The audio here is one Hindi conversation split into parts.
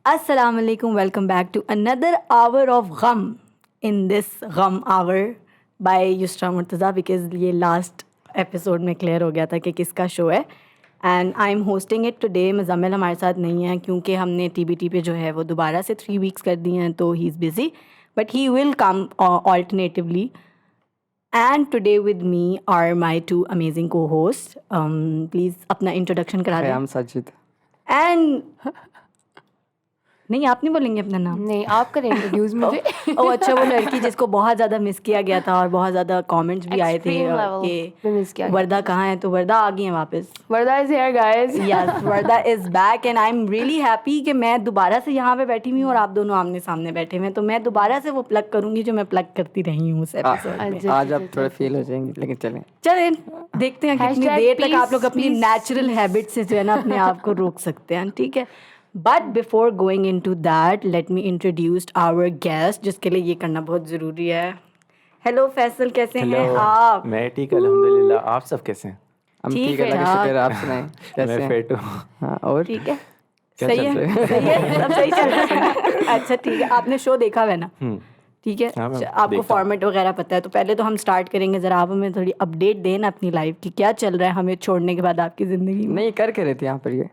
Assalamu alaikum. Welcome back to another hour of Gham in this Gham hour by Yusra Murtaza because ये last episode में clear हो गया था कि किसका show है and I'm hosting it today. Muzammil हमारे साथ नहीं है क्योंकि हमने TBT पे जो है वो दोबारा से 3 weeks कर दिए हैं तो he's busy but he will come alternatively. And today with me are my two amazing co-hosts. Please अपना introduction करा दें. I'm Sajid. And नहीं आप नहीं बोलेंगे अपना नाम. नहीं आप करें इंट्रोड्यूस मुझे. ओह अच्छा वो लड़की जिसको बहुत ज़्यादा मिस किया गया था और बहुत ज़्यादा कमेंट्स भी आए थे कि वर्दा कहाँ है, तो वर्दा आ गई है वापस. Warda is here guys. Yes Warda is back and I am really happy कि मैं दोबारा से यहाँ पे बैठी हुई हूँ और आप दोनों आमने सामने बैठे हुए हैं, तो मैं दोबारा से वो प्लग करूँगी जो मैं प्लग करती रही हूँ उस एपिसोड में. आज आप थोड़ा फेल हो जाएंगे लेकिन चलें देखते हैं कितनी देर तक आप लोग अपनी नेचुरल हैबिट से जो है ना अपने आप को रोक सकते हैं. ठीक है. But before going into that, let me introduce our guest, जिसके लिए ये करना बहुत ज़रूरी है. Hello फैसल, कैसे हैं आप? मैं ठीक अल्हम्दुलिल्लाह. आप सब कैसे हैं? हम ठीक है. शुक्र. आप सुनाएं कैसे मैं फिट हूँ. हाँ और ठीक है. क्या सही चल है. सही है. सब सही चल रहा है. अच्छा ठीक है. आपने शो देखा हुआ है ना? ठीक है. हाँ, मैं आपको देखता फॉर्मेट वगैरह पता है, तो पहले तो हम स्टार्ट करेंगे. ज़रा आप हमें थोड़ी अपडेट दें ना अपनी लाइफ की, क्या चल रहा है हमें छोड़ने के बाद आपकी ज़िंदगी में. नहीं कर के रहते यहाँ पर ये.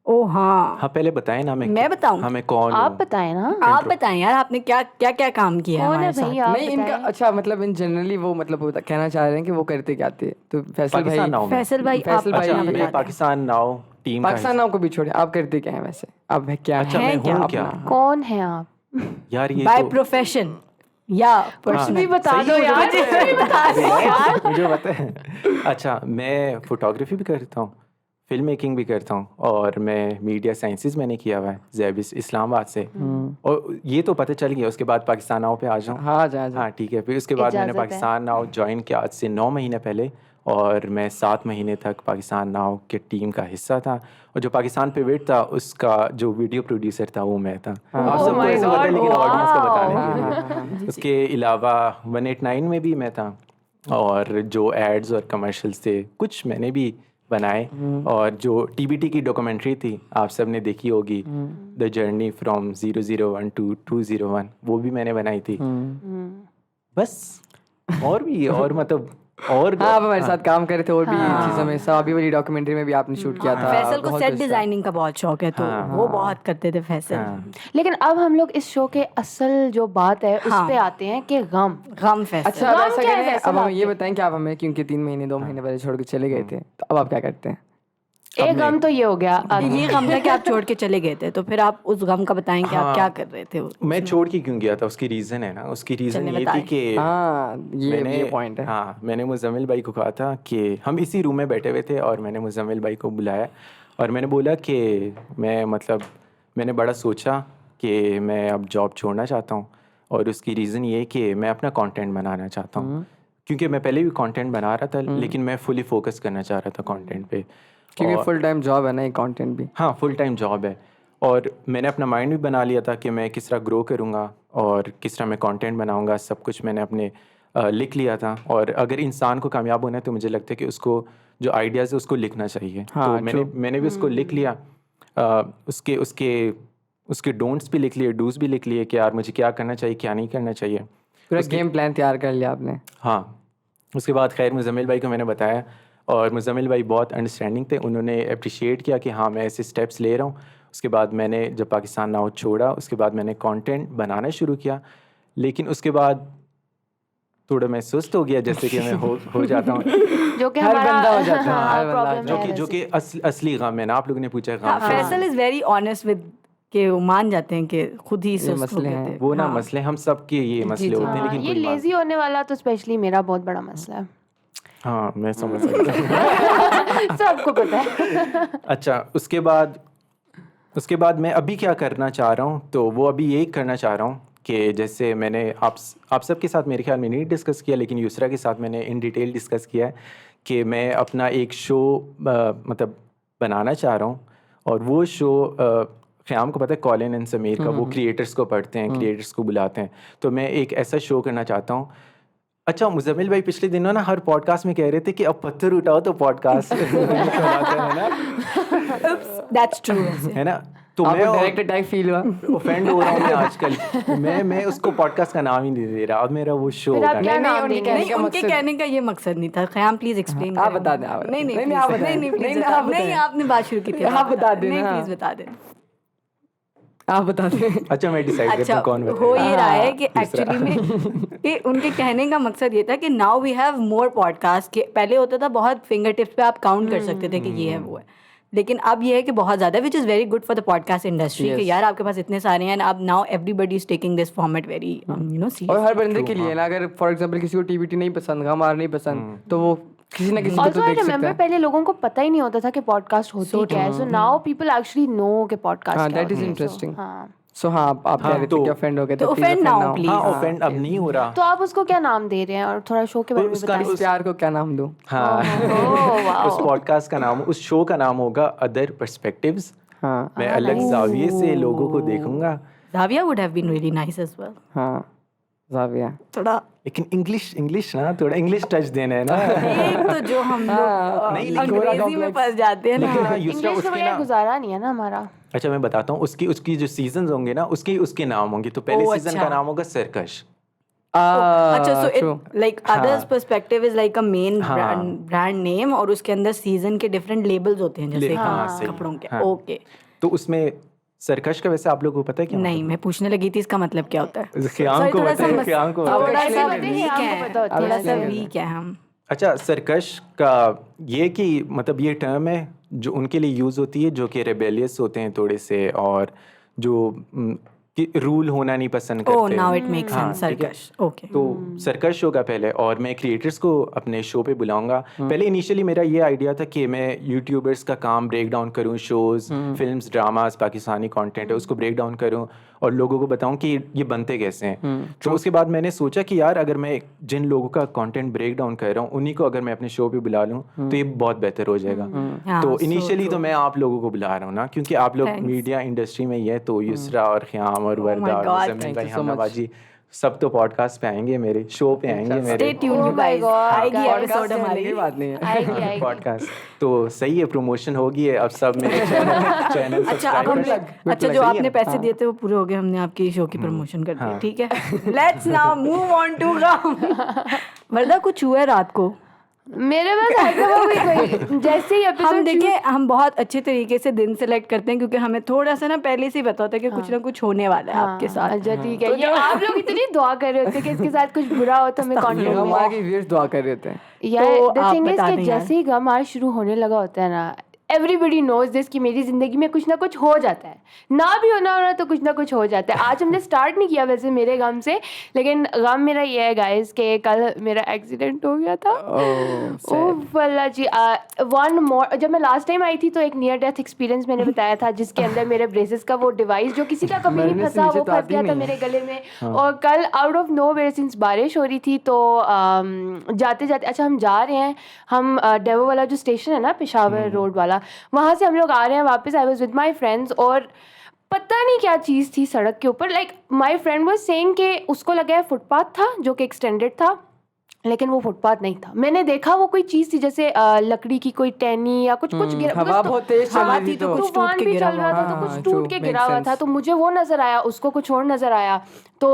ओह हाँ. हाँ पहले बताएं ना. मैं बताऊं? हमें कौन आप हूँ? बताएं ना. आप बताएं यार, आपने क्या क्या क्या काम किया है कौन है हमारे साथ. भाई आप नहीं इनका अच्छा मतलब इन जनरली वो मतलब वो कहना चाह रहे हैं कि वो करते क्या थे. तो फैसल भाई पाकिस्तान नाउ में. फैसल भाई आप फैसल भाई, अपना अच्छा, बताते मैं हैं. पाकिस्तान नाउ टीम का पाकिस्तान नाम को भी छोड़े आप करते क्या हैं वैसे. अब क्या अच्छा, है मैं हूँ अपना? क्या? कौन है आप? यार ये बाय तो प्रोफेशन या पर्सनल भी बता सही दो है, यार. मुझे कुछ भी बता दो यार. मुझे पता है. अच्छा मैं फोटोग्राफी भी करता हूँ, फिल्म मेकिंग भी करता हूँ और मैं मीडिया साइंसेज मैंने किया हुआ है ज़ैबिस इस्लामाबाद से. और ये तो पता चल गया. उसके बाद पाकिस्तान नाउ पे आ जाऊँ. हाँ जा हाँ ठीक है. फिर उसके बाद मैंने इजाज़त है. पाकिस्तान नाउ ज्वाइन किया आज से 9 महीने पहले और मैं 7 महीने तक पाकिस्तान नाउ के टीम का हिस्सा था. और जो पाकिस्तान पिवट था उसका जो वीडियो प्रोड्यूसर था वो मैं था. आप सबको my ऐसे पता है God, लेकिन ऑडियंस को wow. बताने के लिए. उसके अलावा 189 में भी मैं था और जो एड्स और कमर्शियल्स थे कुछ मैंने भी बनाए. और जो TBT की डॉक्यूमेंट्री थी आप सब ने देखी होगी, द जर्नी फ्रॉम 001 to 201, वो भी मैंने बनाई थी. बस और भी और मतलब और हाँ आप हमारे साथ काम कर रहे थे और भी चीज़ों में. साबी वाली डॉक्यूमेंट्री में भी आपने शूट किया था. फैसल को बहुत सेट कुछ था. डिजाइनिंग का बहुत शौक है, तो वो बहुत करते थे फैसल. लेकिन अब हम लोग इस शो के असल जो बात है उस हाँ. पे आते हैं कि गम. गम फैसल. अच्छा अब नाम ऐसा क्या है करें फैसल अब हम ये आपके? बताएं कि आप हमें क्योंकि 3 महीने 2 महीने पहले छोड़ के चले गए थे तो अब आप क्या करते हैं. एक गम तो ये हो गया. ये गम था कि आप छोड़ के चले गए थे, तो फिर आप उस गम का बताएं कि आप क्या कर रहे थे. मैं छोड़ के क्यों गया था उसकी रीज़न है ना. उसकी रीज़न चलिए ये थी बताएं. कि हाँ ये पॉइंट है. हाँ मैंने मुज़म्मिल भाई को कहा था कि हम इसी रूम में बैठे हुए थे और मैंने मुज़म्मिल भाई को बुलाया और मैंने बोला कि मैं मतलब मैंने बड़ा सोचा कि मैं अब जॉब छोड़ना चाहता हूँ. और उसकी रीज़न ये कि मैं अपना कंटेंट बनाना चाहता हूँ क्योंकि मैं पहले भी कंटेंट बना रहा था लेकिन मैं फुली फोकस करना चाह रहा था कंटेंट पे. क्योंकि फुल टाइम जॉब है ना ये कंटेंट भी. हाँ फुल टाइम जॉब है. और मैंने अपना माइंड भी बना लिया था कि मैं किस तरह ग्रो करूँगा और किस तरह मैं कंटेंट बनाऊँगा. सब कुछ मैंने अपने लिख लिया था. और अगर इंसान को कामयाब होना है तो मुझे लगता है कि उसको जो आइडियाज़ है उसको लिखना चाहिए. हाँ, तो मैंने भी उसको लिख लिया. उसके उसके उसके डोंट्स भी लिख लिए, डूज भी लिख लिए कि यार मुझे क्या करना चाहिए क्या नहीं करना चाहिए. पूरा गेम प्लान तैयार कर लिया आपने. हाँ उसके बाद खैर मुज़म्मिल भाई को मैंने बताया और मुज़म्मिल भाई बहुत अंडरस्टैंडिंग थे. उन्होंने अप्रिशिएट किया कि हाँ मैं ऐसे स्टेप्स ले रहा हूँ. उसके बाद मैंने जब पाकिस्तान नाउ छोड़ा उसके बाद मैंने कंटेंट बनाना शुरू किया. लेकिन उसके बाद थोड़ा मैं सुस्त हो गया जैसे कि मैं हो जाता हूँ. जो कि हर हमारा बंदा हो जाता है, हर बंदा प्रॉब्लम है. जो कि असली गम है ना. आप लोगों ने पूछा हाँ, गम Faisal is very honest with के वो मान जाते हैं कि खुद ही सुस्त हो मसले गए हैं. थे. वो ना हाँ. मसले हम सब के ये मसले होते हैं हाँ, लेकिन ये कोई लेजी होने वाला तो स्पेशली मेरा बहुत बड़ा मसला है. हाँ मैं समझ सकता हूँ. सबको पता है. अच्छा उसके बाद मैं अभी क्या करना चाह रहा हूँ तो वो अभी यही करना चाह रहा हूँ कि जैसे मैंने आप सब के साथ मेरे ख्याल में नहीं डिस्कस किया लेकिन यूसरा के साथ मैंने इन डिटेल डिस्कस किया है कि मैं अपना एक शो मतलब बनाना चाह रहा हूँ. और वो शो क़याम को पता है कॉलिन एंड समीर का, वो क्रिएटर्स को पढ़ते हैं, क्रिएटर्स को बुलाते हैं. तो मैं एक ऐसा शो करना चाहता हूँ. अच्छा मुज़म्मिल भाई पिछले दिनों ना हर पॉडकास्ट में कह रहे थे कि अब पत्थर उठाओ तो पॉडकास्ट है ना. That's true. है ना. तो आपको मैं डायरेक्ट अटैक फील हुआ? ऑफेंड हो रहा हूँ मैं आजकल। मैं उसको पॉडकास्ट का नाम ही नहीं दे रहा, अब मेरा वो शो फिर आप का क्या नहीं, नाम उनके देंगे? कहने नहीं, का उनके मकसद- कहने का ये मकसद नहीं था। ख़याम प्लीज एक्सप्लेन आप बता दें, आप बता नहीं दें। नहीं नहीं, आप please, बताएं। नहीं नहीं, प्लीज आप नहीं, बताएं। आपने बात शुरू की थी, आप बता दें नहीं ना। प्लीज बता दें। आप बता दें। अच्छा मैं डिसाइड करता अच्छा हूँ कौन हो बताएगा। ये रहा है कि तीसरा। एक्चुअली में कि उनके कहने का मकसद ये था कि now we have more podcast के पहले होता था बहुत फिंगर टिप्स पे आप काउंट कर सकते थे कि ये है वो है, लेकिन अब ये है कि बहुत ज़्यादा which is very good for the podcast industry कि यार आपके पास इतने सारे हैं, अब now everybody is taking this format very you know और हर बंदे के लिए ना, अगर फॉर एग्जांपल किसी को टीबीटी नहीं पसंद, हमारा नहीं पसंद, तो वो किसी ना किसी को तो ऑल्सो आई देख सकता रिमेम्बर है। पहले लोगों को पता ही नहीं होता था कि पॉडकास्ट होती क्या है, so now people actually know कि पॉडकास्ट हाँ, क्या that is होती है। interesting. हाँ, सो हाँ, आप कह रहे थे तो- कि ऑफेंड हो गए तो please offend offend ना हो, ना हो। please. हाँ ऑफेंड अब नहीं हो रहा। तो आप उसको क्या नाम दे रहे हैं और थोड़ा शो के बारे में उसका- बताएं। इस प्यार को क्या नाम दूं? हाँ ओह वाओ, उस पॉडकास्ट का नाम, उस शो का नाम होगा अदर पर्सपेक्टिव्स। हाँ मैं अलग जाविये से लोगों को देखूंगा, Zavia would have been really nice as well. हाँ, जाविया। थोड़ा लेकिन इंग्लिश ना, थोड़ा इंग्लिश टच देना है ना। एक तो जो हम लोग नहीं, लेकिन अंग्रेजी में फंस जाते हैं लेकिन ना। ना यूसरा इंग्लिश के उसके बगैर ना, गुजारा नहीं है ना हमारा। अच्छा मैं बताता हूँ, उसकी जो सीजन्स होंगे ना, उसके नाम होंगे। तो पहले ओह, सीजन अच्छा। का नाम होगा सरकश। अच्छा सो true. It like others perspective is like a main हाँ। ब्रांड नेम और उसके अंदर सीजन के डिफरेंट लेबल्स होते हैं जैसे हाँ, सही। कपड़ों के। हाँ। ओके तो उसमें सरकश का वैसे आप लोगों को पता है क्या? नहीं, मैं पूछने लगी थी इसका मतलब क्या होता है। ख़याम Sorry, को थोड़ा पता सा है, मस- ख़याम को थोड़ा पता है। सा बताइए, वीक आपको है, पता होता है। थोड़ा सा explain वीक है हम। अच्छा सरकश का ये कि मतलब ये टर्म है जो उनके लिए यूज़ होती है जो कि रेबेलियस होते हैं थोड़े से, और जो कि रूल होना नहीं पसंद करते। ओह नाउ इट मेक्स हाँ, सेंस। ठीक है। सरकश ओके। तो सर्कस शो का पहले, और मैं क्रिएटर्स को अपने शो पे बुलाऊंगा। पहले इनिशियली मेरा ये आइडिया था कि मैं यूट्यूबर्स का काम ब्रेक डाउन करूँ, shows, films, dramas, Pakistani content है उसको ब्रेक डाउन करूँ और लोगों को बताऊं कि ये बनते कैसे हैं। तो उसके बाद मैंने सोचा कि यार अगर मैं जिन लोगों का कंटेंट ब्रेक डाउन कर रहा हूँ उन्हीं को अगर मैं अपने शो पे बुला लूँ तो ये बहुत बेहतर हो जाएगा। हाँ, तो so इनिशियली तो मैं आप लोगों को बुला रहा हूँ ना, क्योंकि आप लोग Thanks. मीडिया इंडस्ट्री में ही है। तो युसरा और ख़याम और my वर्दा और God, ज़मीन thank भाई, you so much. हमनवाजी सब तो पॉडकास्ट पे आएंगे, मेरे शो पे आएंगे स्टे मेरे tuned Oh you my guys, God, आएगी guys. एपिसोड की हमारी। बात नहीं है। आएगी आएगी। पॉडकास्ट। तो सही है, प्रमोशन होगी है अब सब मेरे चैनल अच्छा अब हम सब्सक्राइब। अच्छा जो आपने पैसे दिए थे वो पूरे हो गए, हमने आपकी शो की प्रमोशन कर दी, ठीक है। Let's now move on to Warda कुछ हुआ है रात को? मेरे पास ऐसा कोई जैसे ही हम एपिसोड देखें हम बहुत अच्छे तरीके से दिन सेलेक्ट करते हैं क्योंकि हमें थोड़ा सा ना पहले से ही पता होता है कि कुछ ना कुछ होने वाला है आपके साथ। अच्छा ठीक है, ये आप लोग इतनी दुआ कर रहे होते हैं कि इसके साथ कुछ बुरा हो तो हमें कंटेंट हम मिले। आगे व्यूअर्स दुआ कर रहे थे। यार तो द आप थिंग इज बता कि दें यार। जैसे ही गम आज शुरू होने लगा होता है ना, एवरीबडी नोज दिस कि मेरी जिंदगी में कुछ ना कुछ हो जाता है, ना भी होना हो रहा तो कुछ ना कुछ हो जाता है। आज हमने स्टार्ट नहीं किया वैसे मेरे गम से, लेकिन गम मेरा ये है गाइस कि कल मेरा एक्सीडेंट हो गया था। ओह वल्ला जी, वन मोर, जब मैं लास्ट टाइम आई थी तो एक नियर डेथ एक्सपीरियंस मैंने बताया था जिसके अंदर मेरे ब्रेसेस का वो डिवाइस जो किसी का कभी नहीं मरने से फंसा नीचे वो तो फंस आती गया था नहीं है। मेरे गले में। और कल out of nowhere since बारिश हो रही थी तो जाते जाते, अच्छा हम जा रहे हैं, हम डेवो वाला जो स्टेशन है ना पेशावर रोड वाला, वहाँ से हम लोग आ रहे हैं वापस। I was with my friends और पता नहीं क्या चीज़ थी सड़क के ऊपर, like my friend was saying कि उसको लगा है फुटपाथ था जो कि एक्सटेंडेड था, लेकिन वो फुटपाथ नहीं था। मैंने देखा वो कोई चीज़ थी जैसे लकड़ी की कोई टहनी या कुछ गिरा, हवा because बहुत तेज चल हवा रही थी थी तो कुछ टूट तूफान के भी गिरा चल रहा हुआ। था तो हाँ, कुछ टूट true, के makes गिरा हुआ था। sense. तो मुझे वो नजर आया, उसको कुछ और नजर आया। तो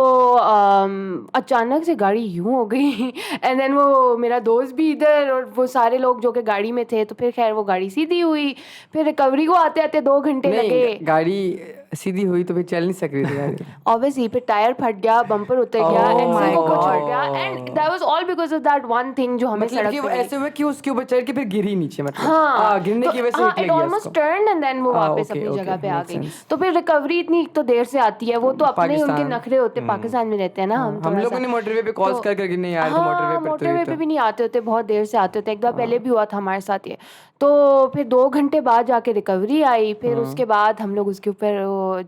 अचानक से गाड़ी यूं हो गई एंड देन वो मेरा दोस्त भी इधर और वो सारे लोग जो कि गाड़ी में थे, तो फिर खैर वो गाड़ी सीधी हुई। फिर रिकवरी को आते आते 2 घंटे लगे। नहीं, गाड़ी सीधी हुई तो फिर चल नहीं सक रही थी गाड़ी। ऑब्वियसली फिर टायर फट गया, बम्पर उतर गया, Oh एक्सेल my को कुछ हो God. गया and that was all because of that one thing जो हमें मतलब सड़क कि वो पे ऐसे हुआ कि उसके ऊपर चढ़ के फिर गिरी नीचे, मतलब हाँ गिरने की वजह से हिट इट लग गया ऑलमोस्ट उसको। टर्न एंड देन वो वापस okay, अपनी okay, जगह पे आ makes गई। sense. तो फिर रिकवरी इतनी एक तो देर से आती है, वो तो अपने ही उनके पाकिस्तान। नखरे होते हैं, पाकिस्तान में रहते हैं ना हम हम थोड़ा लोगों सा। ने मोटरवे पे कॉल्स कर करके नहीं यार, तो मोटरवे पर तो मोटरवे ये पे तो भी नहीं आते होते, बहुत देर से आते होते। एक बार पहले भी हुआ था हमारे साथ ये। तो फिर 2 घंटे बाद जाके रिकवरी आई, फिर उसके बाद हम लोग उसके ऊपर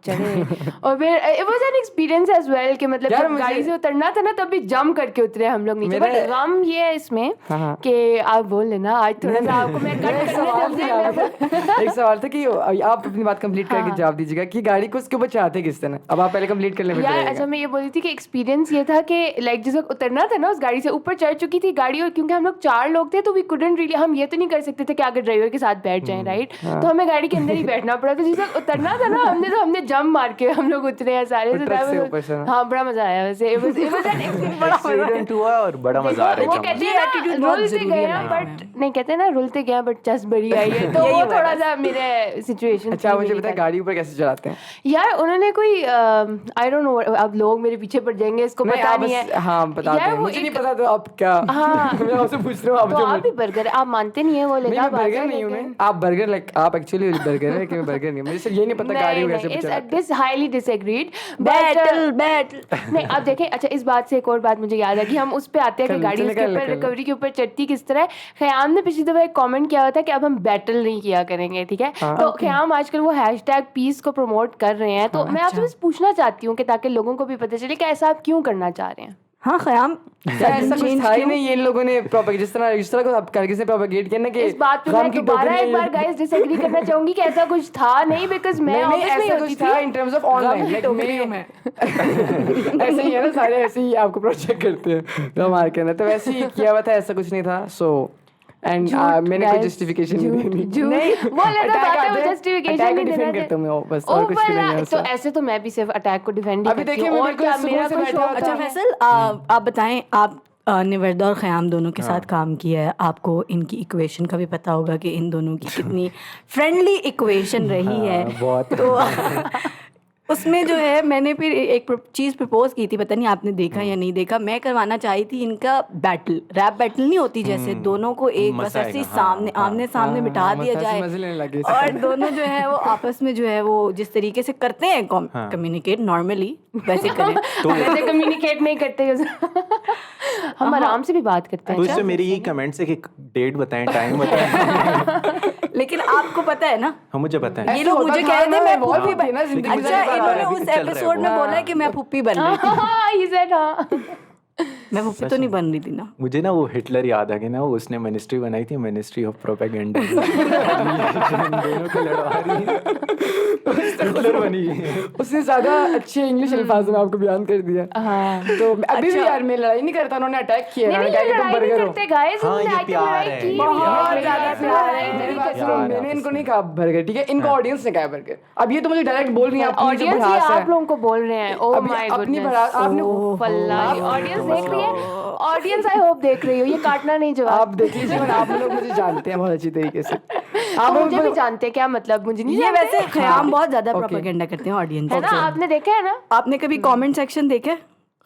चढ़े और फिर it was an experience as well कि मतलब यार जब मुझे- गाड़ी से उतरना था ना तब भी जंप करके उतरे हम लोग नीचे। बट मेरा- गम ये है इसमें हाँ। कि आप बोल लेना आज थोड़ा सा आपको मैं कट एक सवाल करने था दूंगी। एक सवाल था कि आप अपनी बात कंप्लीट करके हाँ। जवाब दीजिएगा कि गाड़ी को उसके ऊपर चढ़ाते किस तरह। अब आप पहले कंप्लीट कर ले यार अच्छा मैं ये बोल रही थी कि एक्सपीरियंस ये था कि लाइक जिस वक्त उतरना था ना उस गाड़ी से ऊपर चढ़ चुकी थी गाड़ी और क्योंकि हम लोग 4 लोग थे तो वी कुडंट रियली हम ये तो नहीं कर सकते थे कि आगे ड्राइवर के साथ बैठ जाएं राइट। तो हमें गाड़ी के अंदर ही बैठना पड़ा। तो जिस वक्त उतरना था ना हमने जंप मार के हम लोग उतरे हैं सारे। और ट्रक से ऊपर से ना? हाँ बड़ा मजा आया वैसे। It was an experience, बड़ा मजा आया। एक्सीडेंट हुआ और बड़ा मजा आ रहा वो है कहते ये हैं attitude ना बहुत रुलते जरूरी गए है हैं life बट नहीं कहते ना रुलते गए बट चस बड़ी आई है तो वो थोड़ा सा मेरे सिचुएशन। अच्छा मुझे पता है गाड़ी ऊपर कैसे चढ़ाते हैं। यार उन्होंने कोई आई डोंट नो अब लोग मेरे पीछे पड़ जाएंगे इसको नहीं, पता आप नहीं बस- है। हाँ बता यार दें वो मुझे नहीं एक- पता तो आप क्या हाँ। मैं आपसे पूछ रहा हूँ आप तो जो आप भी बर्गर आप मानते नहीं है वो नहीं लेना मैं बर्गर नहीं हूँ मैं। आप बर्गर लाइक आप एक्चुअली बर्गर है कि मैं बर्गर नहीं हूँ। मुझे सिर्फ ये नहीं पता गाड़ी को कैसे चढ़ाते हैं। हाईली डिसएग्रीड बैटल नहीं अब देखें। अच्छा इस बात से एक और बात मुझे याद है कि हम उस पे आते हैं कि चल, गाड़ी चल, उसके निकल, ऊपर निकल। रिकवरी के ऊपर चढ़ती किस तरह। ख़याम ने पिछली दफा एक कमेंट किया हुआ था कि अब हम बैटल नहीं किया करेंगे ठीक है। तो ख़याम आजकल वो हैशटैग पीस को प्रमोट कर रहे हैं। तो मैं आपसे बस पूछना चाहती हूँ कि ताकि लोगों को भी पता चले कि ऐसा आप क्यों करना चाह रहे हैं। हाँ ख़याम यार ऐसा कुछ था ही नहीं। ये इन लोगों ने प्रोपेगेट जिस तरह को आप करके से प्रोपेगेट किया ना कि इस बात पे गम मैं की दोबारा टोकरी एक बार गाइस डिसएग्री करना चाहूंगी कि ऐसा कुछ था नहीं बिकॉज़ मैं नहीं ऑफिस में ही ऐसा होती कुछ था इन थी। टर्म्स ऑफ ऑनलाइन लाइक मैं ऐसे ही है ना सारे ऐसे ही आपको प्रोजेक्ट करते हैं हमारे के अंदर। तो वैसे ही किया हुआ था ऐसा कुछ नहीं था। सो एंड मैंने कोई जस्टिफिकेशन नहीं दी। नहीं वो लेना बात है वो जस्टिफिकेशन नहीं देना करता हूँ मैं बस और कुछ भी नहीं है तो ऐसा। ऐसे तो मैं भी सिर्फ अटैक को डिफेंड ही अभी करती देखिए हूँ। मैं और बिल्कुल क्या सुकून मेरा से कोई बैठा शौक होता अच्छा हूँ। फैसल आप बताएं आप निवर्दा और ख़याम दोनों के साथ काम किया है। आपको इनकी इक्वेशन का भी पता होगा कि इन दोनों की कितनी फ्रेंडली इक्वेशन रही है। बहुत तो उसमें जो है मैंने फिर एक चीज़ प्रपोज की थी पता नहीं आपने देखा या नहीं देखा। मैं करवाना चाही थी इनका बैटल रैप बैटल नहीं होती जैसे दोनों को एक बस मजा ऐसे ही आएगा, हाँ, सामने आमने सामने बिठा दिया जाए मजे लेने लगे और दोनों जो है वो आपस में जो है वो जिस तरीके से करते हैं कम्युनिकेट नॉर्मली वैसे करें। वैसे कम्युनिकेट नहीं करते हम आराम से भी बात करते तो हैं। इससे मेरी ये कमेंट्स है कि डेट बताएं टाइम बताएं। लेकिन आपको पता है ना हाँ मुझे पता है ये लोग मुझे कह रहे थे मैं फुप्पी थी ना जिंदगी में अच्छा ज़्यादा इन्होंने अभी उस चल रहा है एपिसोड में वो। बोला है कि मैं फुप्पी बन रही थी। हाँ he said हाँ। मैं फुप्पी तो नहीं बन रही थी ना। मुझे ना वो हिटलर याद आ गया ना उसने मिनिस्ट्री बनाई थी मिनिस्ट्री ऑफ प्रोपेगेंडा। दोनों को लड़वा रही है हिटलर बनी है। उसने ज्यादा अच्छे इंग्लिश अल्फाज में आपको बयान कर दिया। हाँ तो अभी भी यार मैं लड़ाई नहीं करता। उन्होंने अटैक किया नहीं उन्होंने नहीं कहा कि तुम लड़ाई नहीं बर्गर हो। करते गाइस हाँ, उन्होंने ये आके प्यार लड़ाई है, की बहुत भी है। ज़्यादा लड़ाई प्यार है। नहीं मेरी करते। बात सुनो, मैंने इनको नहीं कहा बर्गर ठीक है इनको ऑडियंस ने कहा बर्गर। अब ये तो मुझे डायरेक्ट बोल रही है आप ऑडियंस ये भड़ास आप है। लोगों को बोल रहे हैं। ओह अभी माय अपनी गॉडनेस भड़ास आपने ऑडियंस देख रही है। ऑडियंस आई होप देख रही हो ये काटना नहीं जवाब। आप देख लीजिए और आप लोग मुझे जानते हैं बहुत अच्छी तरीके से। आप मुझे भी जानते हैं क्या मतलब मुझे नहीं ये जानते? वैसे ख़याम बहुत ज्यादा प्रोपेगेंडा करते हैं ऑडियंस है ना आपने देखा है ना। आपने कभी कमेंट सेक्शन देखे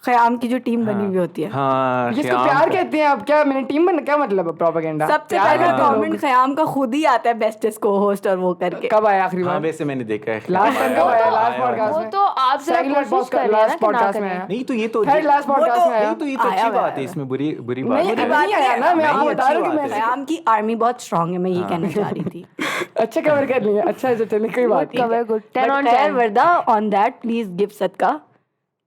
ख़याम की जो टीम बनी हुई होती है हाँ जिसको ख़याम प्यार का- कहते हैं आप क्या मैंने टीम बना क्या मतलब प्रोपेगेंडा सबसे पहले कमेंट ख़याम का खुद ही आता है बेस्टेस्ट को होस्ट और वो करके। कब आया आखिरी हाँ बार वैसे मैंने देखा है लास्ट टाइम कब आया लास्ट पॉडकास्ट वो में तो आप जरा Second last कोशिश कर रहे हैं ना लास्ट कि ना पॉडकास्ट में करें। आया नहीं तो ये तो थर्ड लास्ट पॉडकास्ट में आया नहीं तो ये तो आया अच्छी हुआ बात है। है इसमें बुरी बुरी बात नहीं नहीं अभी नहीं आया ना मैं आपको नहीं, बता रहा हूँ कि अच्छी मैं बात ख़याम की आर्मी बहुत स्ट्रांग है मैं ये कहना चाह रही थी। अच्छा कवर कर लिया अच्छा चलिए कोई बात नहीं कवर गुड 10 on खैर 10 वर्दा ऑन दैट प्लीज गिव सदका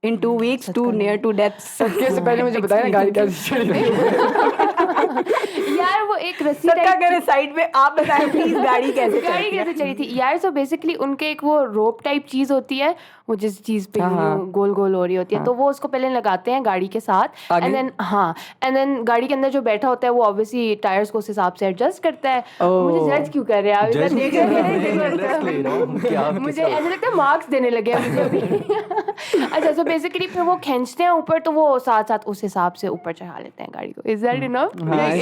in 2 weeks to near to death. सदके से पहले मुझे बताया ना गाड़ी कैसे चढ़ी यार वो एक रस्सी सदका टाइप करे साइड में आप बताएं प्लीज गाड़ी कैसे गाड़ी चलती है? कैसे चली थी यार। सो बेसिकली उनके एक वो रोप टाइप चीज होती है वो जिस चीज पे यूं गोल गोल हो रही होती है तो वो उसको पहले लगाते हैं गाड़ी के साथ आगे? एंड देन गाड़ी के अंदर जो बैठा होता है वो ऑब्वियसली टायर्स को उस हिसाब से एडजस्ट करता है। मुझे जज क्यों कर रहे हैं आप इधर जज देख नहीं कर रहे रहा, मैं हैं? interest ले रहा हूँ कि आप मुझे किसका- ऐसा लगता है मार्क्स देने लगे हैं मुझे अभी। अच्छा सो बेसिकली फिर वो खींचते हैं ऊपर तो वो साथ साथ उस हिसाब से ऊपर चढ़ा लेते हैं गाड़ी को। Is that enough? समझ नहीं आई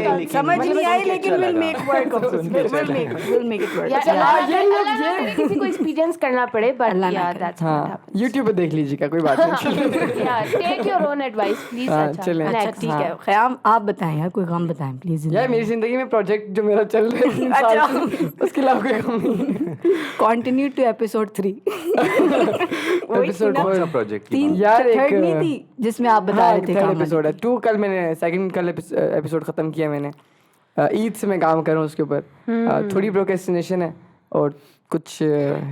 लेकिन समझ नहीं आई सुन के लेकिन अच्छा विल लगा। Make work of will make it work. यार अल्लाह ना करे किसी को एक्सपीरियंस करना पड़े बट अल्लाह ना या करे। दैट्स हाँ यूट्यूब पे देख लीजिएगा कोई बात नहीं यार take your own advice please. हाँ, अच्छा चलें। अच्छा नेक्स्ट ठीक है ख़याम आप बताएं यार कोई काम बताएं प्लीज। यार मेरी जिंदगी में प्रोजेक्ट जो मेरा चल रहा है 3 साल अच्छा। से, उसके अलावा कोई काम नहीं कंटिन्यू टू एपिसोड 3 एपिसोड कौन सा प्रोजेक्ट तीन यार, एक- थर्ड नहीं थी जिसमें आप बता रहे थे थर्ड काम एपिसोड है 2 कल मैंने सेकंड कल एपिसोड खत्म किया मैंने ईद से मैं काम कर रहा हूँ उसके ऊपर थोड़ी प्रोक्रेस्टिनेशन है और कुछ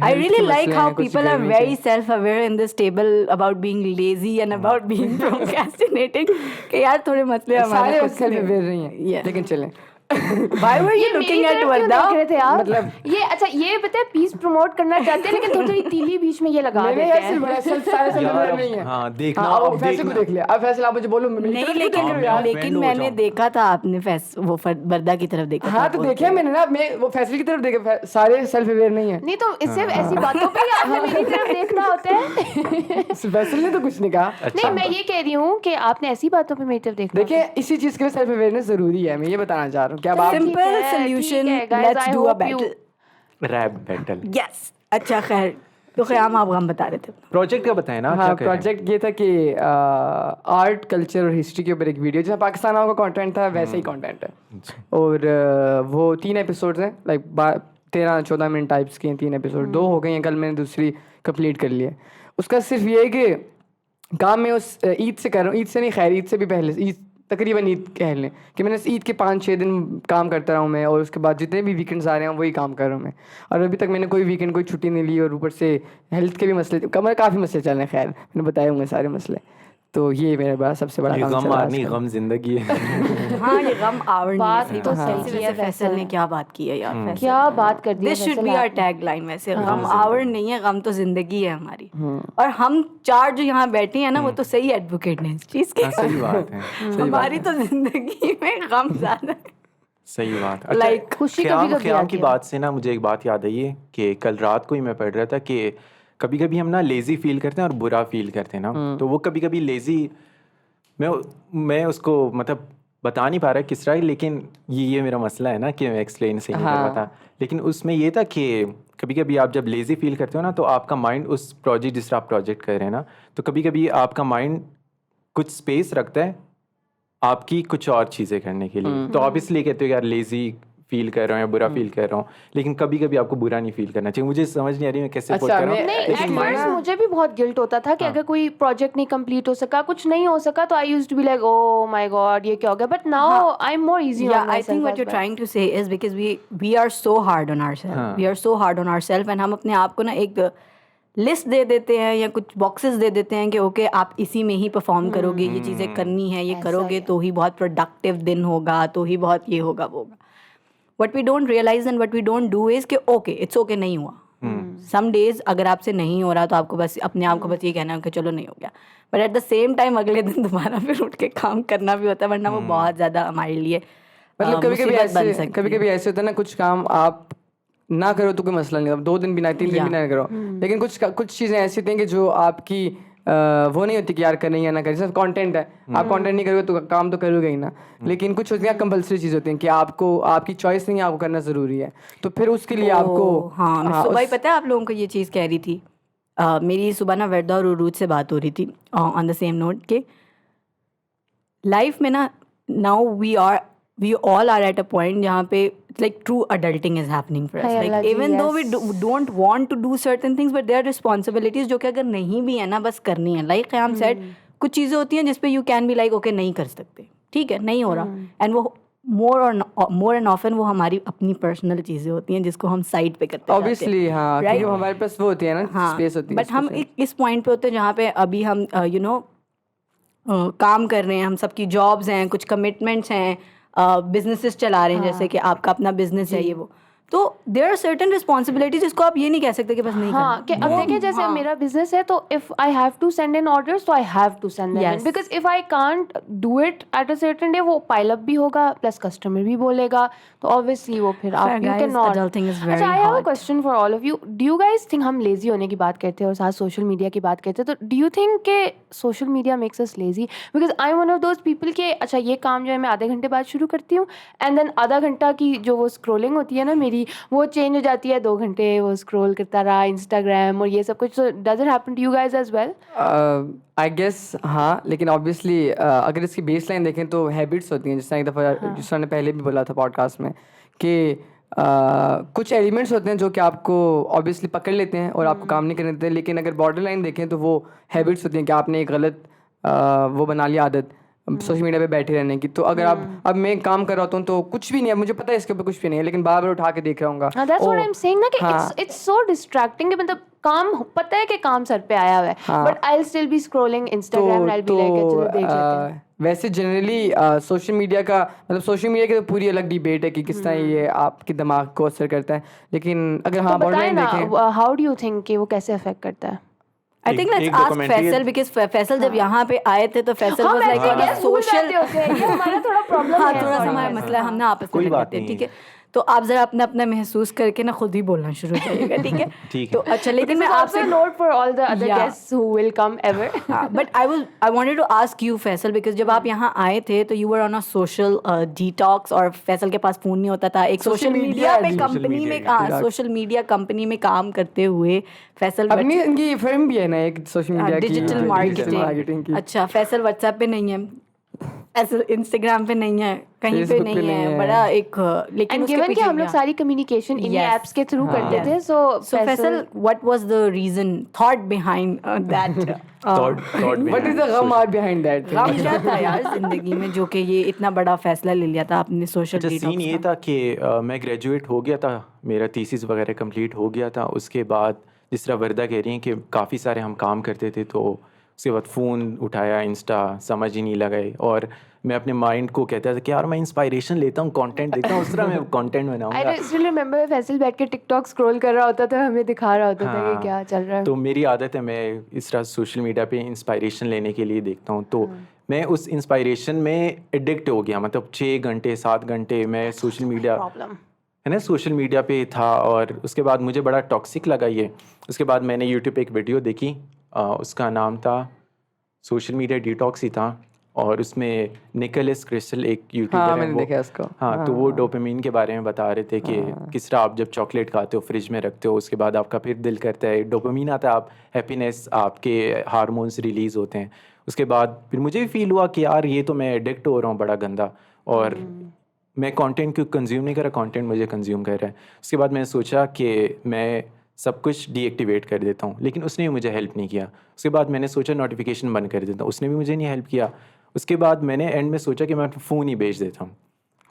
I really like how people are very self-aware in this table about being lazy and about being procrastinating. कि यार थोड़े मसले हमारे सारे खुद से सेल्फ अवेयर नहीं है Yeah. लेकिन चलें Why were you ये मेरी looking at तरफ क्यों Varda? देख रहे थे आप? मतलब- ये अच्छा ये पता है पीस प्रमोट करना चाहते हैं लेकिन थोड़ी थोड़ी तीली बीच में ये लगा मैंने देते यार हैं सिर्फ बड़ा सेल्फ सारे सेल्फ यार, अवेयर अब- नहीं है हाँ, देखना, हाँ, अब अब फैसले को देखना। देख लिया अब फैसला आप मुझे बोलो मेरी नहीं तरफ क्यों लेकिन देख रहे हो यार? लेकिन offend हो मैंने जाऊं। देखा था आपने वो वर्दा की तरफ देखा हाँ था तो बोलते देखिए मैंने ना मैं वो फैसले की तरफ देखे सारे सेल्फ अवेयर नहीं है नहीं तो इससे ऐसी बातों पे ही आपने मेरी तरफ देखना होता है फैसले ने तो कुछ नहीं कहा नहीं मैं ये कह रही हूँ कि आपने ऐसी बातों पे मेरी तरफ देखना देखिए इसी चीज के लिए सेल्फ अवेयरनेस जरूरी है मैं ये बताना चाह रहा हूँ क्या बात ठीक सिंपल है, सोल्यूशन ठीक है, guys, let's I do a hope you- battle rap battle. Yes अच्छा खैर तो क़याम आप गम बता रहे थे प्रोजेक्ट का बताएं ना, हाँ क्या करें? प्रोजेक्ट ये था कि आर्ट कल्चर और हिस्ट्री के ऊपर एक वीडियो जैसा पाकिस्तान का कंटेंट था वैसे ही कंटेंट है और वो 3 एपिसोड्स हैं लाइक 13-14 मिनट टाइप्स के हैं 3 एपिसोड 2 हो गए हैं कल मैंने दूसरी कंप्लीट कर ली है उसका सिर्फ ये है कि काम मैं उस ईद से कर रहा हूँ ईद से नहीं खैर ईद से भी पहले ईद तकरीबन ईद कह लें कि मैंने ईद के 5-6 दिन काम करता रहा हूँ मैं और उसके बाद जितने भी वीकेंड्स आ रहे हैं वही काम कर रहा हूँ मैं और अभी तक मैंने कोई वीकेंड कोई छुट्टी नहीं ली और ऊपर से हेल्थ के भी मसले काफ़ी मसले चल रहे हैं खैर मैंने बताए होंगे सारे मसले तो ये मेरा बड़ा सबसे बड़ा ये काम गम चल रहा है आनी आजकल। गम जिंदगी है। हाँ ये गम आवर बात नहीं तो है सही वैसे है फैसल ने क्या बात की है यार फैसल क्या बात कर दी है this should Faisal be our आपने। टैग लाइन वैसे गम आवर नहीं है गम तो जिंदगी है हमारी और हम 4 जो यहाँ बैठे हैं ना वो तो सही एडवोकेट हैं इस चीज के हाँ, सही बात है, हमारी तो जिंदगी में गम ज्यादा है सही बात। Like, खुशी कभी क़याम कभी क़याम आती की है। बात से ना मुझे एक बात याद आई है कि कल रात को ही मैं पढ़ रहा था कि कभी कभी हम ना लेजी फील करते हैं और बुरा फील करते हैं ना, तो वो कभी कभी लेजी मैं उसको मतलब बता नहीं पा रहा किस तरह, लेकिन ये मेरा मसला है ना कि मैं एक्सप्लेन सही नहीं कर पाता। लेकिन उसमें ये था कि कभी कभी आप जब लेजी फील करते हो ना तो आपका माइंड उस प्रोजेक्ट जिस तरह आप प्रोजेक्ट कर रहे हैं ना, तो कभी कभी आपका माइंड कुछ स्पेस रखता है आपकी कुछ और चीज़ें करने के लिए। तो आप इसलिए कहते हो यार लेजी फील कर रहा हूँ या बुरा फील कर रहा हूँ, लेकिन कभी कभी आपको बुरा नहीं फील करना चाहिए। मुझे समझ नहीं आ रही मैं कैसे अच्छा, put कर रहा हूँ। नहीं लेकिन एट मैं फर्स्ट ना- मुझे भी बहुत गिल्ट होता था कि अगर कोई प्रोजेक्ट नहीं कंप्लीट हो सका कुछ नहीं हो सका तो I used to be like oh my god ये क्या हो गया but now I am more easy Yeah, I think what you're trying to say is because we are so hard on ourselves. हाँ. We are so hard on ourselves and हम अपने आप को ना एक लिस्ट दे देते हैं या कुछ बॉक्सेस दे देते हैं कि ओके आप इसी में ही परफॉर्म करोगे, ये चीज़ें करनी है, ये करोगे तो ही बहुत प्रोडक्टिव दिन होगा, तो ही बहुत ये होगा वो होगा. What we don't realize and what we don't do is कि ओके इट्स ओके नहीं हुआ. सम डेज अगर आपसे नहीं हो रहा तो आपको बस अपने आप को बस ये कहना है कि चलो नहीं हो गया, but at the same time अगले दिन दोबारा फिर उठ के काम करना भी होता है, वरना वो बहुत ज़्यादा हमारे लिए मतलब कभी कभी मुसीबत बन ऐसे सकती कभी है. कभी ऐसे होता है ना कुछ काम आप ना करो तो कोई मसला नहीं, 2 दिन भी ना 3 दिन भी ना करो, लेकिन कुछ चीज़ें ऐसी होती हैं कि जो आपकी वो नहीं होती कि यार करनी है ना करें, सिर्फ कंटेंट है, आप कंटेंट नहीं करोगे तो काम तो करोगे ही ना, लेकिन कुछ होती हैं कंपलसरी चीज़ होती हैं कि आपको आपकी चॉइस नहीं है, आपको करना ज़रूरी है, तो फिर उसके लिए आपको हाँ मैं सुबह ही पता है आप लोगों को ये चीज़ कह रही थी. मेरी सुबह ना वर्दा और उरूज से बात हो रही थी ऑन द सेम नोट के लाइफ में ना now we all are at a point जहाँ पे like true adulting is happening for us, Hi, like Allah ji, even though we yes. Don't want to do certain things but there responsibilities जो कि अगर नहीं भी है ना बस करनी है. लाइक क़याम सेड कुछ चीज़ें होती हैं जिस पे you can be like okay नहीं कर सकते, ठीक है नहीं हो रहा, एंड वो मोर एंड ऑफन वो हमारी अपनी पर्सनल चीज़ें होती हैं जिसको हम साइड पे करते जाते हैं. ऑब्वियसली हाँ Right? क्योंकि हमारे पास वो होती है ना हाँ स्पेस होती है बट हम इस पॉइंट पे होते हैं जहाँ पे अभी हम काम कर रहे हैं, हम सबकी जॉब्स हैं, कुछ कमिटमेंट्स हैं, बिजनेसेस चला रहे हैं जैसे कि आपका अपना बिजनेस है ये वो, तो देयर आर सर्टेन रिस्पॉन्सिबिलिटीज जिसको आप ये नहीं कह सकते कि बस नहीं हाँ कि अब देखिए जैसे मेरा बिजनेस है तो if I have to send in orders तो I have to send them in, Yes. Because if I can't do it at a certain day वो पाइल अप भी होगा प्लस कस्टमर भी बोलेगा तो ऑब्वियसली वो फिर आप you guys, can not. adulting is very अच्छा I have a hard. Question for all of you. Do you guys think हम लेजी होने की बात करते हैं और साथ सोशल मीडिया की बात करते हैं, तो डू यू थिंक के social media makes us lazy? Because I am one of those people के अच्छा ये काम जो है मैं आधे घंटे बाद शुरू करती हूँ एंड देन आधा घंटा की जो वो स्क्रोलिंग होती है ना मेरी वो चेंज हो जाती है, 2 घंटे वो स्क्रॉल करता रहा इंस्टाग्राम और ये सब कुछ. So does it happen to you guys as well? I guess हाँ, लेकिन ऑब्वियसली अगर इसकी बेस लाइन देखें तो हैबिट्स होती हैं, जिस दफ़ा जिस ने पहले भी बोला था पॉडकास्ट में कि कुछ एलिमेंट्स होते हैं जो कि आपको ऑब्वियसली पकड़ लेते हैं और आपको काम नहीं करने देते, लेकिन अगर बॉर्डर लाइन देखें तो वो हैबिट्स होती हैं कि आपने एक गलत वो बना लिया आदत सोशल मीडिया पे बैठे रहने की। तो अगर आप अब मैं काम कर रहा होता हूँ तो कुछ भी नहीं है, मुझे पता है इसके ऊपर कुछ भी नहीं है, लेकिन बार बार उठा के देख रहा हूँ। That's what I am saying ना कि इट्स सो डिस्ट्रैक्टिंग, मतलब काम पता है कि काम सर पे आया हुआ है, but I will still be scrolling Instagram and I will be like चलो देख लेते हैं। वैसे जनरली सोशल मीडिया का मतलब सोशल मीडिया की तो पूरी अलग डिबेट है कि किस तरह ये आपके दिमाग को असर करता है, लेकिन अगर हाँ बताएं ना, देखें हाउ डू यू थिंक कि वो कैसे अफेक्ट करता है? I think let's ask Faisal because Faisal जब यहाँ पे आए थे तो Faisal was like on a social ये हमारा थोड़ा प्रॉब्लम हाँ है, थोड़ा सा sorry, हमारा sorry. मसला है, हम ना आपस में कोई लग बात जाते हैं, नहीं ठीक है? तो आप जरा अपना अपना महसूस करके ना खुद ही बोलना शुरू करिएगा, ठीक है? ठीक है। तो अच्छा, लेकिन मैं This is आपसे also a note for all the other Yeah. guests who will come ever. But I wanted to ask you Faisal because जब आप यहाँ आए थे तो you were on a social detox और फैसल के पास फोन नहीं होता था, एक सोशल Social मीडिया media पे जी, कंपनी social में media हाँ सोशल मीडिया कंपनी में काम करते हुए फैसल अपनी इनकी फर्म भी है ना एक सोशल मीडिया की, डिजिटल मार्केटिंग की। अच्छा, फैसल व्हाट्सएप पे नहीं है, ऐसे इंस्टाग्राम पे नहीं है, कहीं पे Facebook पे नहीं नहीं है, है। बड़ा एक लेकिन And उसके given कि पीछे हम लोग सारी कम्युनिकेशन इन्हीं Yes. एप्स के थ्रू करते थे, So so Faisal, what was the reason, thought behind that? thought What is the gum are behind that? गम क्या था यार जिंदगी में जो कि ये इतना बड़ा फैसला ले लिया था आपने सोशल अच्छा, सीन ये था कि मैं ग्रेजुएट हो गया था, मेरा थीसिस वगैरह कंप्लीट हो गया था। उसके बाद जिस तरह वर्दा कह रही हैं कि काफ़ी सारे हम काम करते थे, तो उसके बाद फ़ोन उठाया, इंस्टा समझ ही नहीं लगे, और मैं अपने माइंड को कहता था कि यार मैं इंस्पायरेशन लेता हूँ, कंटेंट देखता हूँ, उस तरह मैं कंटेंट बनाऊंगा। I still remember फैसल बैठ के टिकटॉक स्क्रॉल कर रहा होता था, हमें दिखा रहा होता था कि क्या चल रहा है। तो मेरी आदत है, मैं इस तरह सोशल मीडिया पे इंस्पायरेशन लेने के लिए देखता हूँ, तो मैं उस इंस्पायरेशन में एडिक्ट हो गया। मतलब 6 घंटे 7 घंटे मैं सोशल मीडिया प्रॉब्लम है ना, सोशल मीडिया पे था, और उसके बाद मुझे बड़ा टॉक्सिक लगा ये। उसके बाद मैंने यूट्यूब पे एक वीडियो देखी, उसका नाम था सोशल मीडिया डिटॉक्स ही था, और उसमें निकोलस क्रिस्टल एक यूट्यूबर हाँ है मैंने वो, देखा उसको। हाँ, तो वो डोपामिन के बारे में बता रहे थे कि किस तरह आप जब चॉकलेट खाते हो, फ्रिज में रखते हो, उसके बाद आपका फिर दिल करता है, डोपामिन आता है, आप हैप्पीनेस, आपके हार्मोन्स रिलीज़ होते हैं। उसके बाद फिर मुझे भी फील हुआ कि यार ये तो मैं एडिक्ट हो रहा हूँ बड़ा गंदा, और मैं कंटेंट क्यों कंज्यूम नहीं कर रहा, कंटेंट मुझे कंज्यूम कर रहा है। उसके बाद मैंने सोचा कि मैं सब कुछ डीएक्टिवेट कर देता हूँ, लेकिन उसने भी मुझे हेल्प नहीं किया। उसके बाद मैंने सोचा नोटिफिकेशन बंद कर देता हूँ, उसने भी मुझे नहीं हेल्प किया। उसके बाद मैंने एंड में सोचा कि मैं फ़ोन ही बेच देता हूँ,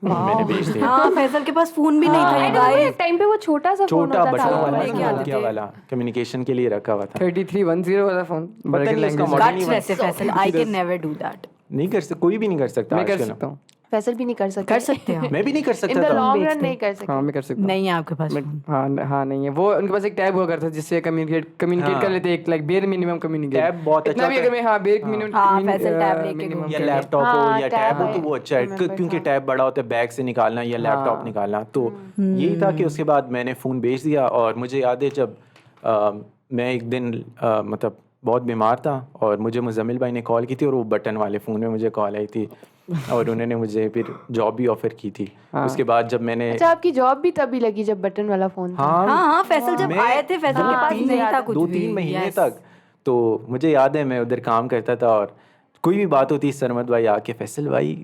मैंने बेच दिया। हाँ, फैसल के पास फोन भी नहीं था you guys। एक टाइम पे वो छोटा सा फोन छोटा होता बटन था, वाला, लेके आते नोकिया थे। वाला, कम्युनिकेशन के लिए रखा हुआ था। 3310 वाला फोन, पता नहीं उसका मॉडल Guts वैसे Faisal, I can never do that। नहीं कर सकता, कोई भी नहीं कर सकता मैं कर आजकल। सकता हूँ। फैसल भी नहीं कर सकते, कर सकते हैं मैं भी नहीं कर इन सकता द था। लॉन्ग बेचते रन नहीं कर सकते। हाँ मैं कर सकता हूँ। नहीं है आपके पास phone। हाँ नहीं है, वो उनके पास एक टैब हुआ करता था जिससे कम्युनिकेट कर लेते, एक like bare minimum communicate. Tab बहुत इतना अच्छा भी होता अगर मैं हाँ बेयर मिनिमम हाँ, फैसल टैब लेके मिनिमम या घूमते थे। लैपटॉप हो हाँ, या टैब टैब हो है, तो वो अच्छा है, remember क्योंकि था। टैब बड़ा होता है, बैग से निकालना या लैपटॉप निकालना। तो यही था कि उसके बाद मैंने फ़ोन बेच दिया। और मुझे याद है जब मैं एक दिन मतलब बहुत बीमार था, और मुझे मुजम्मिल भाई ने कॉल की थी, और वो बटन वाले फ़ोन में मुझे कॉल आई थी, और उन्होंने मुझे फिर जॉब भी ऑफ़र की थी। उसके बाद जब मैंने अच्छा, आपकी जॉब भी तभी लगी जब बटन वाला फोन था? हाँ हाँ, फैसल जब मैं आए थे फैसल के पास नहीं था कुछ भी। 2-3 महीने Yes। तक, तो मुझे याद है मैं उधर काम करता था, और कोई भी बात होती सरमद भाई आके, फैसल भाई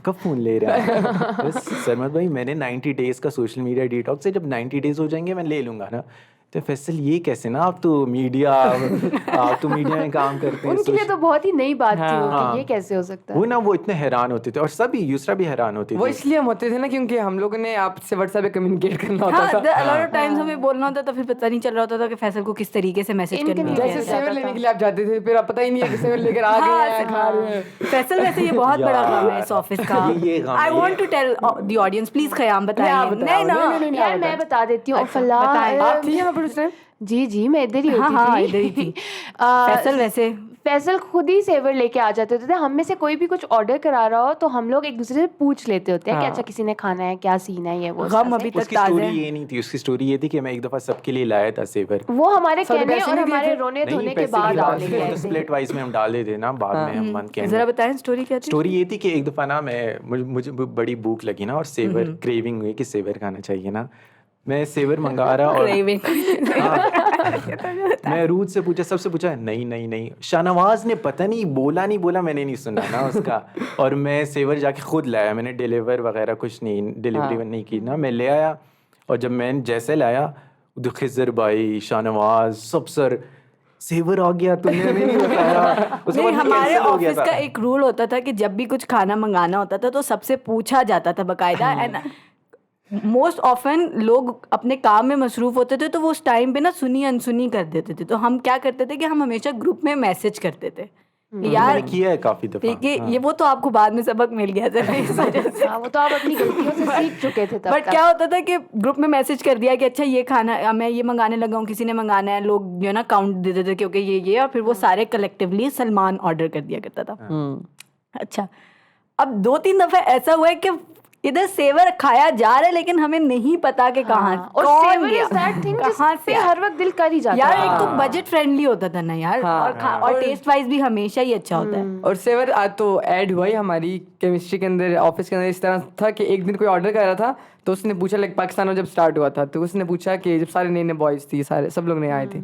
कब फ़ोन ले रहा है? बस सरमद भाई मैंने 90 डेज़ का सोशल मीडिया डिटॉक्स है, जब 90 डेज़ हो जाएंगे मैं ले लूँगा ना। तो फैसल ये कैसे ना, आप तो मीडिया में काम करते हैं। उनके लिए तो बहुत ही नई बात थी वो हाँ। कि ये कैसे हो सकता है। वो ना, वो इतने हैरान होते थे, और सभी यूसरा भी हैरान होती वो थी। इसलिए हम होते थे ना क्योंकि हम लोगों ने आपसे व्हाट्सएप पे कम्युनिकेट करना होता हाँ, था। a lot of times हमें बोलना होता था, फिर पता नहीं चल रहा होता था कि फैसल को किस तरीके से मैसेज करना है। जैसे सेवर लेने के लिए आप जाते थे, फिर आप पता ही नहीं है कि सेवर लेकर आ गए हैं, खा रहे हैं। फैसल वैसे ये बहुत बड़ा काम है इस ऑफिस का। ये गम आई है, want to tell the audience, please Khayyam बताइए। नहीं ना, यार मैं बता देती हूँ। बताएं। आप थी यहाँ पर उस टाइम? जी जी, मैं इधर ही होती हाँ हाँ, थी। इधर ही थी। फैसल वैसे फैसल खुद ही सेवर लेके आ जाते होते थे। हम में से कोई भी कुछ ऑर्डर करा रहा हो तो हम लोग एक दूसरे से पूछ लेते होते हैं कि अच्छा किसी ने खाना है, क्या सीन है, ये वो। गम अभी तक उसकी ताज़ा स्टोरी है। ये नहीं थी, उसकी स्टोरी ये थी कि मैं एक दफ़ा सबके लिए लाया था सेवर। वो हमारे सर, कहने पैसे और नहीं दिए हमारे थे? रोने नहीं, धोने के पैसे बाद की आप बात लेके नहीं, आए तो थे। स्प्लिट वाइज में हम डाल देते ना बाद में, हम मंथ के जरा एंड। बताएं स्टोरी क्या थी। स्टोरी ये थी कि एक दफ़ा ना मुझे बड़ी भूख लगी ना, और सेवर क्रेविंग हुई कि सेवर खाना चाहिए ना। मैं सेवर मंगा रहा, और मैं रूद से पूछा, सबसे पूछा, नहीं। शाहनवाज ने पता नहीं बोला मैंने नहीं सुना ना उसका। और मैं सेवर जाके खुद लाया, मैंने डिलीवर वगैरह कुछ नहीं, डिलीवरी नहीं की ना, मैं ले आया। और जब मैं जैसे लाया, खिज़र भाई, शाहनवाज, सब सर सेवर आ गया, तुमने हमें नहीं बताया। उसके नहीं, बाद हमारे cancel हो गया ऑफिस था। का एक रूल होता था कि जब भी कुछ खाना मंगाना होता था तो सबसे पूछा जाता था बकायदा। एंड मोस्ट ऑफन लोग अपने काम में मसरूफ होते थे तो वो उस टाइम पे ना सुनी अनसुनी कर देते थे। तो हम क्या करते थे कि हम हमेशा ग्रुप में मैसेज करते थे यार, मैंने किया है काफी दफा। ठीक है, ये वो तो आपको बाद में सबक मिल गया था ना इस वजह से। हाँ, वो तो आप अपनी गलतियों से सीख चुके थे तब बट तक। क्या होता था कि ग्रुप में मैसेज कर दिया कि अच्छा ये खाना मैं ये मंगाने लगा हूँ, किसी ने मंगाना है, लोग जो है ना काउंट दे देते थे क्योंकि ये, और फिर वो सारे कलेक्टिवली सलमान ऑर्डर कर दिया करता था। अच्छा, अब 2-3 दफा ऐसा हुआ है कि इधर सेवर खाया जा रहा है लेकिन हमें नहीं पता कि कहाँ और कौन सेवर गया, इज दैट थिंग कहाँ जिससे हर वक्त दिल कर ही जाता यार है। एक तो बजट फ्रेंडली होता था ना यार, और टेस्ट वाइज भी हमेशा ही अच्छा होता है। और सेवर आज तो ऐड हुआ ही हमारी केमिस्ट्री के अंदर, ऑफिस के अंदर। इस तरह था कि एक दिन कोई ऑर्डर कर रहा था तो उसने पूछा, लाइक पाकिस्तान में जब स्टार्ट हुआ था तो उसने पूछा कि जब सारे नए नए बॉयज़ थी, सारे सब लोग नए आए थे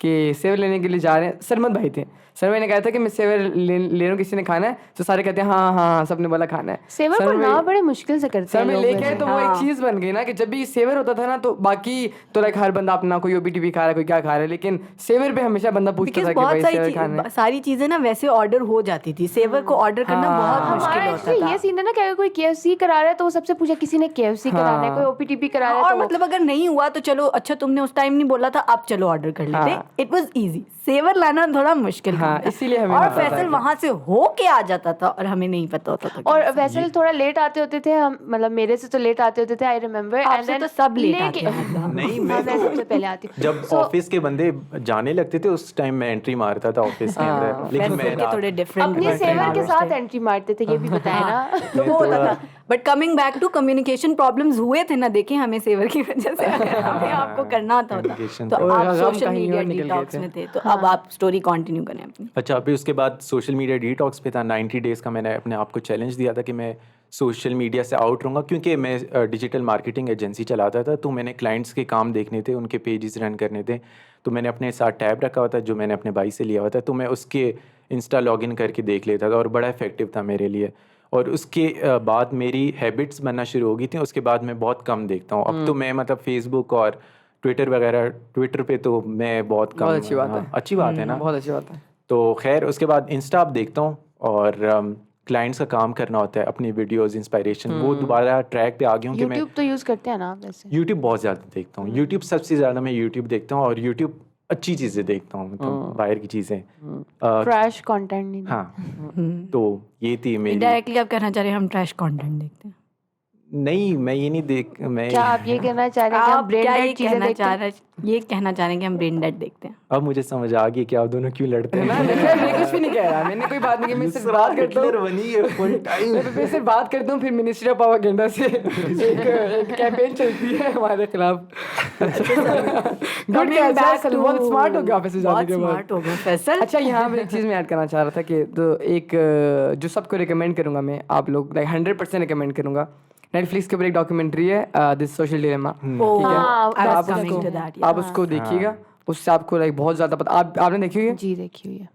कि सेवर लेने के लिए जा रहे हैं। सरमद भाई थे, सरमद भाई ने कहा था कि मैं सेवर ले रहा हूँ, किसी ने खाना है? तो सारे कहते हैं हाँ हाँ हाँ, सबने बोला खाना है। सेवर को ना बड़े मुश्किल से करते हैं सर मैं लोग लेके वैसे। तो वो एक चीज बन गई ना कि जब भी सेवर होता था ना तो बाकी तो लाइक हर बंदा अपना, कोई ओबीटीवी खा रहा है, कोई क्या खा रहा है, लेकिन सेवर पे हमेशा बंदा पूछता था बिकॉज कि भाई बहुत सेवर खाना है। सारी चीजें ना वैसे ऑर्डर हो जाती थी, सेवर को ऑर्डर करना बहुत मुश्किल हमारा होता actually था। ये सीन है ना कि अगर कोई KFC करा रहा है तो वो सबसे पूछा किसी ने KFC कराना है, कोई OPTP करा रहा है और तो वो- मतलब अगर नहीं हुआ तो चलो अच्छा तुमने उस टाइम नहीं बोला था, अब चलो ऑर्डर कर लेते। इट वाज इजी, सेवर लाना थोड़ा मुश्किल हाँ, था। इसीलिए हमें और पता था फैसल वहां से हो के आ जाता था और हमें नहीं पता होता था। और वैसे थोड़ा लेट आते होते थे हम, मतलब मेरे से तो लेट आते होते थे, आई रिमेम्बर। आपसे तो सब late आते हैं। नहीं, हाँ, मैं मैं सबसे पहले आती हूँ। जब ऑफिस के बंदे जाने लगते थे उस टाइम मैं एंट्री मारता था ऑफिस के अंदर, लेकिन मैं फैसल के थोड़े डिफरेंट अपने सेवर के साथ एंट्री मारते थे, ये भी बताया ना। तो वो होता था। But coming back to communication problems हुए थे ना, देखें हमें सेवर की वजह से अगर हमें आपको करना होता Communication तो और आप हम सोशल कहीं मीडिया और निकल गए डिटॉक्स थे। में थे। तो अब आप स्टोरी कंटिन्यू करें अपनी। अच्छा, फिर उसके बाद सोशल मीडिया डिटॉक्स पे था। 90 डेज़ का मैंने अपने आप को चैलेंज दिया था कि मैं सोशल मीडिया से आउट रहूँगा, क्योंकि मैं डिजिटल मार्केटिंग एजेंसी चलाता था। तो मैंने क्लाइंट्स के काम देखने थे, उनके पेजेस रन करने थे। तो मैंने अपने साथ टैब रखा हुआ था जो मैंने अपने भाई से लिया हुआ था, तो मैं उसके इंस्टा लॉगिन करके देख लेता था और बड़ा इफेक्टिव था मेरे लिए। और उसके बाद मेरी हैबिट्स बनना शुरू हो गई थी। उसके बाद मैं बहुत कम देखता हूँ अब तो। मैं मतलब फेसबुक और ट्विटर वगैरह, ट्विटर पे तो मैं बहुत कम। बहुत अच्छी बात है। अच्छी बात है ना, बहुत अच्छी बात है। तो खैर उसके बाद इंस्टा आप देखता हूँ और क्लाइंट्स का काम करना होता है, अपनी वीडियोस इंस्पायरेशन, वो दोबारा ट्रैक पे आ गया हूँ कि मैं यूट्यूब तो यूज करते हैं ना आप वैसे? यूट्यूब बहुत ज़्यादा देखता हूँ। यूट्यूब सबसे ज़्यादा मैं यूट्यूब देखता हूँ, और यूट्यूब अच्छी चीज़ें देखता हूँ, मतलब बाहर की चीज़ें। ट्रैश कंटेंट नहीं। हाँ, तो ये थी मेरी। इनडायरेक्टली आप कहना चाह रहे हैं हम ट्रैश कंटेंट देखते हैं? नहीं, मैं ये नहीं देख, मैं क्या आप ये कहना चाह रहे हैं कि हम आप ब्रेन क्या ये डेड चीजें कहना देखते चाह हैं? रहे हैं, ये कहना चाह रहे हैं कि हम ब्रेन डेड देखते हैं? अब मुझे समझ आ गई कि आप दोनों क्यों लड़ते हैं। मैं कुछ भी नहीं कह रहा, मैंने कोई बात नहीं की, मैं सिर्फ बात करता हूँ। बनी है फुल टाइम। मैं सिर्फ बात करता हूँ, फिर मिनिस्ट्री ऑफ प्रोपेगेंडा से एक कैंपेन चलती है हमारे खिलाफ। Good Coming back catch, to- बहुत स्मार्ट हो गया ऑफिस से जाने बहुत के बाद। स्मार्ट हो गया फैसल। अच्छा, यहाँ पर एक चीज़ मैं ऐड करना चाह रहा था कि तो एक जो सबको रिकमेंड करूँगा मैं, आप लोग लाइक 100% रिकमेंड करूँगा। नेटफ्लिक्स के ऊपर एक डॉक्यूमेंटरी है, दिस सोशल डिलेमा, ठीक है? हाँ, I was आप coming उसको- to that, yeah. आप उसको देखिएगा, उससे आपको लाइक बहुत ज़्यादा पता। आपने देखी हुई है? जी देखी हुई है।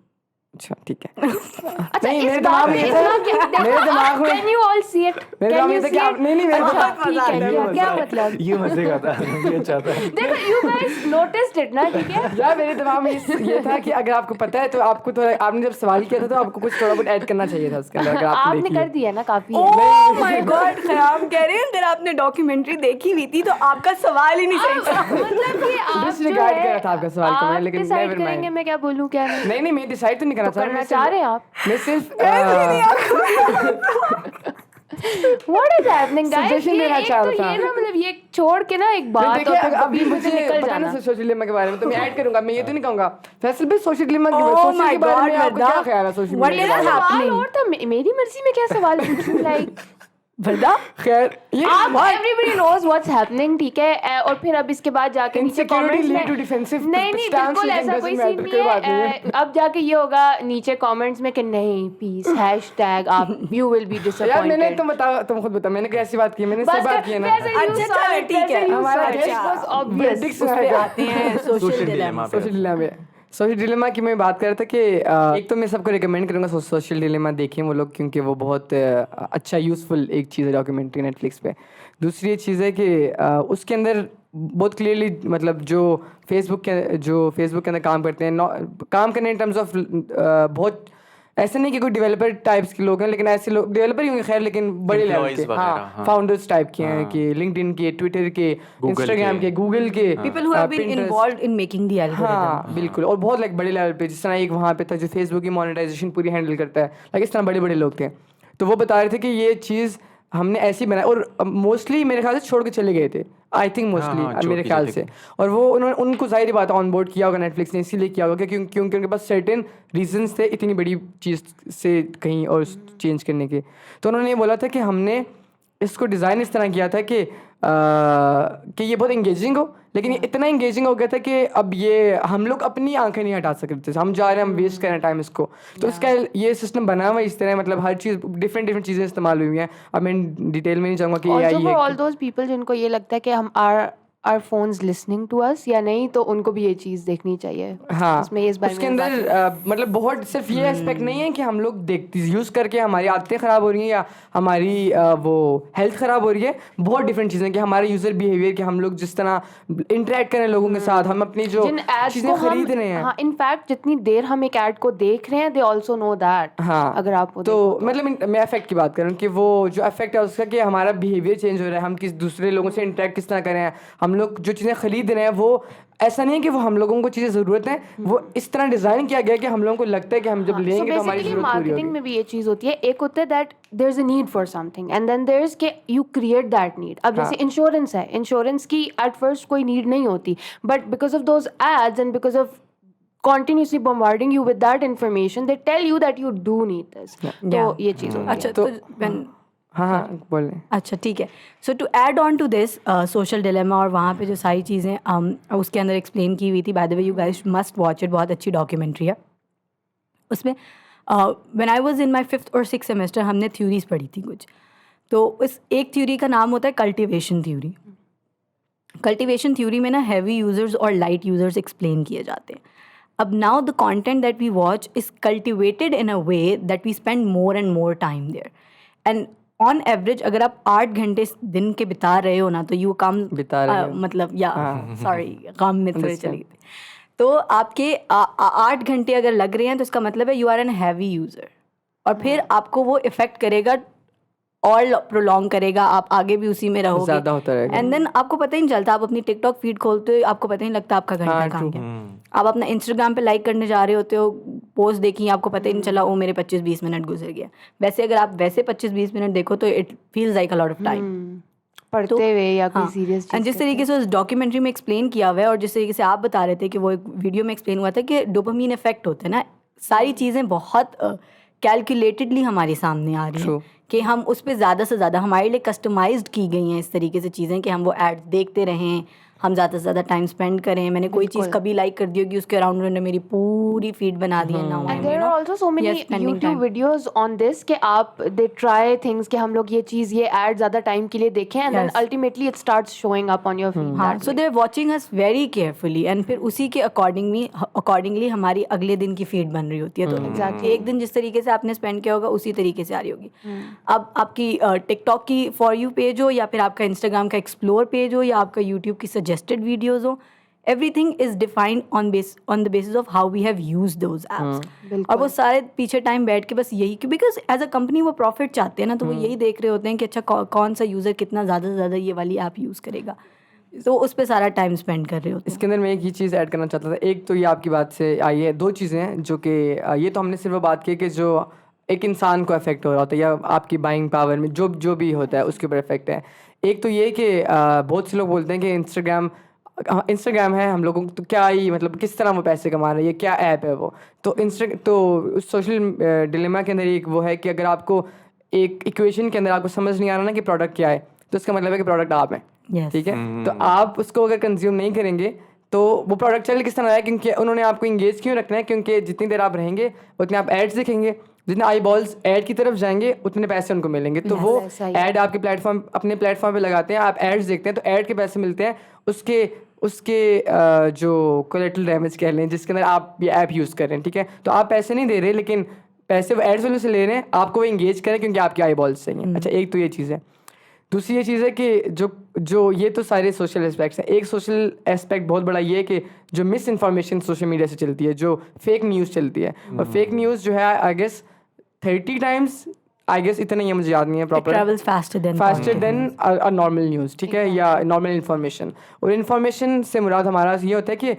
अच्छा, ठीक है। अच्छा, नहीं, इस मेरे बात दिमाग में में ये इतना था- क्या- मेरे दिमाग में- Can you all see it? मेरे Can दिमाग में you ये था कि see आप- it? नहीं, नहीं, मेरे अच्छा, दिमाग- ठीक है, क्या मतलब? ये मजे का था, ये अच्छा था। देखो, you guys noticed it ना, ठीक है? यार मेरे दिमाग में ये था कि अगर आपको पता है तो आपको थोड़ा, आपने जब सवाल किया था तो आपको कुछ थोड़ा बहुत ऐड करना चाहिए था उसके अंदर, अगर आपने आपने देखी कर है। दिया ना काफी। ओह माय गॉड, खयाम कह रहे हैं अगर आपने डॉक्यूमेंट्री देखी हुई थी तो आपका सवाल ही नहीं सही था। मतलब कि आप जो Disregard है, करा था आपका सवाल को मैंने, आप लेकिन decide never mind। करेंगे मैं क्या बोलूं क्या नहीं। नहीं, मैं डिसाइड तो नहीं करना तो करना मैं चाह रहे हैं आप? मैं सिर्फ What is happening, guys? Suggestion ये देना एक चाह तो रहा था। ये ना, मतलब ये छोड़ के ना एक बात और देखिए, फिर अभी बीच में से मुझे निकल पता ना जाना। सोशल डिलेमा के बारे में, तो मैं ऐड करूंगा। मैं ये तो नहीं कहूंगा फैसल भाई सोशल डिलेमा के Oh सोशल my के बारे में God, आपका क्या वरदा। ख्याल है सोशल What मीडिया is के बारे में? happening? सवाल और था, मेरी मर्जी में क्या सवाल पूछूं, लाइक वरदा खैर ये आप एवरीबडी नोज व्हाट्स हैपनिंग, ठीक है? और फिर अब इसके बाद जाके नीचे Insecurity कमेंट्स lead to में defensive नहीं नहीं stance बिल्कुल लेकिन ऐसा कोई doesn't सीन matter, नहीं कोई बात नहीं है। अब जाके ये होगा नीचे कमेंट्स में कि नहीं पीस हैशटैग आप यू विल बी यार मैंने डिसअपॉइंटेड। तुम बताओ, तुम खुद बताओ मैंने कैसी बात की, मैंने सही बात की है ना। अच्छा, ठीक है। हमारा अच्छा, guest was obvious। उस पे आते हैं सोशल Social डिलेमा dilemma पे। सोशल डिलेमा में सोशल डिलेमा की मैं बात कर रहा था कि एक तो मैं सबको रिकमेंड करूँगा सोशल डिलेमा देखें वो लोग, क्योंकि वो बहुत अच्छा यूज़फुल एक चीज़ है डॉक्यूमेंट्री नेटफ्लिक्स पे। दूसरी चीज़ है कि उसके अंदर बहुत क्लियरली मतलब जो फेसबुक के अंदर काम करते हैं, काम करने इन टर्म्स ऑफ बहुत ऐसे नहीं कि कोई डेवलपर टाइप्स के लोग हैं, लेकिन ऐसे लोग डेवलपर ही होंगे खैर, लेकिन बड़े लेवल Employees के, वगैरह, हाँ, हाँ। फाउंडर्स टाइप के हैं कि लिंक्डइन के, ट्विटर के, इंस्टाग्राम के, गूगल के, people who have been Pinterest। Involved in making the algorithm. हाँ बिल्कुल, और बहुत लाइक बड़े लेवल पे, जिस तरह एक वहाँ पे था जो फेसबुक की मोनेटाइजेशन पूरी हैंडल करता है, लाइक इस तरह बड़े बड़े लोग थे। तो वो बता रहे थे कि ये चीज़ हमने ऐसी बनाई, और मोस्टली मेरे ख्याल से छोड़ के चले गए थे, आई थिंक मोस्टली मेरे ख्याल से। और वो उन्होंने उनको ज़ाहिर बात ऑन बोर्ड किया होगा नेटफ्लिक्स ने, इसीलिए किया होगा क्योंकि उनके पास सर्टेन रीजंस थे इतनी बड़ी चीज़ से कहीं और चेंज करने के। तो उन्होंने ये बोला था कि हमने इसको डिज़ाइन इस तरह किया था कि ये बहुत इंगेजिंग हो, लेकिन ये इतना इंगेजिंग हो गया था कि अब ये हम लोग अपनी आंखें नहीं हटा सकते थे, हम जा रहे हैं, हम वेस्ट कर रहे हैं टाइम इसको। तो इसका ये सिस्टम बना हुआ इस तरह, मतलब हर चीज़ डिफरेंट चीज़ें इस्तेमाल हुई हैं। अब मैं डिटेल में नहीं जाऊँगा कि Also AI for है all those people जिनको ये लगता है कि हम our phones listening to us या नहीं, तो उनको भी ये चीज़ देखनी चाहिए। हाँ, इसमें इस बारे उसके में बात अंदर मतलब बहुत सिर्फ ये एस्पेक्ट नहीं है कि हम लोग देखते यूज़ करके हमारी आदतें ख़राब हो रही हैं या हमारी वो हेल्थ ख़राब हो रही है। बहुत डिफरेंट चीज़ें कि हमारे यूज़र बिहेवियर, कि हम लोग जिस तरह इंटरेक्ट करें लोगों के साथ, हम अपनी जो जिन एड्स चीज़ें को हम खरीद रहे हैं, हाँ इनफैक्ट जितनी देर हम एक ऐड को देख रहे हैं दे आल्सो नो दैट। हाँ, अगर आप वो तो देखो मतलब मैं इफेक्ट की बात कर रहा हूँ कि वो जो इफेक्ट है उसका कि हमारा बिहेवियर चेंज हो रहा है, हम किस दूसरे लोगों से इंटरेक्ट किस तरह करें, हम लोग जो चीज़ें खरीद रहे हैं वो ऐसा नहीं है कि वो हम लोगों को चीज़ें ज़रूरत है, वो इस तरह डिज़ाइन किया गया कि हम लोगों को लगता है कि हम जब लेंगे तो हमारी ज़रूरत पूरी मार्केटिंग होगी। में भी ये चीज़ होती है। एक होता है that there is a need for something and then there is के यू क्रिएट दैट नीड। अब जैसे इंश्योरेंस है, इंश्योरेंस की एट फर्स्ट कोई नीड नहीं होती, but because of those ads and because of continuously bombarding you with that information they tell you that you do need this। तो ये चीज़ होती है। अच्छा, तो हाँ बोलें। अच्छा ठीक है। So to add on to this social dilemma और वहाँ पे जो सारी चीज़ें उसके अंदर एक्सप्लेन की हुई थी, by the way you guys must watch it, बहुत अच्छी डॉक्यूमेंट्री है। उसमें when I was in my 5th और 6th सेमेस्टर हमने थ्योरीज पढ़ी थी कुछ, तो उस एक थ्योरी का नाम होता है कल्टिवेशन थ्योरी। कल्टिवेशन थ्योरी में ना हैवी यूजर्स और लाइट यूजर्स एक्सप्लेन किए जाते हैं। अब now the content that we watch is cultivated in a way that we spend more and more time there, and on average अगर आप 8 घंटे दिन के बिता रहे हो ना, तो यू कम बिता रहे हो, मतलब या सॉरी काम में थोड़े चली गई, तो आपके 8 घंटे अगर लग रहे हैं तो इसका मतलब है you are an heavy user, और फिर आपको वो इफेक्ट करेगा और प्रोलॉन्ग करेगा, आप आगे भी उसी में रहोगे, ज़्यादा होता रहेगा। एंड देन आपको पता ही नहीं चलता, आप अपनी टिकटॉक फीड खोलते हो आपको पता ही नहीं लगता आपका घंटा कहाँ गया। आप अपना इंस्टाग्राम पे लाइक करने जा रहे होते हो, पोस्ट देखी, आपको पता ही नहीं चला, ओ मेरे 25-20 मिनट गुजर गया। वैसे अगर आप वैसे 25-20 मिनट देखो तो it feels like a lot of time पढ़ते हुए या कोई सीरियस एंड जिस तरीके से उस डॉक्यूमेंट्री में एक्सप्लेन किया हुआ है और जिस तरीके से आप बता रहे थे कि वो एक वीडियो में एक्सप्लेन हुआ था कि डोपामीन इफेक्ट होते हैं ना, सारी चीज़ें बहुत कैलकुलेटेडली हमारे सामने आ रही हैं कि हम उस पर ज़्यादा से ज़्यादा हमारे लिए कस्टमाइज्ड की गई हैं इस तरीके से चीज़ें कि हम वो एड्स देखते रहें, हम ज़्यादा से ज़्यादा टाइम स्पेंड करें। मैंने कोई चीज़ कभी लाइक कर दी होगी, उसके अराउंड उन्होंने मेरी पूरी फीड बना दी है। Now and there are also so many YouTube videos on this कि आप दे ट्राई थिंग्स कि हम लोग ये चीज़ ये ऐड ज़्यादा टाइम के लिए देखें and then ultimately it starts showing up on your feed. हाँ, so they are watching us very carefully and फिर उसी के अकॉर्डिंगली हमारी अगले दिन की फीड बन रही होती है। तो एक दिन जिस तरीके से आपने स्पेंड किया होगा उसी तरीके से आ रही होगी। अब आपकी टिकटॉक की फॉर यू पेज हो या फिर आपका इंस्टाग्राम का एक्सप्लोर पेज हो या आपका यूट्यूब की सजेस्टेड वीडियोज हो, everything is defined on the basis of how we have used those apps। और वो सारे पीछे टाइम बैठ के बस यही, बिकॉज एज अ कंपनी वो प्रॉफिट चाहते हैं ना, तो वो यही देख रहे होते हैं कि अच्छा कौन सा यूज़र कितना ज़्यादा से ज़्यादा ये वाली ऐप यूज़ करेगा, तो उस पर सारा टाइम स्पेंड कर रहे होते हैं। इसके अंदर मैं एक ही चीज़ ऐड करना चाहता था। एक तो ये आपकी बात से आई है, दो चीज़ें हैं जो कि ये तो हमने सिर्फ वो बात की कि जो एक इंसान को इफेक्ट हो रहा होता है या आपकी बाइंग पावर में जो भी होता है उसके ऊपर इफेक्ट है। एक तो ये कि बहुत से लोग बोलते हैं कि इंस्टाग्राम है हम लोगों को, तो क्या ही मतलब किस तरह वो पैसे कमा रहे हैं, ये क्या ऐप है वो। तो सोशल डिलेमा के अंदर एक वो है कि अगर आपको एक इक्वेशन के अंदर आपको समझ नहीं आ रहा ना कि प्रोडक्ट क्या है, तो इसका मतलब है कि प्रोडक्ट आप हैं, ठीक है। तो आप उसको अगर कंज्यूम नहीं करेंगे तो वो प्रोडक्ट चल किस तरह है, क्योंकि उन्होंने आपको इंगेज क्यों रखना है, क्योंकि जितनी देर आप रहेंगे उतने आप एड्स देखेंगे, जितने आई बॉल्स ऐड की तरफ जाएंगे उतने पैसे उनको मिलेंगे। तो वो ऐड आपके अपने प्लेटफॉर्म पे लगाते हैं, आप एड्स देखते हैं तो ऐड के पैसे मिलते हैं, उसके उसके जो कोलेटरल डैमेज कह लें, जिसके अंदर आप ये ऐप यूज़ कर रहे हैं, ठीक है, तो आप पैसे नहीं दे रहे लेकिन पैसे वो एड्स वालों से ले रहे हैं, आपको वो इंगेज करें क्योंकि आपके आई बॉल्स चाहिए। अच्छा, एक तो ये चीज़ है। दूसरी ये चीज़ है कि जो ये तो सारे सोशल एस्पेक्ट्स हैं। एक सोशल एस्पेक्ट बहुत बड़ा ये है कि जो मिस इन्फॉर्मेशन सोशल मीडिया से चलती है, जो फेक न्यूज़ चलती है, और फेक न्यूज़ जो है I guess 30 times, I guess इतना ही है, मुझे याद नहीं है proper, travels faster than a normal news, ठीक है, या नॉर्मल इन्फॉर्मेशन। और इन्फॉर्मेशन से मुराद हमारा ये होता है कि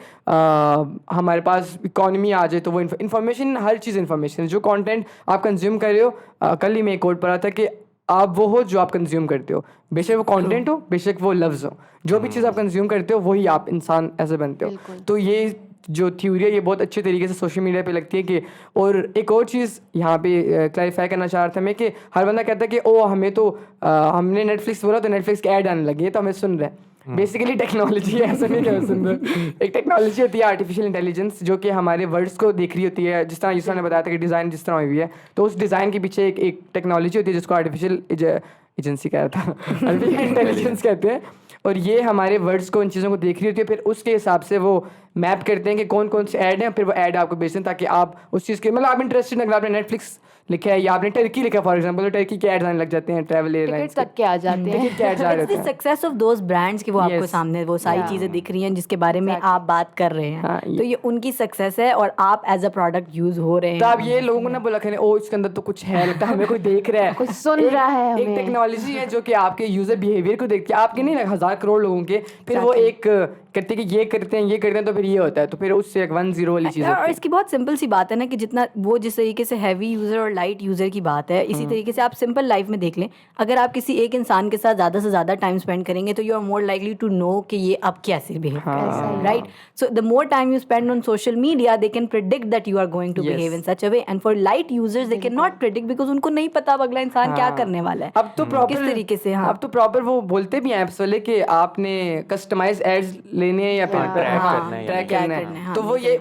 हमारे पास इकॉनमी आ जाए तो वो इन्फॉर्मेशन, हर चीज़ इन्फॉर्मेशन, जो कंटेंट आप कंज्यूम कर रहे हो। कल ही मैं एक कोट पढ़ा था कि आप वो हो जो आप कंज्यूम करते हो, बेशक वो कंटेंट हो, बेशक वो लफ्ज़ हो, जो भी चीज़ आप कंज्यूम करते हो वही आप इंसान ऐसे बनते हो। तो ये जो थ्योरी है ये बहुत अच्छे तरीके से सोशल मीडिया पे लगती है कि, और एक और चीज़ यहाँ पे क्लैरिफाई करना चाह रहा था मैं कि हर बंदा कहता है कि ओ हमें तो हमने नेटफ्लिक्स बोला तो नेटफ्लिक्स के ऐड आने लगे तो हमें सुन रहे हैं। बेसिकली टेक्नोलॉजी है, ऐसा नहीं क्या सुन रहे। एक टेक्नोलॉजी होती है आर्टिफिशियल इंटेलिजेंस, जो कि हमारे वर्ड्स को देख रही होती है, जिस तरह यूसुफ ने बताया था कि डिज़ाइन जिस तरह हुई है, तो उस डिज़ाइन के पीछे एक टेक्नोलॉजी होती है जिसको आर्टिफिशियल एजेंसी कह रहा था आर्टिफिशियल इंटेलिजेंस कहते हैं। और ये हमारे वर्ड्स को, इन चीज़ों को देख रही होती है, फिर उसके हिसाब से वो मैप करते हैं कि कौन कौन से ऐड हैं, फिर वो ऐड आपको भेजते हैं ताकि आप उस चीज़ के, मतलब आप इंटरेस्टेड, अगर आपने नेटफ्लिक्स लिखा है या आपने टर्की लिखा फॉर एग्जांपल, तो टर्की के ऐड्स आने लग जाते हैं, ट्रैवल एयरलाइंस तक के आ जाते हैं। टिकट के ऐड्स आ It's जाते the हैं। success of those brands कि वो आपको Yes. सामने वो सारी चीज़ें दिख रही हैं जिसके बारे में आप बात कर रहे हैं। हाँ, तो ये उनकी सक्सेस है और आप एज अ प्रोडक्ट यूज़ हो रहे तो हैं। आप ये लोगों को ना बोला करें ओ इसके अंदर तो कुछ है, लगता है हमें कोई देख रहा है, कुछ सुन रहा है एक हमें। टेक्नोलॉजी है जो कि आपके यूजर बिहेवियर को देखती है, आपके नहीं, 1000 करोड़ लोगों के, फिर वो एक करते हैं कि ये करते हैं, ये करते हैं, तो फिर ये होता है, तो फिर उससे एक 1-0 वाली चीज़ और होती है। इसकी बहुत सिंपल सी बात है ना कि जितना वो जिस तरीके से हैवी यूज़र और लाइट यूज़र की बात है, इसी तरीके से आप सिंपल लाइफ में देख लें, अगर आप किसी एक इंसान के साथ ज़्यादा से ज़्यादा टाइम स्पेंड करेंगे तो you are more likely to know कि ये अब कैसे बिहेव कर रहा है, right? So the more time you spend on social media they can predict that you are going to behave in such a way, and for light users they can not predict because उनको नहीं पता अब अगला इंसान क्या करने वाला है, अब तो प्रॉपर किस तरीके से। हाँ, अब तो प्रॉपर वो बोलते भी हैं ऐप्स वाले कि आपने कस्टमाइज एड्स लेने हैं या फिर ट्रैक करना है, ट्रैक क्या करना करना है, है, हाँ, तो वो ये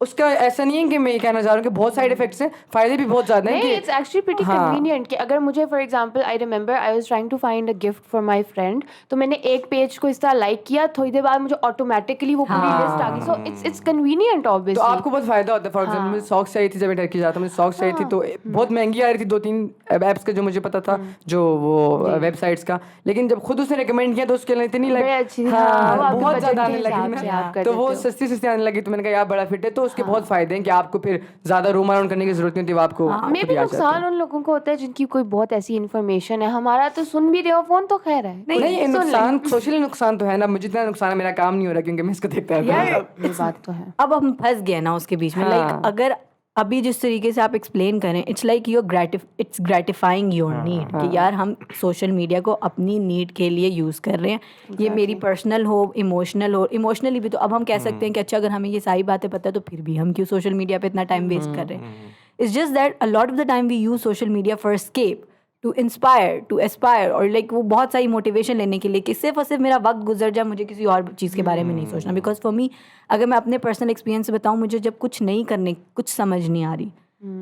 उसका ऐसा नहीं है कि मैं ये कहना चाह रहा हूँ कि बहुत साइड इफेक्ट्स हैं, फायदे भी बहुत ज़्यादा हैं नहीं, कि इट्स एक्चुअली प्रीटी कन्वीनियंट कि अगर मुझे for example I remember I was trying to find a gift for my friend, तो मैंने एक पेज को इस तरह लाइक किया, थोड़ी देर बाद मुझे ऑटोमेटिकली वो पूरी लिस्ट आ गई। सो इट्स कन्वीनियंट तो ऑब्वियसली। आपको बहुत फायदा होता है। फॉर एग्जांपल मुझे सॉक्स चाहिए थी, जब मैं टर्की जाता था मुझे सॉक्स चाहिए थी, तो बहुत महंगी आ रही थी 2-3 ऐप्स का जो मुझे पता था, जो वो वेबसाइट्स का, लेकिन जब खुद उसने रिकमेंड किया तो उसके लिए इतनी बड़ी अच्छी, हाँ, वो आपके बहुत budget ज़्यादा के आने हिसाब से आप लगी कर तो वो देते हो। सस्ती आने लगी, तो मैंने कहा यार बड़ा फिट है, तो उसके बहुत फायदे हैं कि आपको फिर ज़्यादा रूम अराउंड करने की जरूरत नहीं होती, वो आपको मे खुद भी ही आ जाता है। नुकसान उन लोगों को होता है जिनकी कोई बहुत ऐसी इन्फॉर्मेशन है। हमारा तो सुन भी रहे हो फोन तो खैर है, नहीं नुकसान, सोशली नुकसान तो है ना, मुझे इतना नुकसान है, मेरा काम नहीं हो रहा क्योंकि मैं इसको देखता रहता हूँ। ये बात तो है। अब हम फंस गए ना उसके बीच में। लाइक अगर अभी जिस तरीके से आप एक्सप्लेन करें, it's like it's gratifying your need कि यार हम सोशल मीडिया को अपनी नीड के लिए यूज़ कर रहे हैं, ये मेरी पर्सनल हो, इमोशनली भी। तो अब हम कह सकते हैं कि अच्छा अगर हमें ये सारी बातें पता है तो फिर भी हम क्यों सोशल मीडिया पे इतना टाइम वेस्ट कर रहे हैं। It's just that a lot of the time we use social media for escape, to inspire, to aspire, और लाइक वो बहुत सारी मोटिवेशन लेने के लिए कि सिर्फ और सिर्फ मेरा वक्त गुजर जाए, मुझे किसी और चीज़ के बारे में नहीं सोचना। बिकॉज फॉर मी, अगर मैं अपने पर्सनल एक्सपीरियंस से बताऊँ, मुझे जब कुछ नहीं करने, कुछ समझ नहीं आ रही,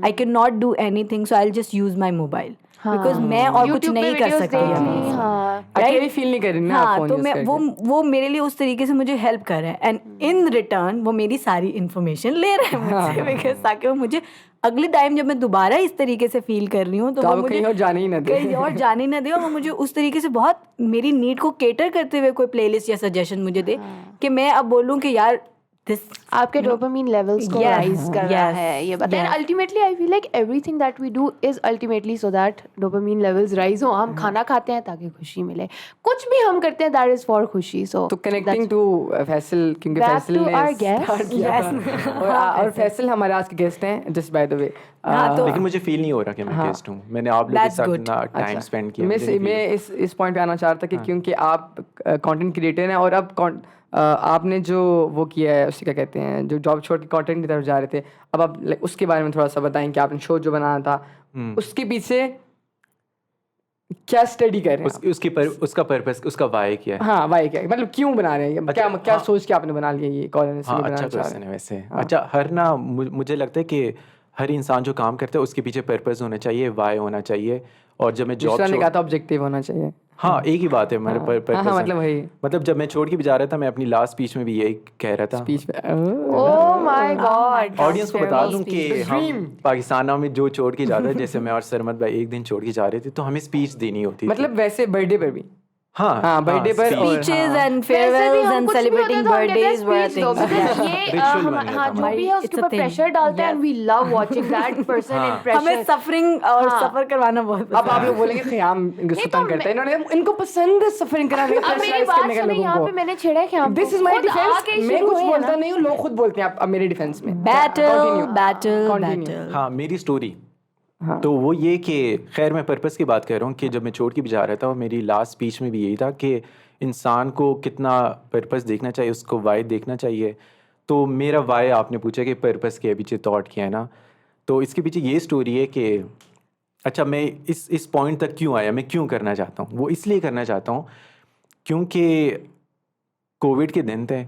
I can not do any thing, so I just use my mobile, because मैं और कुछ नहीं कर सकती। अकेली फील नहीं कर रही ना हाँ, फोन तो यूज मैं करके। वो मेरे लिए उस तरीके से मुझे हेल्प कर रहे हैं, एंड इन रिटर्न वो मेरी सारी इन्फॉर्मेशन ले रहे हैं मुझसे, बिकॉज ताकि वो मुझे अगले टाइम जब मैं दोबारा इस तरीके से फील कर रही हूँ तो वो मुझे कहीं और जाने ही ना दे, कहीं और जाने ना दे, और वो मुझे उस तरीके से बहुत मेरी नीड को केटर करते हुए कोई प्लेलिस्ट या सजेशन मुझे दे कि मैं अब बोलूँ कि यार दिस आपके डोपामिन लेवल्स को राइज कर रहा है, ये बताएं। Ultimately I feel like everything that we do is ultimately so that dopamine levels rise हो। हम खाना खाते हैं ताकि खुशी मिले, कुछ भी हम करते हैं दैट इज फॉर खुशी। सो तो कनेक्टिंग टू फैसल, क्योंकि Back फैसल to ने our guest. start किया था। और फैसल हमारे आज के गेस्ट हैं, जस्ट बाय द वे। लेकिन मुझे फील नहीं हो रहा कि मैं गेस्ट हूँ, मैंने आप लोगों के साथ इतना टाइम स्पेंड किया। मैं इस पॉइंट पे आना चाह रहा था कि क्योंकि आप कंटेंट क्रिएटर हैं और अब आपने जो वो किया है उससे क्या कहते हैं, जो जॉब छोड़ के कंटेंट की तरफ जा रहे थे, अब आप उसके बारे में थोड़ा सा बताएं कि आपने शो जो बनाना था उसके पीछे क्या स्टडी कर रहे हैं, उसका पर्पस, उसका वाई क्या है? हाँ वाई क्या है, मतलब क्यों बना रहे हैं, क्या सोच के आपने बना लिया ये कॉलेज से बनाना अच्छा चाह क्वेश्चन है वैसे। हाँ। अच्छा, हर ना मुझे लगता है कि हर इंसान जो काम करता है उसके पीछे पर्पस होना चाहिए, वाई होना चाहिए। और जब मैं जॉब ने कहा था ऑब्जेक्टिव होना चाहिए। हाँ एक ही बात है मेरे पर हाँ मतलब वही मतलब जब मैं छोड़ के भी जा रहा था मैं अपनी लास्ट स्पीच में भी यही कह रहा था बीच में Oh my God. ऑडियंस को बता दूं कि speech. हम पाकिस्तान में जो छोड़ के जाते हैं जैसे मैं और सरमद भाई एक दिन छोड़ के जा रहे थे तो हमें स्पीच देनी होती थी मतलब वैसे बर्थडे पर भी हाँ birthday पर speech. और Speeches हाँ। and वैसे भी farewells हम and कुछ भी celebrating होता है तो हम कहते हैं birthdays were speech दो, things. because Yeah. ये Ritual हम बन गया हाँ था जो हमारी, भी है उसके it's a ऊपर thing. प्रेशर डालते हैं Yes. and we love watching that person in हाँ। pressure. हमें सफरिंग और हाँ। सफर करवाना बहुत अब आप लोग बोलेंगे ख़याम इनको नहीं, तंग तो करते हैं इन्होंने इनको पसंद है सफरिंग कराने अब मेरी प्रेशराइज बात करने का सुनिए, लोगों यहाँ को पे मैंने छेड़ा है क्या दिस इज माय डिफेंस आके मैं शुरू कुछ हुए बोलता ना। नहीं हूँ लोग खुद बोलते हैं अब मेरे डिफेंस में बैटल बैटल Continue. बैटल हाँ मेरी स्टोरी हाँ। तो वो ये कि खैर मैं पर्पस की बात कर रहा हूँ कि जब मैं छोड़ के भी जा रहा था और मेरी लास्ट स्पीच में भी यही था कि इंसान को कितना पर्पस देखना चाहिए उसको वाई देखना चाहिए तो मेरा वाई आपने पूछा कि पर्पस के पीछे थॉट क्या है ना तो इसके पीछे ये स्टोरी है कि अच्छा मैं इस पॉइंट तक क्यों आया मैं क्यों करना चाहता हूँ वो इसलिए करना चाहता हूँ क्योंकि कोविड के दिन थे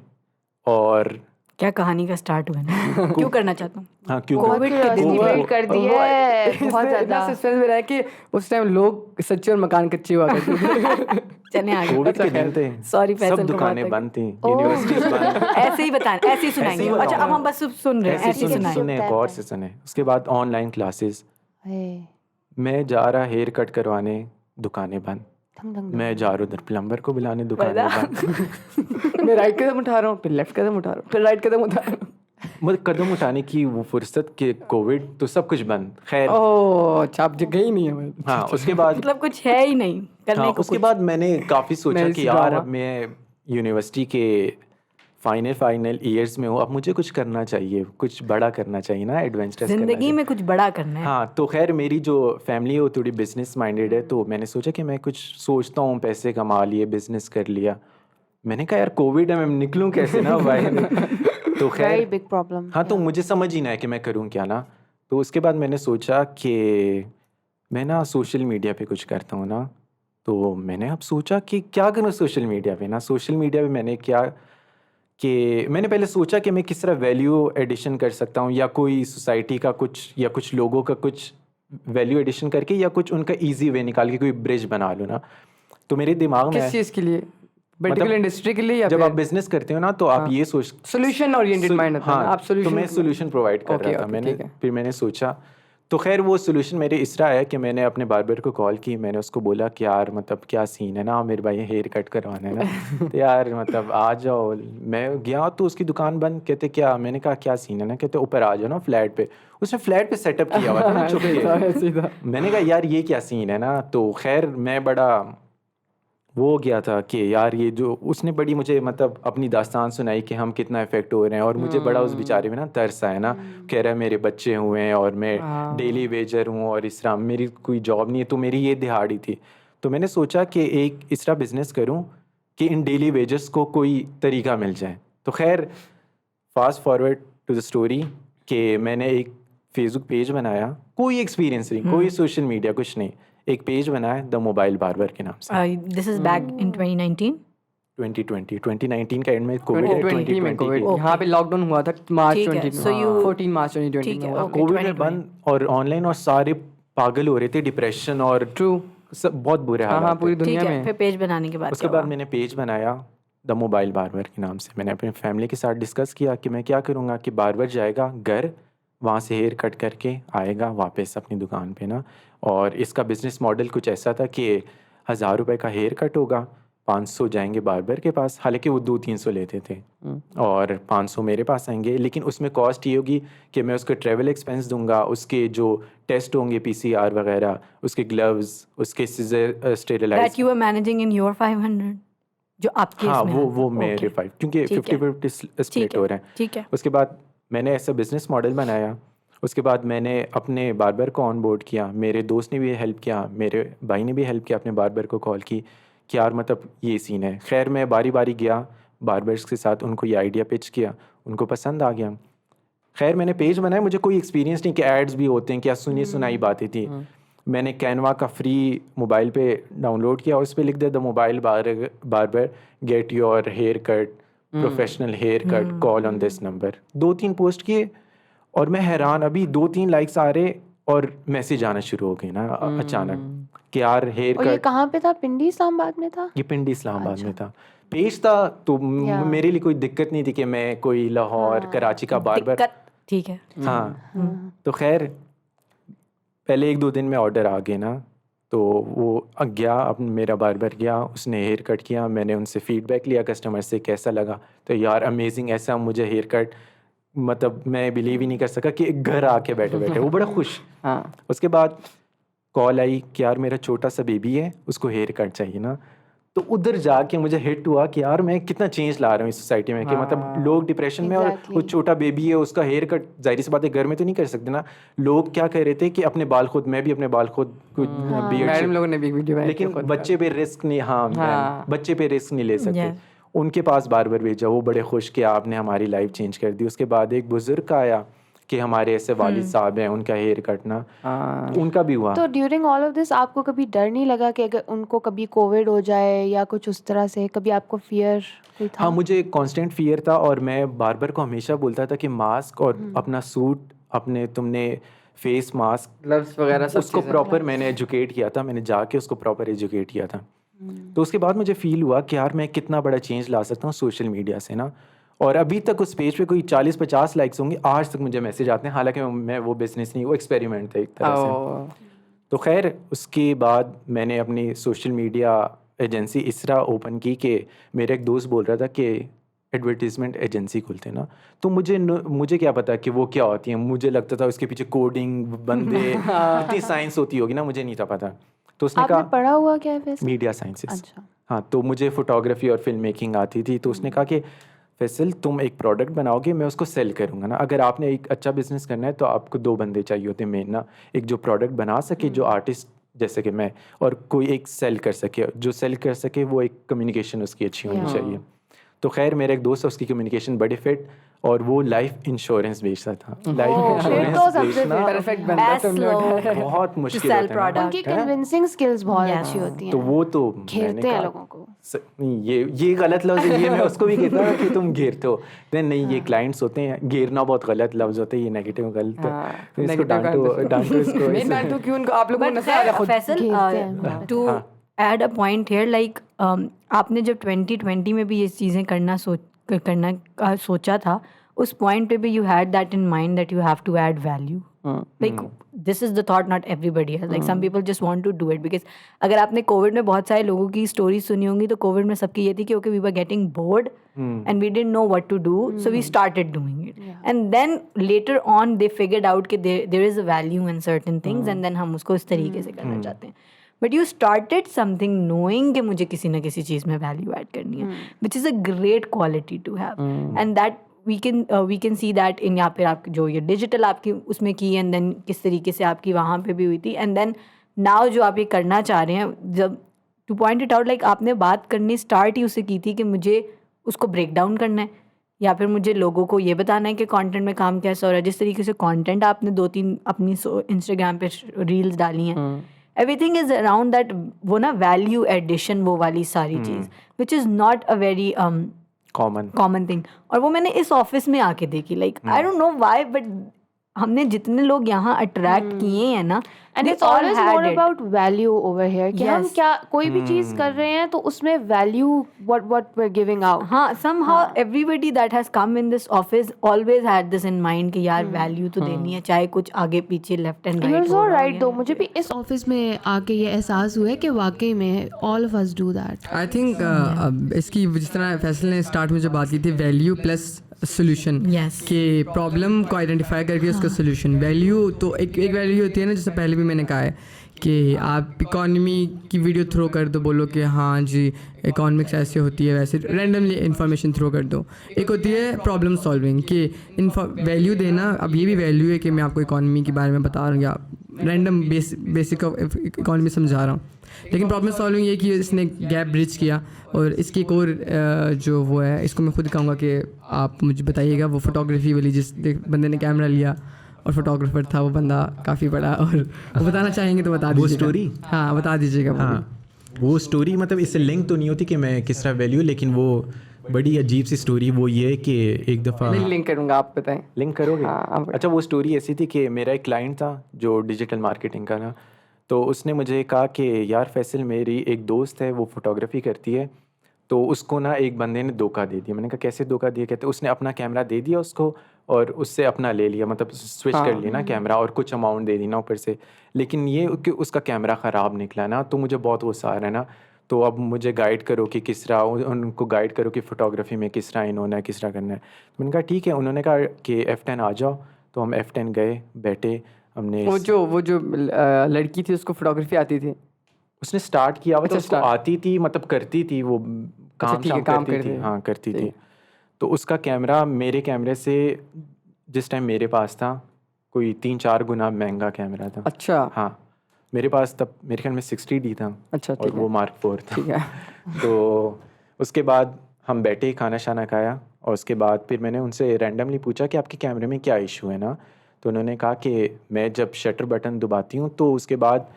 और क्या कहानी का स्टार्ट हुआ ना क्यों करना चाहता हूँ हाँ क्यों बहुत COVID के दिन curiosity वो- build कर दी है बहुत ज्यादा। सस्पेंस में रहा कि उस टाइम लोग सच्चे और मकान कच्चे हुआ करते थे चले आगे कोविड के दिन थे Sorry, फैसल सब को दुकानें बात बंद थी यूनिवर्सिटीज बंद ऐसे ही बताएं ऐसे ही सुनाएंगे ही अच्छा अब बताऊं। हम बस सुन रहे हैं ऐसे ही सुनाएं सुने एक और से सुने उसके बाद ऑनलाइन क्लासेस मैं जा रहा हेयर कट करवाने दुकानें बंद मैं जा रहा हूँ उधर प्लम्बर को बुलाने दुकानें बंद मैं राइट कदम उठा रहा हूँ फिर लेफ्ट कदम उठा रहा हूँ फिर राइट कदम उठा रहा हूँ मतलब कदम उठाने की वो फुर्सत के कोविड तो सब कुछ बंद खैर ओह चाप जगह ही नहीं है मैं हाँ उसके बाद मतलब कुछ है ही नहीं करने हाँ को उसके कुछ। बाद मैंने काफ़ी सोचा मैं कि इस यार ड्रामा- अब मैं यूनिवर्सिटी के फाइनल ईयर्स में हूँ अब मुझे कुछ करना चाहिए कुछ बड़ा करना चाहिए ना एडवेंचरस करना जिंदगी चाहिए में कुछ बड़ा करना है हाँ तो खैर मेरी जो फैमिली है वो थोड़ी बिजनेस माइंडेड है तो मैंने सोचा कि मैं कुछ सोचता हूँ पैसे कमा लिए बिजनेस कर लिया मैंने कहा यार कोविड है मैं निकलूँ कैसे ना भाई तो Very खैर big problem. हाँ तो मुझे समझ ही ना है कि मैं करूँ क्या ना तो उसके बाद मैंने सोचा कि मैं ना सोशल मीडिया पे कुछ करता हूँ ना तो मैंने अब सोचा कि क्या करूँ सोशल मीडिया पे ना सोशल मीडिया पे मैंने क्या कि मैंने पहले सोचा कि मैं किस तरह वैल्यू एडिशन कर सकता हूँ या कोई सोसाइटी का कुछ या कुछ लोगों का कुछ वैल्यू एडिशन करके या कुछ उनका इजी वे निकाल के कोई ब्रिज बना लूँ ना तो मेरे दिमाग में किस चीज़ के लिए पर्टिकुलर इंडस्ट्री के लिए या जब आप बिजनेस करते हो ना तो आप ये सोच सोल्यूशन ओरिएंटेड माइंड होता है ना, हाँ आप solution- तो मैं सोल्यूशन प्रोवाइड कर Okay, रहा था okay, मैंने ठीक है। फिर मैंने सोचा तो खैर वो सोल्यूशन मेरे इस तरह है कि मैंने अपने बार्बर को कॉल की मैंने उसको बोला कि यार मतलब क्या सीन है ना मेरे भाई हेयर कट करवाना है ना तो यार मतलब आ जाओ मैं गया तो उसकी दुकान बंद कहते क्या मैंने कहा क्या सीन है ना कहते ऊपर आ जाओ ना फ्लैट पे उसने फ्लैट पे सेटअप किया हुआ था ना छुप के सीधा मैंने कहा यार ये क्या सीन है ना तो खैर मैं बड़ा वो हो गया था कि यार ये जो उसने बड़ी मुझे मतलब अपनी दास्तान सुनाई कि हम कितना इफेक्ट हो रहे हैं और मुझे बड़ा उस बेचारे में ना तरस आया ना कह रहा है मेरे बच्चे हुए हैं और मैं डेली वेजर हूँ और इस तरह मेरी कोई जॉब नहीं है तो मेरी ये दिहाड़ी थी तो मैंने सोचा कि एक इस तरह बिजनेस करूँ कि इन डेली वेजर्स को कोई तरीका मिल जाए तो खैर fast forward to the story कि मैंने एक फेसबुक पेज बनाया कोई एक्सपीरियंस नहीं कोई सोशल मीडिया कुछ नहीं एक पेज बनाया द मोबाइल बार्बर के नाम से दिस इज बैक इन 2019 2019 का एंड में कोविड 2020 में कोविड Okay. यहाँ पे लॉकडाउन हुआ था मार्च ठीक है, 20 so you- 14 मार्च 2020 ठीक में है, हुआ okay. कोविड में 2020 बंद और ऑनलाइन और सारे पागल हो रहे थे डिप्रेशन और ट्रू सब बहुत बुरे हाँ हाँ हालात पूरी थे। ठीक दुनिया है में फिर पेज बनाने के बाद उसके बाद मैंने पेज बनाया द मोबाइल बार्बर के नाम से मैंने अपने फैमिली के साथ डिस्कस किया कि मैं क्या करूँगा कि बार्बर जाएगा घर वहाँ से हेयर कट करके आएगा वापस अपनी दुकान पे ना और इसका बिजनेस मॉडल कुछ ऐसा था कि 1000 रुपये का हेयर कट होगा 500 जाएंगे बार्बर के पास हालांकि वो 200-300 लेते थे और 500 मेरे पास आएंगे लेकिन उसमें कॉस्ट ये होगी कि मैं उसके ट्रैवल एक्सपेंस दूंगा उसके जो टेस्ट होंगे PCR वगैरह उसके ग्लव्स उसके scissor sterilise that you are managing in your 500 जो आपके हाँ इसमें वो है। मेरे Okay. 5 क्योंकि ठीक है। 50-50 स्प्लिट ठीक हो है रहे हैं ठीक है उसके बाद मैंने ऐसा बिजनेस मॉडल बनाया उसके बाद मैंने अपने बार्बर को ऑन बोर्ड किया मेरे दोस्त ने भी हेल्प किया मेरे भाई ने भी हेल्प किया अपने बार्बर को कॉल की कि यार मतलब ये सीन है खैर मैं बारी बारी गया बार्बर्स के साथ उनको ये आइडिया पिच किया उनको पसंद आ गया खैर मैंने पेज बनाया मुझे कोई एक्सपीरियंस नहीं कि एड्स भी होते हैं क्या सुनी सुनाई बातें थी मैंने कैनवा का फ्री मोबाइल पे डाउनलोड किया उस पर लिख दिया the mobile barber get your haircut professional haircut call on this number 2-3 post किए और मैं हैरान अभी 2-3 लाइक्स आ रहे और मैसेज आना शुरू हो गए ना अचानक कि यार हेयर और ये कट, कहाँ पे था? पिंडी इस्लामाबाद में था? ये पिंडी इस्लामाबाद में था, पेश था, तो मेरे लिए कोई दिक्कत नहीं थी कि मैं कोई लाहौर कराची का बार बार, दिक्कत ठीक है। हाँ। तो खैर पहले 1-2 दिन में ऑर्डर आ गए ना, तो वो गया, अब मेरा बार्बर गया, उसने हेयर कट किया, मैंने उनसे फीडबैक लिया कस्टमर से कैसा लगा, तो यार अमेजिंग, ऐसा मुझे हेयर कट, मतलब मैं बिलीव ही नहीं कर सका कि घर आके बैठे बैठे वो बड़ा खुश। हाँ उसके बाद कॉल आई कि यार मेरा छोटा सा बेबी है, उसको हेयर कट चाहिए ना, तो उधर जाके मुझे हिट हुआ कि यार मैं कितना चेंज ला रहा हूँ इस सोसाइटी में, कि मतलब लोग डिप्रेशन में, और वो छोटा बेबी है, उसका हेयर कट जाहिर सी बात है घर में तो नहीं कर सकते ना, लोग क्या कह रहे थे कि अपने बाल खुद, मैं भी अपने बाल खुद मैडम लोगों ने भी एक वीडियो बनाई, लेकिन बच्चे पे रिस्क नहीं, हाँ बच्चे पे रिस्क नहीं ले सकते, उनके पास बार्बर भेजा, वो बड़े खुश कि आपने हमारी लाइफ चेंज कर दी। उसके बाद एक बुजुर्ग आया कि हमारे ऐसे वालिद साहब हैं, उनका हेयर कटना, उनका भी हुआ। तो ड्यूरिंग ऑल ऑफ दिस आपको कभी डर नहीं लगा कि अगर उनको कभी कोविड हो जाए या कुछ उस तरह से, कभी आपको फियर कोई था? हाँ, मुझे कांस्टेंट फियर था, और मैं बार्बर को हमेशा बोलता था कि मास्क और अपना सूट, अपने तुमने फेस मास्क, ग्लव्स वगैरह सब उसको प्रॉपर मैंने एजुकेट किया था, मैंने जाके उसको प्रॉपर एजुकेट किया था। तो उसके बाद मुझे फील हुआ कि यार मैं कितना बड़ा चेंज ला सकता हूँ सोशल मीडिया से ना, और अभी तक उस पेज पे कोई 40-50 लाइक्स होंगे, आज तक मुझे मैसेज आते हैं, हालांकि मैं वो बिजनेस नहीं, वो एक्सपेरिमेंट था एक तरह से। तो खैर उसके बाद मैंने अपनी सोशल मीडिया एजेंसी इसरा ओपन की, कि मेरा एक दोस्त बोल रहा था कि एडवर्टीज़मेंट एजेंसी खुलते ना, तो मुझे क्या पता कि वो क्या होती है, मुझे लगता था उसके पीछे कोडिंग बंदे इतनी साइंस होती होगी ना, मुझे नहीं था पता। तो उसने आपने कहा पढ़ा हुआ क्या है वैसे? Media sciences. अच्छा। हाँ, तो मुझे फोटोग्राफी और फिल्म मेकिंग आती थी, तो उसने कहा कि फैसल तुम एक प्रोडक्ट बनाओगे, मैं उसको सेल करूँगा ना, अगर आपने एक अच्छा बिजनेस करना है तो आपको 2 बंदे चाहिए होते हैं मेन ना, एक जो प्रोडक्ट बना सके, जो आर्टिस्ट जैसे कि मैं, और कोई एक सेल कर सके, जो सेल कर सके वो एक कम्युनिकेशन उसकी अच्छी होनी चाहिए। तो खैर मेरा एक दोस्त है, उसकी कम्युनिकेशन बड़ी फिट, और वो लाइफ इंश्योरेंस बेचता था। लाइफ इंश्योरेंस बेचना परफेक्ट बंदा तुम लोग, बहुत मुश्किल होता है ना। उनकी कन्विंसिंग स्किल्स बहुत अच्छी होती हैं, तो वो तो घेरते हैं लोगों को। ये गलत लफ्ज़ है, ये मैं उसको भी कहता हूँ कि तुम घेरते हो, नहीं ये क्लाइंट्स होते हैं, घेरना बहुत गलत लफ्ज़ होता है, ये नेगेटिव गलत है, इसको डांटो इसको नहीं डांटो क्यों, उनको आप लोगों को नशा आ रहा खुद। Faisal, to add a point here, like आपने जब 2020 में भी ये चीज़ें करना सोचा था, उस पॉइंट पे भी you had that in mind that you have to add value, like this is the thought, not everybody has, like some people just want to do it, because अगर आपने कोविड में बहुत सारे लोगों की स्टोरी सुनी होंगी, तो कोविड में सबकी ये थी कि okay we were getting bored and we didn't know what to do, so we started doing it, and then later on they figured out कि there is a value in certain things, and then हम उसको इस तरीके से करना चाहते हैं। But you started something knowing कि मुझे किसी ना किसी चीज़ में वैल्यू ऐड करनी है, which is a great quality to have, and that we can see that in, या फिर आप जो ये डिजिटल आपकी उसमें की, एंड देन किस तरीके से आपकी वहाँ पे भी हुई थी, एंड देन नाउ जो आप ये करना चाह रहे हैं, जब two point it out, like आपने बात करनी स्टार्ट ही उससे की थी कि मुझे उसको ब्रेक डाउन करना है, या फिर मुझे लोगों को ये बताना है कि कंटेंट में काम कैसा हो रहा है। जिस तरीके से कंटेंट आपने 2-3 अपनी इंस्टाग्राम पे रील्स डाली हैं, एवरीथिंग इज अराउंड दैट, वो ना वैल्यू एडिशन, वो वाली सारी चीज़, which is not a very common thing, और वो मैंने इस ऑफिस में आके देखी, like I don't know why, but हमने जितने लोग यहाँ अट्रैक्ट किए हैं ना, and it's always more about value over here, कि हम क्या कोई भी चीज कर रहे हैं तो उसमें value what we are giving out. हाँ, somehow everybody that has come in this office always had this in mind कि यार वैल्यू तो देनी है, चाहे कुछ आगे पीछे left and right. You're so right though, मुझे भी इस ऑफिस में आके ये एहसास हुआ है कि वाकई में all of us do that. I think इसकी जिस तरह फैसल ने स्टार्ट में जो बात की थी, वैल्यू प्लस सोल्यूशन, कि प्रॉब्लम को आइडेंटिफाई करके उसका सोल्यूशन। वैल्यू तो एक वैल्यू होती है ना, जैसे पहले भी मैंने कहा है कि आप इकॉनमी की वीडियो थ्रो कर दो, बोलो कि हाँ जी इकोनॉमिक्स ऐसे होती है, वैसे रैंडमली इन्फॉर्मेशन थ्रो कर दो। एक होती है प्रॉब्लम सॉल्विंग, कि वैल्यू देना। अब ये भी वैल्यू है कि मैं आपको इकॉनमी के बारे में बता रहा हूँ या रैंडम बेसिक इकॉनमी समझा रहा हूँ, लेकिन प्रॉब्लम सॉल्विंग ये कि इसने गैप ब्रिज किया। और इसकी एक और जो वो है, इसको मैं खुद कहूँगा कि आप मुझे बताइएगा, वो फोटोग्राफी वाली, जिस बंदे ने कैमरा लिया और फोटोग्राफर था, वो बंदा काफ़ी बड़ा, और वो बताना चाहेंगे तो बता दीजिए वो स्टोरी। हाँ बता दीजिएगा। हाँ, वो स्टोरी मतलब इससे लिंक तो नहीं होती कि मैं किस तरह वैल्यू, लेकिन वो बड़ी अजीब सी स्टोरी। वो ये कि एक दफ़ा लिंक करूँगा, आप बताएं। लिंक करोगे? हाँ, अच्छा, वो स्टोरी ऐसी थी कि मेरा एक क्लाइंट था जो डिजिटल मार्केटिंग का ना, तो उसने मुझे कहा कि यार फैसल, मेरी एक दोस्त है वो फोटोग्राफी करती है, तो उसको ना एक बंदे ने धोखा दे दिया। मैंने कहा कैसे धोखा दिया? कहते उसने अपना कैमरा दे दिया उसको और उससे अपना ले लिया, मतलब स्विच कर लिया ना कैमरा और कुछ अमाउंट दे दी ना ऊपर से, लेकिन ये कि उसका कैमरा ख़राब निकला ना, तो मुझे बहुत गुस्सा आ रहा है ना। तो अब मुझे गाइड करो कि किस तरह, उनको गाइड करो कि फ़ोटोग्राफी में किस तरह इन्होंने है, किस तरह करना है। तो मैंने कहा ठीक है। उन्होंने कहा कि F10 आ जाओ, तो हम F10 गए, बैठे, हमने वो जो लड़की थी उसको फोटोग्राफी आती थी? उसने स्टार्ट किया हुआ था, अच्छा, उसको start। आती थी, मतलब करती थी वो काम ठीक है, शाम काम करती करती थी, थी। हाँ करती ठीक। थी। तो उसका कैमरा मेरे कैमरे से जिस टाइम मेरे पास था कोई 3-4 गुना महंगा कैमरा था। अच्छा हाँ, मेरे पास तब मेरे ख्याल में 60D था अच्छा, और ठीक वो है, Mark 4 था। ठीक है। तो उसके बाद हम बैठे, खाना शाना खाया, और उसके बाद फिर मैंने उनसे रैंडमली पूछा कि आपके कैमरे में क्या इशू है ना। तो उन्होंने कहा कि मैं जब शटर बटन दबाती हूँ तो उसके बाद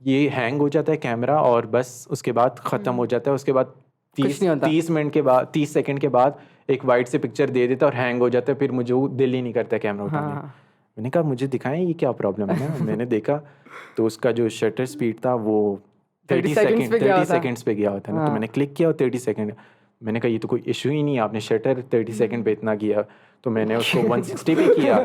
ये हैंग हो जाता है कैमरा, और बस उसके बाद ख़त्म हो जाता है। उसके बाद कुछ नहीं होता। 30 मिनट के बाद, 30 सेकंड के बाद एक वाइट से पिक्चर दे देता है और हैंग हो जाता है, फिर मुझे वो दिल ही नहीं करता कैमरा उठाने। हाँ। मैंने कहा मुझे दिखाएं ये क्या प्रॉब्लम है ना। मैंने देखा तो उसका जो शटर स्पीड था वो 30 seconds पे गया 30 होता। सेकंड्स पे गया होता है ना। तो हाँ। मैंने क्लिक किया और 30 सेकंड, मैंने कहा ये तो कोई इशू ही नहीं है, आपने शटर 30 सेकंड पे इतना किया। तो मैंने उसको 160 पे किया,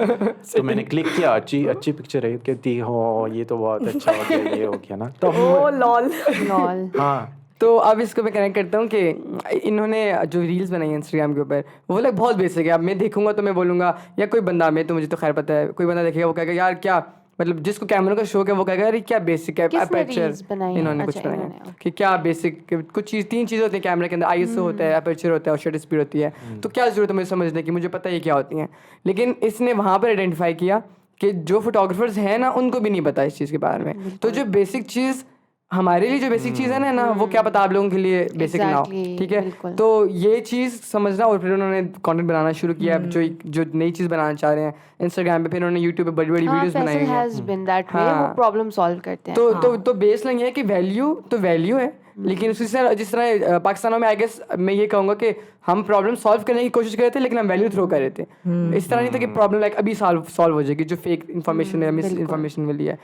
तो मैंने क्लिक किया, अच्छी पिक्चर है, कहती हो ये तो बहुत अच्छा हो गया, ये हो गया ना। तो ओ लॉल। लॉल। हाँ, तो अब इसको मैं कनेक्ट करता हूँ कि इन्होंने जो रील्स बनाई है इंस्टाग्राम के ऊपर, वो लाइक बहुत बेसिक है। अब मैं देखूंगा तो मैं बोलूँगा, या कोई बंदा, मैं तो मुझे तो खैर पता है, कोई बंदा देखेगा वो कहेगा यार क्या, मतलब जिसको कैमरा का शौक है वो कहेगा अरे क्या बेसिक है। किसने अपर्चर reels बनाई हैं? इन्होंने कुछ अच्छा, बनाया इन्होंने, कि क्या बेसिक, कुछ चीज़ 3 चीज़ें होती हैं कैमरे के अंदर, आईएसओ होता है, अपर्चर होता है और शटर स्पीड होती है। तो क्या ज़रूरत है मुझे समझने की, मुझे पता है ये क्या होती हैं। लेकिन इसने वहाँ पर आइडेंटिफाई किया कि जो फोटोग्राफर्स हैं ना उनको भी नहीं पता इस चीज़ के बारे में। तो जो बेसिक चीज़ हमारे लिए, जो बेसिक चीज़ है ना वो क्या पता आप लोगों के लिए बेसिक ना हो, Exactly, ठीक है। बिल्कुल। तो ये चीज़ समझना, और फिर उन्होंने कंटेंट बनाना शुरू किया। जो नई चीज़ बनाना चाह रहे हैं इंस्टाग्राम पे, फिर उन्होंने यूट्यूब पे बड़ी बड़ी हाँ, वीडियोस बनाई फैसल हुई हैं। हैज बीन दैट वे, वो हाँ। प्रॉब्लम सॉल्व करते हैं। तो बेस लाइन ये है कि वैल्यू है, लेकिन उसी तरह जिस तरह पाकिस्तानों में आई गेस मैं ये कहूँगा कि हम प्रॉब्लम सॉल्व करने की कोशिश कर रहे थे लेकिन हम वैल्यू थ्रो कर रहे थे। इस तरह नहीं था कि प्रॉब्लम लाइक अभी सॉल्व हो जाएगी, जो फेक इन्फॉर्मेशन है, मिस इन्फॉर्मेशन मिली है।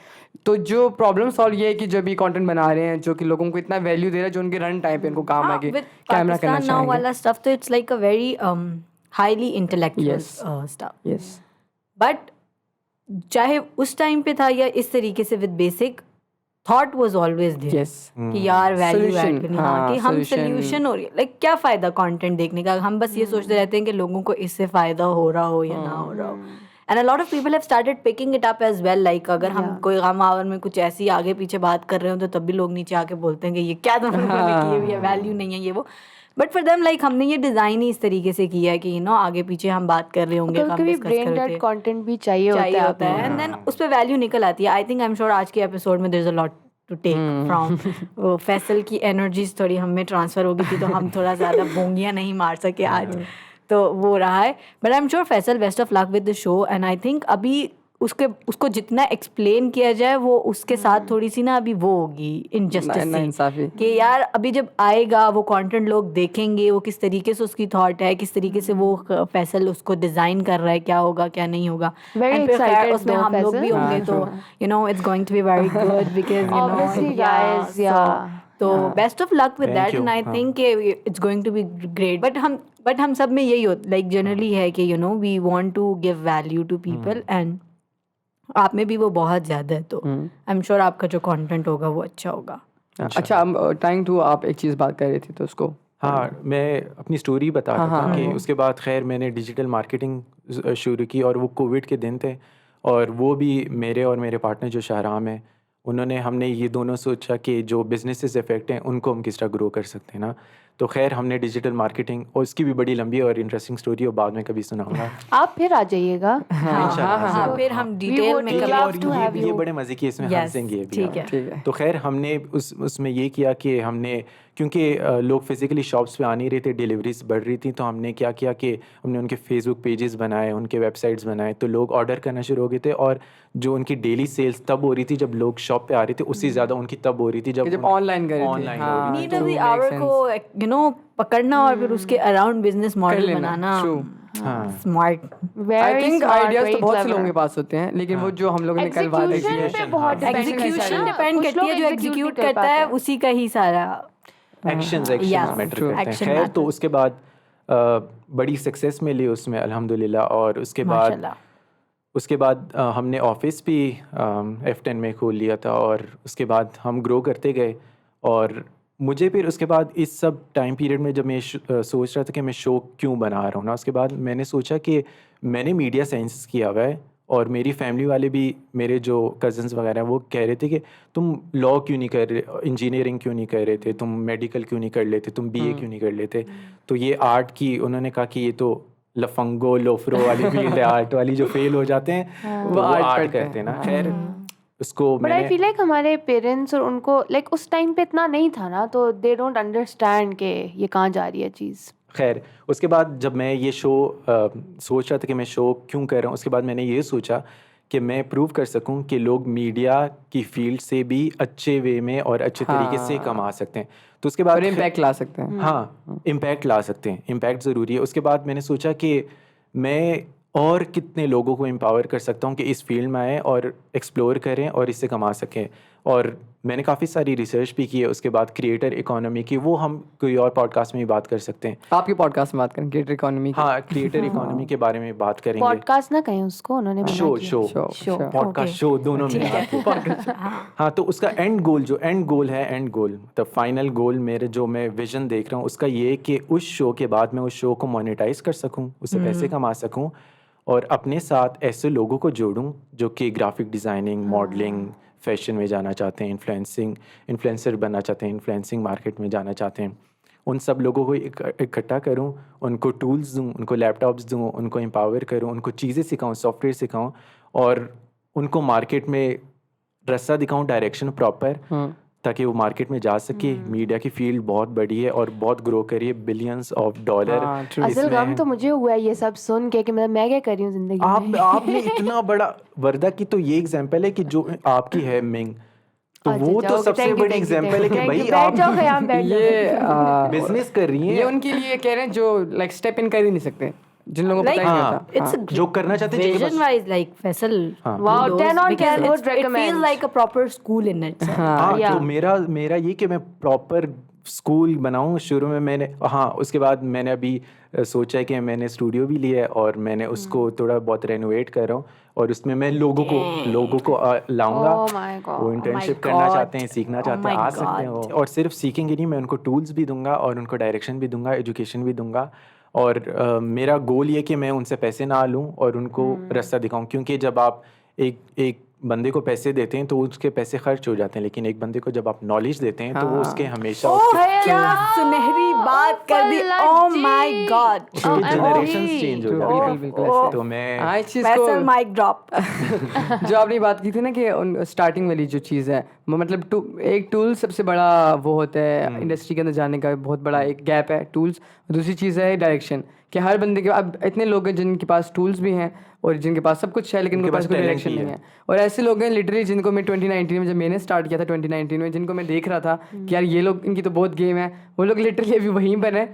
तो जो प्रॉब्लम सॉल्व ये है कि जब ये कंटेंट बना रहे हैं जो कि लोगों को इतना वैल्यू दे रहा है, जो उनके रन टाइम पे इनको काम हाँ, आएगी, with कैमरा करना Pakistan now चाहेंगे। वाला stuff, तो it's like a very highly intellectual Yes. stuff. Yes, But चाहे उस टाइम पे था या इस तरीके से, with basic thought was always there. Yes, कि यार वैल्यू Solution, ऐड करनी, हाँ, हाँ, कि हम solution। सोल्यूशन हो रही है, लाइक क्या फायदा कंटेंट देखने का, हम बस ये सोचते रहते हैं कि लोगों को इससे फायदा हो रहा हो या ना हो रहा हो। And a lot of people have started picking it up as well, like अगर हम कोई गम आवर में कुछ ऐसी आगे पीछे बात कर रहे हो तो तब भी लोग नीचे आके बोलते हैं कि ये क्या तुम लोगों ने की हुई है, वैल्यू नहीं है ये वो। बट फॉर देम लाइक हमने ये डिजाइन ही इस तरीके से किया है कि यू नो आगे पीछे हम बात कर रहे होंगे, हम कभी डिस्कस ब्रेन कर रहे डेड होते कंटेंट भी चाहिए होता है एंड देन उस पे वैल्यू निकल आती है। I think I am sure आज के एपिसोड में there is a lot to take from, वो फैसल की एनर्जीज थोड़ी हमें ट्रांसफर होगी थी तो हम थोड़ा ज़्यादा बोंगियाँ नहीं मार सके आज, तो वो रहा है। But I am sure Faisal, best of luck with the show. And I think अभी उसको जितना एक्सप्लेन किया जाए वो उसके साथ थोड़ी सी ना अभी वो होगी इनजस्टिस कि यार अभी जब आएगा वो कंटेंट लोग देखेंगे, वो किस तरीके से उसकी थॉट है, किस तरीके से वो फैसल उसको डिजाइन कर रहा है, क्या होगा क्या नहीं होगा। Very And फिर खैर excited उसमें though, हम लोग भी Faisal. होंगे तो you know it's going to be very good because you Obviously, no guys, yeah. तो best of luck with Thank that you. And I think it's going to be great. But हम सब में यही होता, लाइक जनरली है कि you know we want to give value to people and आप में भी वो बहुत ज़्यादा है, तो आई एम श्योर आपका जो कंटेंट होगा वो अच्छा होगा। अच्छा, टाइम टू आप एक चीज़ बात कर रही थी तो उसको, हाँ, मैं अपनी स्टोरी बता रहा था कि उसके बाद खैर मैंने डिजिटल मार्केटिंग शुरू की और वो कोविड के दिन थे और वो भी मेरे और मेरे पार्टनर जो शाहराम है हमने ये दोनों सोचा कि जो बिजनेसेस इफेक्ट हैं उनको हम किस तरह ग्रो कर सकते हैं ना। तो खैर हमने डिजिटल मार्केटिंग, और उसकी भी बड़ी लंबी और इंटरेस्टिंग स्टोरी और बाद में कभी सुनाऊंगा। आप फिर आ जाइएगा। हाँ, फिर हम डिटेल में would कभी love to have ये you. बड़े मज़े की इसमें Yes, हंसेंगे अभी ठीक है। ठीक है। तो खैर हमने उसमें ये किया कि हमने, क्योंकि लोग फिज़िकली शॉप्स पे आ नहीं रहे थे, डिलीवरीज बढ़ रही थी, तो हमने क्या किया कि हमने उनके फेसबुक पेजेस बनाए, उनके वेबसाइट्स बनाए, तो लोग ऑर्डर करना शुरू हो गए थे। और जो उनकी डेली सेल्स तब हो रही थी जब लोग शॉप पे आ रहे थे, उससे ज़्यादा उनकी तब हो रही थी जब ऑनलाइन कर रहे थे। ऑनलाइन हो हाँ, रही थी। नीड ऑफ द आवर को यू नो पकड़ना और फिर उसके अराउंड बिजनेस मॉडल लेना, बनाना true। Smart. I very think smart, ideas तो वेरी बहुत से क्लेवर। लोगों के पास होते हैं, लेकिन वो जो हम लोगों ने कल बात की एग्जीक्यूशन पे बहुत depend एग्जीक्यूशन करता है। डिपेंड कुछ करती लोग है, जो execute एग्जीक्यूट नहीं कर करता है पाते। उसी का ही सारा एक्शंस Yeah, मैटर true. करते हैं। Action खैर, तो matters. उसके बाद बड़ी सक्सेस मिली उसमें अल्हम्दुलिल्लाह। और उसके बाद माशाल्लाह। हमने ऑफिस भी F10 में खोल लिया था, और उसके बाद हम ग्रो करते गए। और मुझे फिर उसके बाद इस सब टाइम पीरियड में जब मैं सोच रहा था कि मैं शो क्यों बना रहा हूँ ना, उसके बाद मैंने सोचा कि मैंने मीडिया साइंस किया हुआ है, और मेरी फैमिली वाले भी, मेरे जो कज़न्स वगैरह हैं, वो कह रहे थे कि तुम लॉ क्यों नहीं कर रहे, इंजीनियरिंग क्यों नहीं कर रहे थे, तुम मेडिकल क्यों नहीं कर लेते, तुम बीए क्यों नहीं कर लेते। तो ये आर्ट की, उन्होंने कहा कि ये तो लफंगो लोफरो वाली फील्ड है, आर्ट वाली, जो फेल हो जाते हैं वो आर्ट करते हैं ना। खैर, उसको बट आई मैंने फील लाइक हमारे पेरेंट्स और उनको लाइक उस टाइम पे इतना नहीं था ना, तो दे डोंट अंडरस्टैंड कि ये कहाँ जा रही है चीज़। खैर, उसके बाद जब मैं ये शो सोच रहा था कि मैं शो क्यों कर रहा हूँ, उसके बाद मैंने ये सोचा कि मैं प्रूव कर सकूं कि लोग मीडिया की फील्ड से भी अच्छे वे में और अच्छे तरीके से कमा सकते हैं। तो उसके बाद और इम्पैक्ट ला सकते हैं। हाँ, इम्पैक्ट ला सकते हैं, इम्पैक्ट ज़रूरी है। उसके बाद मैंने सोचा कि मैं और कितने लोगों को एम्पावर कर सकता हूँ कि इस फील्ड में आएँ और एक्सप्लोर करें और इससे कमा सकें। और मैंने काफ़ी सारी रिसर्च भी की है उसके बाद क्रिएटर इकोनॉमी की, वो हम कोई और पॉडकास्ट में भी बात कर सकते हैं। आपके पॉडकास्ट में बात करें क्रिएटर इकोनॉमी की। हाँ, क्रिएटर इकोनॉमी के बारे में बात करेंगे। पॉडकास्ट ना कहें उसको, उन्होंने मना शो किया। शो शो पॉडकास्ट शो दोनों में हाँ, तो उसका एंड गोल एंड गोल मतलब फाइनल गोल मेरे जो मैं विजन देख रहा हूँ उसका ये है कि उस शो के बाद मैं उस शो को मोनेटाइज कर सकूँ, उससे पैसे कमा सकूँ, और अपने साथ ऐसे लोगों को जोड़ूं जो कि ग्राफिक डिज़ाइनिंग, मॉडलिंग, फैशन में जाना चाहते हैं, इन्फ्लुएंसर बनना चाहते हैं, इन्फ्लुएंसिंग मार्केट में जाना चाहते हैं। उन सब लोगों को इकट्ठा करूं, उनको टूल्स दूं, उनको लैपटॉप्स दूं, उनको एम्पावर करूं, उनको चीज़ें सिखाऊं, सॉफ्टवेयर सिखाऊं, और उनको मार्केट में रास्ता दिखाऊं, डायरेक्शन प्रॉपर, ताकि वो मार्केट में जा सके। मीडिया की फील्ड बहुत बड़ी है और बहुत ग्रो करी है, बिलियंस ऑफ डॉलर। असल गम तो मुझे हुआ है ये सब सुन के कि मतलब मैं क्या कर रही हूँ जिंदगी में। आपने इतना बड़ा, वर्दा की तो ये एग्जांपल है कि जो आपकी है मिंग, तो अच्छा, वो अच्छा, तो okay, सबसे thank you, बड़ी thank you, एग्जांपल है कि thank भाई you. बैठ जाओ ख़याम, बैठ जाओ। ये बिजनेस कर रही ये हैं। उनके लिए कह रहे हैं जो लाइक स्टेप इन कर ही नहीं सकते, जिन लोगों को Like, पता ही नहीं हाँ, होता। it's a जो करना चाहते हैं, जिनके vision wise, like Faisal. Wow, kudos, 10 on 10 because would it recommend. feels like a proper school in itself. हाँ, Yeah. तो मेरा ये कि मैं प्रॉपर स्कूल बनाऊं। शुरू में मैंने, हाँ, उसके बाद मैंने अभी सोचा है कि मैंने स्टूडियो भी लिया है और मैंने उसको थोड़ा बहुत रेनोवेट कर रहा हूँ, और उसमें मैं लोगों को लाऊंगा। Oh my God. वो इंटर्नशिप my करना God. चाहते हैं, सीखना Oh चाहते हैं, my आ सकते हैं वो। और सिर्फ सीखेंगे नहीं, मैं उनको टूल्स भी दूंगा और उनको डायरेक्शन भी दूंगा, एजुकेशन भी दूंगा। और मेरा गोल ये कि मैं उनसे पैसे ना लूं और उनको रास्ता दिखाऊं, क्योंकि जब आप एक बंदे को पैसे देते हैं तो उसके पैसे खर्च हो जाते हैं, लेकिन एक बंदे को जब आप नॉलेज देते हैं तो वो उसके हमेशा क्या सुनहरी बात कर दी। Oh my God. Generation change हो जाते हैं। बिल्कुल ऐसे। तो मैं हाँ, इस चीज़ Faisal को mic drop. जो आपने बात की थी ना कि स्टार्टिंग वाली जो चीज़ है, वो मतलब एक टूल सबसे बड़ा वो होता है इंडस्ट्री के अंदर जाने का, बहुत बड़ा एक गैप है टूल्स। दूसरी चीज़ है डायरेक्शन, कि हर बंदे के, अब इतने लोग हैं जिनके पास टूल्स भी हैं और जिनके पास सब कुछ है, लेकिन उनके पास कोई डायरेक्शन नहीं है। और ऐसे लोग हैं लिटरली जिनको मैं 2019 में, जब मैंने स्टार्ट किया था 2019 में, जिनको मैं देख रहा था कि यार ये लोग, इनकी तो बहुत गेम है, वो लोग लिटरली अभी वहीं पर है।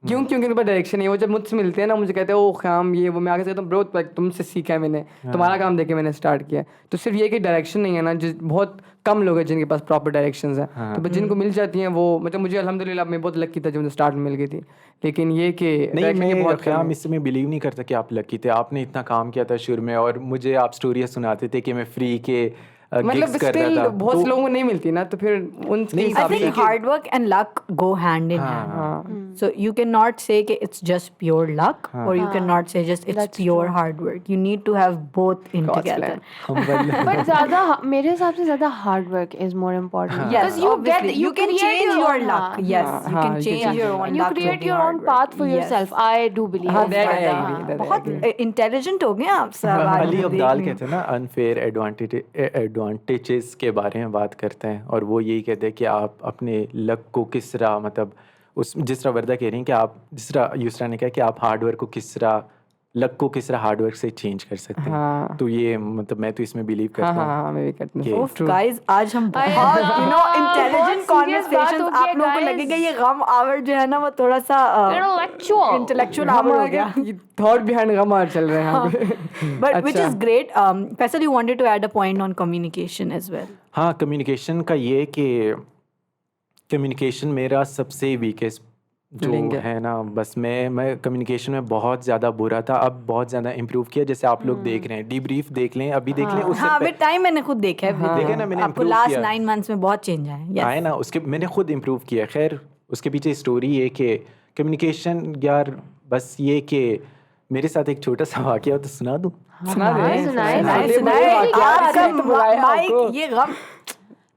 क्यों? क्योंकि उनके पास डायरेक्शन है। वो जब मुझसे मिलते हैं ना, मुझे कहते हैं ओ ख़याम ये वो, मैं आगे से कहता हूँ ब्रो तुमसे सीखा है मैंने, तुम्हारा काम देख के मैंने स्टार्ट किया। तो सिर्फ ये कि डायरेक्शन नहीं है ना, बहुत कम लोग हैं जिनके पास प्रॉपर डायरेक्शंस हैं। तो जिनको मिल जाती हैं वो, मतलब मुझे अल्हम्दुलिल्लाह मैं बहुत लकी था जब मुझे स्टार्ट में मिल गई थी। लेकिन ये कि नहीं, मैं बहुत ख़याम इससे मैं बिलीव नहीं करता कि आप लकी थे। आपने इतना काम किया था शुरू में, और मुझे आप स्टोरियाँ सुनाते थे कि मैं फ्री के मतलब gigs कर रहा स्टिल था। बहुत से लोगों को नहीं मिलती ना, तो फिर उनके I हिसाब से think hard work and luck go hand in hand. So you cannot say कि it's just pure luck, or you cannot say just it's pure hard work. You need to have both in God's together. plan. But ज़्यादा मेरे हिसाब से ज़्यादा hard work is more important. Yes, Because obviously. You can create change your own, luck. हाँ. Yes, you can change your own You luck. create with your hard own work. path for Yes. yourself. I do believe. हाँ, in that I that. agree, that I बहुत agree. इंटेलिजेंट हो गए आप सब। आज अली देख अब्दाल रही हूँ। कहते हैं ना, अनफेयर एडवांटेजेस के बारे में बात करते हैं, और वो यही कहते हैं कि आप अपने लक को किस तरह, मतलब उस जिस तरह वर्दा कह रही हैं कि आप, जिस तरह यूसरा ने कहा कि आप हार्ड वर्क को किस तरह लक को किस तरह हार्ड वर्क से चेंज कर सकते हैं। हाँ। तो ये मतलब मैं तो इसमें बिलीव हाँ करता हाँ हूँ। हाँ मैं भी करता कि- हूँ। ओफ गाइस, आज हम बहुत बहुत इंटेलिजेंट serious बात कॉन्वर्सेशंस, हो गई आप लोगों को guys। लगेगा ये गम आवर जो है ना वो थोड़ा सा इंटेलेक्चुअल आवर हो गया, थॉट बिहाइंड गमार चल रहे हैं यहाँ पे। बट विच अच्छा। Is great. Faisal, you wanted to add a point on communication as well. हाँ, कम्युनिकेशन का ये कि कम्युनिकेशन मेरा सबसे वीकेस्ट जो Link है। है ना, बस मैं कम्युनिकेशन में बहुत ज़्यादा बुरा था। अब बहुत ज़्यादा इम्प्रूव किया। जैसे आप लोग देख रहे हैं, डीब्रीफ देख लें, अभी देख लें, उससे हाँ, विद टाइम मैंने खुद देखा है, देखा ना, मैंने आपको improve लास्ट किया। 9 months में बहुत चेंज आया। Yes. आए ना, उसके मैंने खुद इम्प्रूव किया। खैर उसके पीछे स्टोरी है कि कम्युनिकेशन यार, बस ये कि मेरे साथ एक छोटा सा वाक़या हो तो सुना दूँ। सुना दे सुनाए, सुनाए, सुनाए, सुनाए। क्या आपका तो बुलाया माइक, आपको। ये गम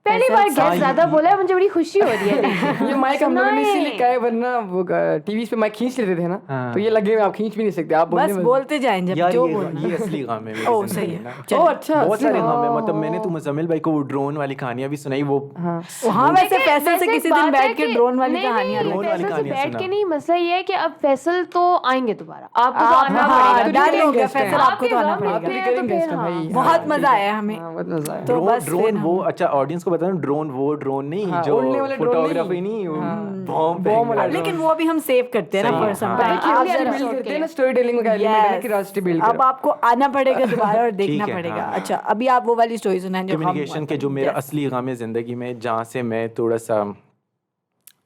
पहली बार हाँ, गेस्ट ज्यादा बोला है, मुझे बड़ी खुशी हो रही है। ये माइक हम लोगों ने सुनाए। इसीलिए कहा है, वरना वो टीवी पे माइक खींच लेते थे ना, हाँ। तो ये लगे आप खींच भी नहीं सकते, आप बस बोलने बोलते जाएं जब यार जो ये बोलना। ये असली गम है मेरी ओह, ज़िंदगी सही में है। ना। ओ अच्छा, बहुत सारे असली गम है। मतलब मैंने तो मुजम्मिल भाई को वो ड्रोन वाली कहानियां भी सुनाई। वो हाँ हाँ, वैसे देखिए, फैसल से वैसे किसी बात दिन है बैठ के कि- ड्रोन वाली नहीं, कहानियां नहीं, ड्रोन वाली फैसल से कहानियां बैठ सुना। के नहीं, मसला ये है कि अब फैसल तो आएंगे दोबारा, आपको तो आप- आना हाँ, पड़ेगा। डन हो गया, क्योंकि फैसल, आपको तो आना आपके पड़ेगा। गम आप पे है तो रिकरिंग फिर गेस्ट है हाँ। भाई। बहुत मजा आया हमें। हाँ, बहुत मजा आया। तो बस ड्रोन फिर वो हम- अच्छा ऑडियंस को बता दूं, ड्रोन नहीं हाँ, जो उड़ने वाला ड्रोन फोटोग्राफी नहीं। नहीं, हाँ। बॉम्ब बॉम्ब वाला वाला। लेकिन वो भी हम सेव करते हैं ना सही फॉर है, सम हाँ। टाइम। देखिए, आप अगले जरा- episode करते हैं ना, स्टोरी टेलिंग का एलिमेंट है ना, कि क्यूरियोसिटी बिल्ड अब आपको आना पड़ेगा दोबारा और देखना ठीक है, पड़ेगा। हाँ। अच्छा, अभी आप वो वाली स्टोरी सुनाएं जो हम कम्युनिकेशन के जो मेरा असली गम है ज़िंदगी में, जहाँ से मैं थोड़ा सा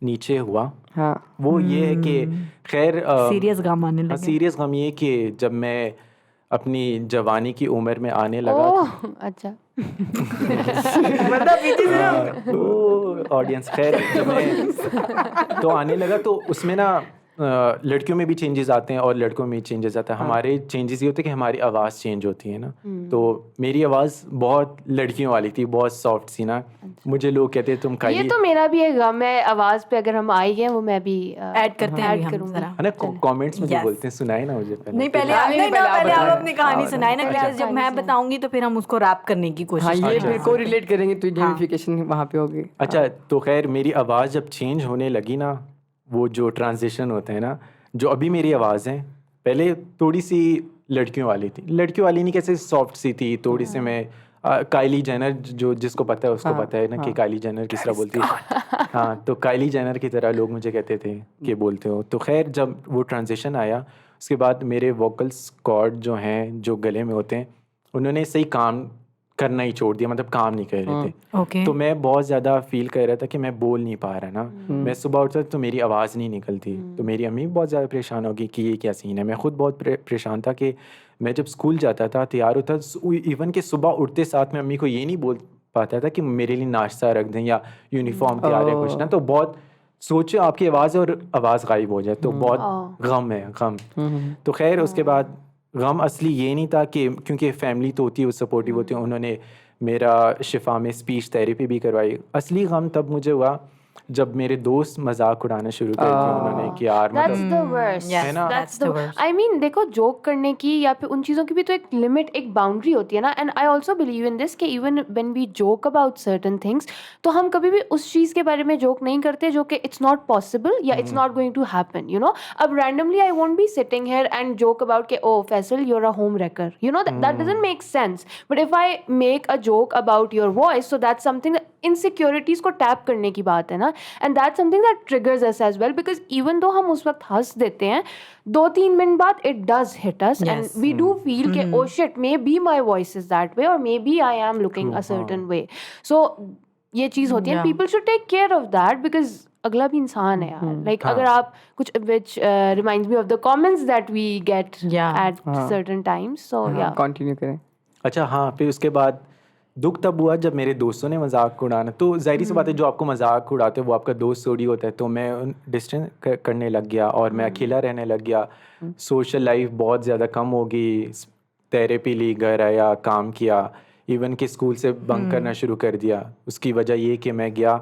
नीचे हुआ, हाँ वो ये है कि खैर सीरियस गम आने हाँ, लगे। सीरियस गम ये कि जब मैं अपनी जवानी की उम्र में आने लगा ओह अच्छा, मतलब पीछे से ऑडियंस, खैर जब मैं तो आने लगा, तो उसमें ना लड़कियों में भी चेंजेस आते हैं और लड़कों में भी चेंजेस आता है। हमारे चेंजेस ये होते हैं कि हमारी आवाज़ चेंज होती है ना। तो मेरी आवाज़ बहुत लड़कियों वाली थी, बहुत सॉफ्ट सी ना। मुझे लोग कहते हैं तुम ये काइली, तो मेरा भी एक गम है। आवाज पे अगर हम आई हैं, वो मैं भी ऐड करते हैं अभी हम करूंगी। जरा। है ना, कमेंट्स में जो Yes. बोलते हैं, सुनाए ना मुझे पहले। नहीं पहले हाँ, आप नहीं, नहीं पहले आप पहले आप बताएं। अपनी कहानी हाँ, सुनाए ना, बताएं। बिकॉज जब मैं बताऊंगी तो फिर हम उसको रैप करने की हाँ, कोशिश ये करेंगे। फिर को रिलेट करेंगे तो गेमिफिकेशन वहाँ पे होगी। अच्छा, तो खैर मेरी आवाज़ जब चेंज होने लगी ना, वो जो ट्रांजिशन होता है ना, जो अभी मेरी आवाज़ है, पहले थोड़ी सी लड़कियों वाली थी। लड़कियों वाली नहीं, कैसे सॉफ्ट सी थी थोड़ी सी। मैं काइली जेनर, जो जिसको पता है उसको पता है ना कि काइली जेनर किस तरह बोलती है। हाँ, तो काइली जेनर की तरह लोग मुझे कहते थे कि बोलते हो। तो खैर जब वो ट्रांजिशन आया, उसके बाद मेरे वोकल्स कॉर्ड जो हैं, जो गले में होते हैं, उन्होंने सही काम करना ही छोड़ दिया, मतलब काम नहीं कर रहे थे। ओके, तो मैं बहुत ज़्यादा फील कर रहा था कि मैं बोल नहीं पा रहा ना। मैं सुबह उठता तो मेरी आवाज़ नहीं निकलती। तो मेरी अम्मी भी बहुत ज़्यादा परेशान होगी कि ये क्या सीन है। मैं खुद बहुत परेशान था कि मैं जब स्कूल जाता था, तैयार होता, इवन कि सुबह उठते साथ में अम्मी को ये नहीं बोल पाता था कि मेरे लिए नाश्ता रख दें या यूनिफॉर्म तैयार है कुछ ना। तो बहुत सोचो आपकी आवाज़ और आवाज़ गायब हो जाए, तो बहुत गम है, गम। तो खैर उसके बाद गम असली ये नहीं था कि, क्योंकि फैमिली तो होती है, वो सपोर्टिव होती है, उन्होंने मेरा शिफा में स्पीच थेरेपी भी करवाई। असली गम तब मुझे हुआ जब मेरे दोस्त मजाक उड़ाना शुरू कर दिया उन्होंने कि यार That's मतलब the worst. yes, है ना? That's that's the the worst. I mean, देखो, जोक करने की या फिर उन चीज़ों की भी तो एक लिमिट, एक बाउंड्री होती है ना। And I also believe in this कि even when we joke about certain things, तो हम कभी भी उस चीज़ के बारे में जोक नहीं करते जो कि इट्स नॉट पॉसिबल या it's not going to happen, you know. अब randomly I won't be sitting here and joke about के oh Faisal you are a home wrecker, you know, that doesn't make sense. But if I make a joke about your voice, so that's something, insecurities को टैप करने की बात है ना। And that's something that triggers us as well, because even दो हम उस वक्त हंस देते हैं, 2-3 मिनट बाद it does hit us and we do feel कि oh shit, maybe my voice is that way और maybe I am looking a certain way. So ये चीज़ होती है, Yeah. People should take care of that, because अगला भी इंसान है यार। लाइक अगर आप कुछ which reminds me of the comments that we get Yeah. At certain times, so या कंटिन्यू करें। अच्छा हाँ, फिर उसके बाद दुख तब हुआ जब मेरे दोस्तों ने मजाक उड़ाना। तो जाहिर सी बात है, जो आपको मजाक उड़ाते हैं वो आपका दोस्त थोड़ी होता है। तो मैं डिस्टेंस करने लग गया और मैं अकेला रहने लग गया। सोशल लाइफ बहुत ज़्यादा कम हो गई। थेरेपी ली, घर आया, काम किया, इवन कि स्कूल से बंक करना शुरू कर दिया। उसकी वजह ये कि मैं गया,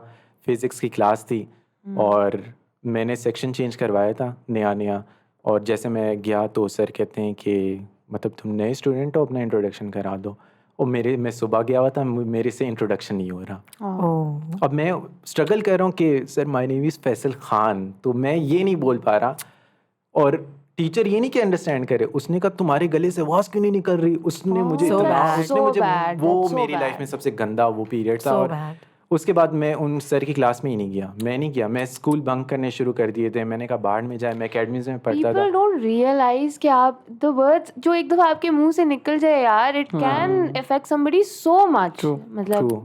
फिज़िक्स की क्लास थी और मैंने सेक्शन चेंज करवाया था नया, और जैसे मैं गया तो सर कहते हैं कि मतलब तुम नए स्टूडेंट हो, अपना इंट्रोडक्शन करा दो। और मैं सुबह गया हुआ था, मेरे से इंट्रोडक्शन नहीं हो रहा। ओह, अब मैं स्ट्रगल कर रहा हूँ कि sir my name is Faisal Khan, तो मैं ये नहीं बोल पा रहा। और टीचर ये नहीं कि अंडरस्टैंड करे, उसने कहा तुम्हारे गले से आवाज क्यों नहीं निकल रही। उसने मुझे So इतना bad. उसने मुझे So bad. वो That's so मेरी लाइफ bad. में सबसे गंदा वो पीरियड था। So और bad. उसके बाद मैं उन सर की क्लास में ही नहीं गया, मैं नहीं गया, मैं स्कूल बंक करने शुरू कर दिए थे। मैंने कहा बाहर में जाए, मैं एकेडमीज में पढ़ता था। People don't realize कि आप the words जो एक दफा आपके मुंह से निकल जाए यार, it can affect somebody so much. मतलब True.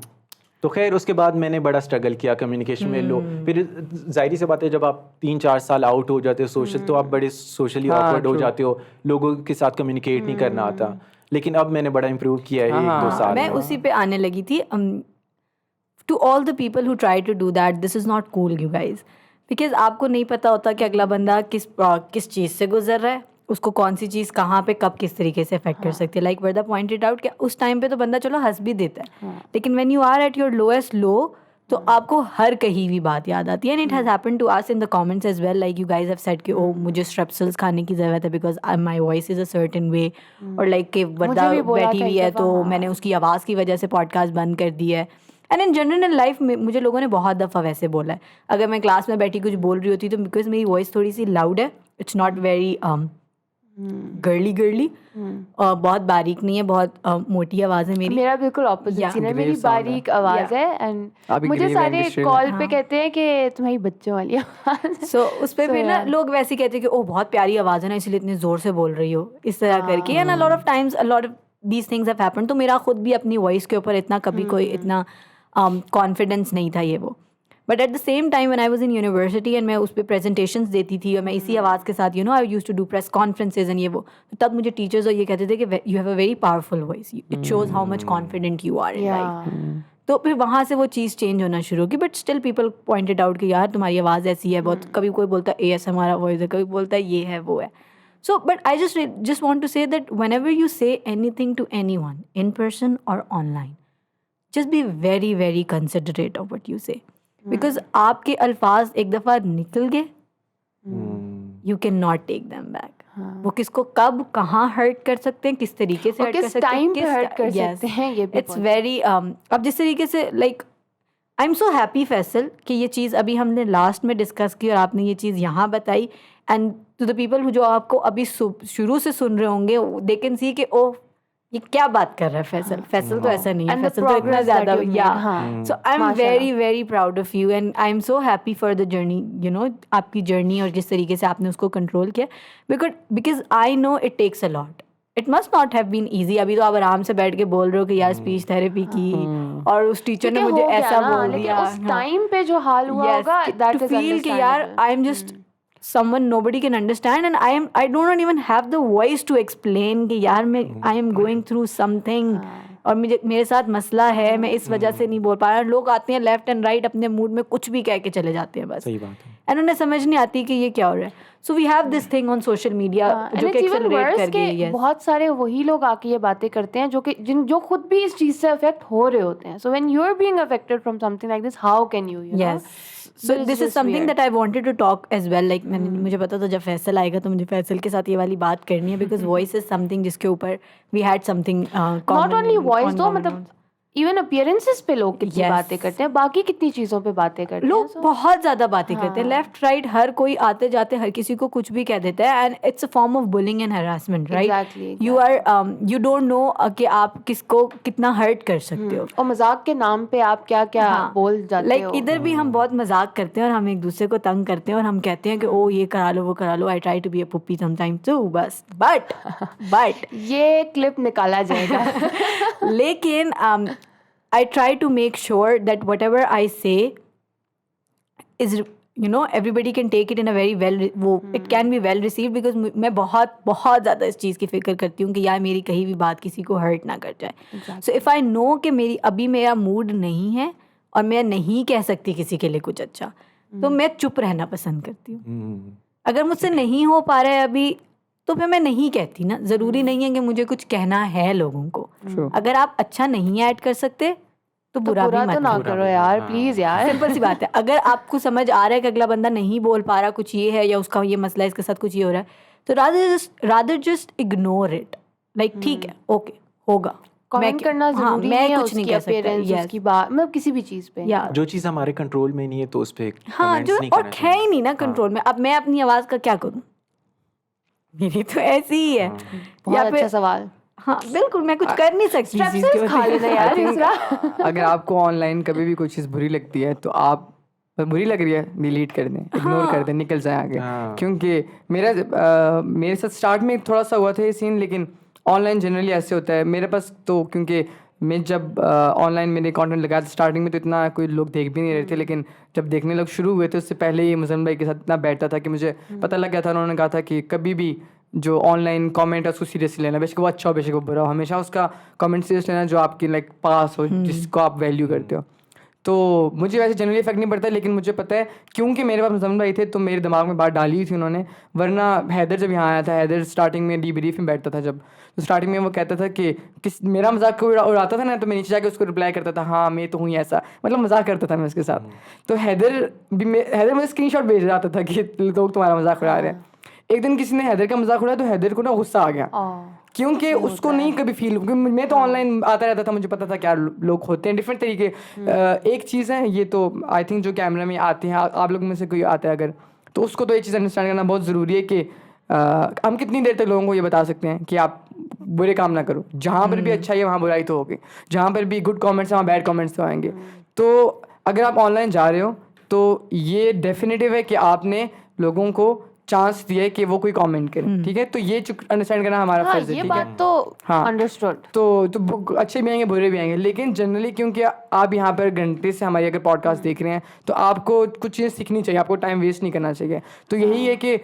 तो खैर उसके बाद मैंने बड़ा स्ट्रगल किया कम्युनिकेशन में। लोग फिर जाहिर सी बात है, जब आप 3-4 साल आउट हो जाते हो सोशल, तो आप बड़े सोशली ऑकवर्ड हो जाते हो, लोगों के साथ कम्युनिकेट नहीं करना आता। लेकिन अब मैंने बड़ा इम्प्रूव किया है 1-2 साल मैं में। उसी पे आने लगी थी। To all the people who try to do that, this is not cool you guys, because आपको नहीं पता होता कि अगला बंदा किस चीज़ से गुजर रहा है, उसको कौन सी चीज़ कहाँ पे कब किस तरीके से अफेक्ट कर सकती है। लाइक वर्दा पॉइंटेड आउट कि उस टाइम पे तो बंदा चलो हंस भी देता है, लेकिन when you are at your lowest low तो आपको हर कहीं भी बात याद आती है। And it has happened to us in the comments as well, like you guys have said कि ओ मुझे स्ट्रेप्सिल्स खाने की ज़रूरत है because my voice is a certain way, और लाइक कि वर्दा भी बोला बैठी था हुई एक है दफ़ा, तो मैंने उसकी आवाज़ की वजह से पॉडकास्ट बंद कर दी है। And in general in life में मुझे लोगों ने बहुत दफ़ा वैसे बोला है, अगर मैं क्लास में बैठी कुछ बोल रही होती तो बिकॉज मेरी वॉइस थोड़ी सी लाउड है, इट्स नॉट वेरी गर्ली और बहुत बारीक नहीं है, बहुत मोटी आवाज़ है मेरी। मेरा बिल्कुल ऑपोजिट Yeah. सीन है, Grave मेरी sound है। बारीक आवाज़ Yeah. है एंड आप भी मुझे grave सारे industry में- कॉल पे कहते हैं कि तुम्हारी बच्चों वाली आवाज़ है। सो उस पर So, फिर ना yeah. लोग वैसे ही कहते हैं कि ओ बहुत प्यारी आवाज़ है ना इसलिए इतने ज़ोर से बोल रही हो, इस तरह करके। And a lot of times a lot of these things have happened. तो मेरा खुद भी अपनी वॉइस के ऊपर इतना कभी कोई इतना कॉन्फिडेंस नहीं था ये वो। But at the same time when I was in university and मैं उस पर प्रेजेंटेशंस देती थी और मैं इसी आवाज़ के साथ I use to do press conferences and ये वो, तब मुझे टीचर्स और ये कहते थे कि you have a very powerful voice, it shows how much confident you are in life. तो फिर वहाँ से वो चीज़ चेंज होना शुरू होगी। But still people pointed out कि यार तुम्हारी आवाज़ ऐसी है बहुत, कभी कोई बोलता है AS हमारा वॉइस है, कभी बोलता है ये है वो है। So but I just want to say that whenever you say anything to anyone in person और online, just be very very considerate of what you say, because आपके अल्फाज एक दफ़ा निकल गए, you can not take them back. वो किसको कब कहाँ हर्ट कर सकते हैं, किस तरीके से और हर्ट कर किस सकते हैं, टाइम पे हर्ट कर yes. सकते हैं, ये भी इट्स वेरी अब जिस तरीके से like I am so happy Faisal कि ये चीज़ अभी हमने लास्ट में डिस्कस की और आपने ये चीज़ यहाँ बताई। एंड टू द पीपल जो आपको अभी शुरू से सुन रहे होंगे, दे कैन सी कि ओ ये क्या बात कर रहा है फैसल, फैसल तो ऐसा नहीं है, And the फैसल तो इतना progress ज़्यादा that you made, या हाँ। So I am very very proud of you and I am so happy for the journey, you know आपकी जर्नी और जिस तरीके से आपने उसको कंट्रोल किया, because I know it takes a lot, it must not have been easy. अभी तो आप आराम से बैठ के बोल रहे हो कि यार स्पीच थेरेपी की और उस टीचर ने मुझे ऐसा बोल दिया, उस टाइम पे जो हाल हुआ होगा, that to is feel कि यार understandable. I am just someone nobody can understand and I do not even have the voice to explain कि यार मैं I am going through something और मेरे साथ मसला है, मैं इस वजह से नहीं बोल पा रहा। लोग आते हैं लेफ्ट एंड राइट अपने मूड में कुछ भी कह के चले जाते हैं बस, सही बात है। एंड उन्हें समझ नहीं आती कि ये क्या हो रहा है। So we have this thing on social media जो कि एक्सेलरेट कर गई है। बहुत सारे वही लोग आके ये बातें करते हैं जो खुद भी इस चीज से अफेक्ट हो रहे होते हैं। So when you are being affected from something like this, how can you Yes. So this is something that I wanted to talk as well. Like मुझे पता था जब फैसल आएगा तो मुझे फैसल के साथ ये वाली बात करनी है, because voice is something जिसके ऊपर we had something common. Not only voice दो, common मतलब इवन अपीयरेंसेस पे लोग कितनी Yes. बातें करते हैं, बाकी कितनी चीजों पे बातें करते हैं। लोग बहुत ज्यादा बातें करते हैं, लेफ्ट राइट हर कोई आते जाते हर किसी को कुछ भी कह देता है, and it's a form of bullying and harassment, right? Exactly. You don't know कि आप किसको कितना हर्ट कर सकते हो। और मजाक के नाम पे आप क्या क्या बोल जाते हो। लाइक इधर भी हम बहुत मजाक करते हैं और हम एक दूसरे को तंग करते हैं और हम कहते हैं कि ओ ये करा लो वो करा लो, I try to be a puppy sometime too, बस बट ये क्लिप निकाला जाएगा। लेकिन I try to make sure that whatever I say is, you know, everybody can take it in a very it can be well received, because मैं बहुत ज़्यादा इस चीज़ की फिक्र करती हूँ कि यार मेरी कहीं भी बात किसी को हर्ट ना कर जाए। So if I know कि अभी मेरा मूड नहीं है और मैं नहीं कह सकती किसी के लिए कुछ अच्छा, तो मैं चुप रहना पसंद करती हूँ। अगर मुझसे नहीं हो पा रहा है अभी तो फिर मैं नहीं कहती ना, ज़रूरी नहीं है कि मुझे कुछ कहना है लोगों को। अगर आप अच्छा नहीं ऐड कर सकते तो बुरा भी मत तो ना करो यार, प्लीज यार। सिंपल सी बात है। अगर आपको समझ आ रहा है कि अगला बंदा नहीं बोल पा रहा, कुछ ये है या उसका ये मसला है, इसके साथ कुछ ये हो रहा है, तो rather just ignore it, like ठीक है, ओके होगा। कमेंट करना जरूरी मैं नहीं है, कुछ नहीं उसकी कर सकता, अपीयरेंस, उसकी बात, मतलब किसी भी चीज पे। या जो चीज़ हमारे कंट्रोल में नहीं है तो उस पे हाँ, कमेंट्स जो नहीं और करना है ही नहीं ना कंट्रोल में। अब मैं अपनी आवाज़ का क्या करूँ? मेरी तो ऐसी ही है बहुत या अच्छा फिर सवाल। हाँ बिल्कुल मैं कुछ कर नहीं सकती इस चीज़ के स्ट्रेप्सिल्स खा वजह लेना यार I think इसका। अगर आपको ऑनलाइन कभी भी कोई चीज़ बुरी लगती है तो आप बुरी लग रही है डिलीट कर दें, इग्नोर कर दें, निकल जाए आगे। हाँ। क्योंकि मेरे साथ स्टार्ट में थोड़ा सा हुआ था ये सीन, लेकिन ऑनलाइन जनरली ऐसे होता है मेरे पास तो, क्योंकि मैं जब ऑनलाइन मैंने कंटेंट लगाया था स्टार्टिंग में तो इतना कोई लोग देख भी नहीं रहे थे, लेकिन जब देखने लोग शुरू हुए थे उससे पहले ही मुज़म्मिल भाई के साथ इतना बैठता था कि मुझे पता लग गया था। उन्होंने कहा था कि कभी भी जो ऑनलाइन कमेंट है उसको सीरियसली लेना, बेशक वो अच्छा हो बेशक वो बुरा हो, हमेशा उसका कमेंट सीरियस लेना जो आपकी लाइक पास हो, जिसको आप वैल्यू करते हो। तो मुझे वैसे जनरली इफेक्ट नहीं पड़ता, लेकिन मुझे पता है क्योंकि मेरे पास मुज़म्मिल भाई थे तो मेरे दिमाग में बात डाली हुई थी उन्होंने। वरना हैदर जब यहाँ आया था, हैदर स्टार्टिंग में डीब्रीफ में बैठता था जब, तो स्टार्टिंग में वो कहता था कि मेरा मजाक उड़ाता था ना, तो मैं नीचे जाके उसको रिप्लाई करता था हाँ मैं तो हूँ ऐसा, मतलब मजाक करता था मैं उसके साथ। तो हैदर मुझे स्क्रीनशॉट भेज रहा था कि लोग तुम्हारा मजाक उड़ा रहे हैं। एक दिन किसी ने हैदर का मजाक उड़ाया तो हैदर को ना गुस्सा आ गया, क्योंकि उसको नहीं कभी फील, क्योंकि मैं तो ऑनलाइन आता रहता था, मुझे पता था क्या लोग होते हैं डिफरेंट तरीके। एक चीज़ है ये तो आई थिंक जो कैमरा में आते हैं, आप लोग में से कोई आता है अगर, तो उसको तो एक चीज़ अंडरस्टैंड करना बहुत ज़रूरी है कि हम कितनी देर तक लोगों को ये बता सकते हैं कि आप बुरे काम ना करो। जहाँ पर भी अच्छा है वहाँ बुराई तो होगी, जहाँ पर भी गुड कमेंट्स है वहाँ बैड कमेंट्स तो आएंगे। तो अगर आप ऑनलाइन जा रहे हो तो ये डेफिनेटिव है कि आपने लोगों को चांस दिया है कि वो कोई कमेंट करे, ठीक है। तो ये अंडरस्टैंड करना हमारा हाँ, फर्ज है, ये ठीक है। बात तो हाँ। अंडरस्टूड। तो अच्छे भी आएंगे बुरे भी आएंगे, लेकिन जनरली क्योंकि आप यहाँ पर घंटे से हमारी अगर पॉडकास्ट देख रहे हैं तो आपको कुछ चीज़ें सीखनी चाहिए, आपको टाइम वेस्ट नहीं करना चाहिए। तो यही है कि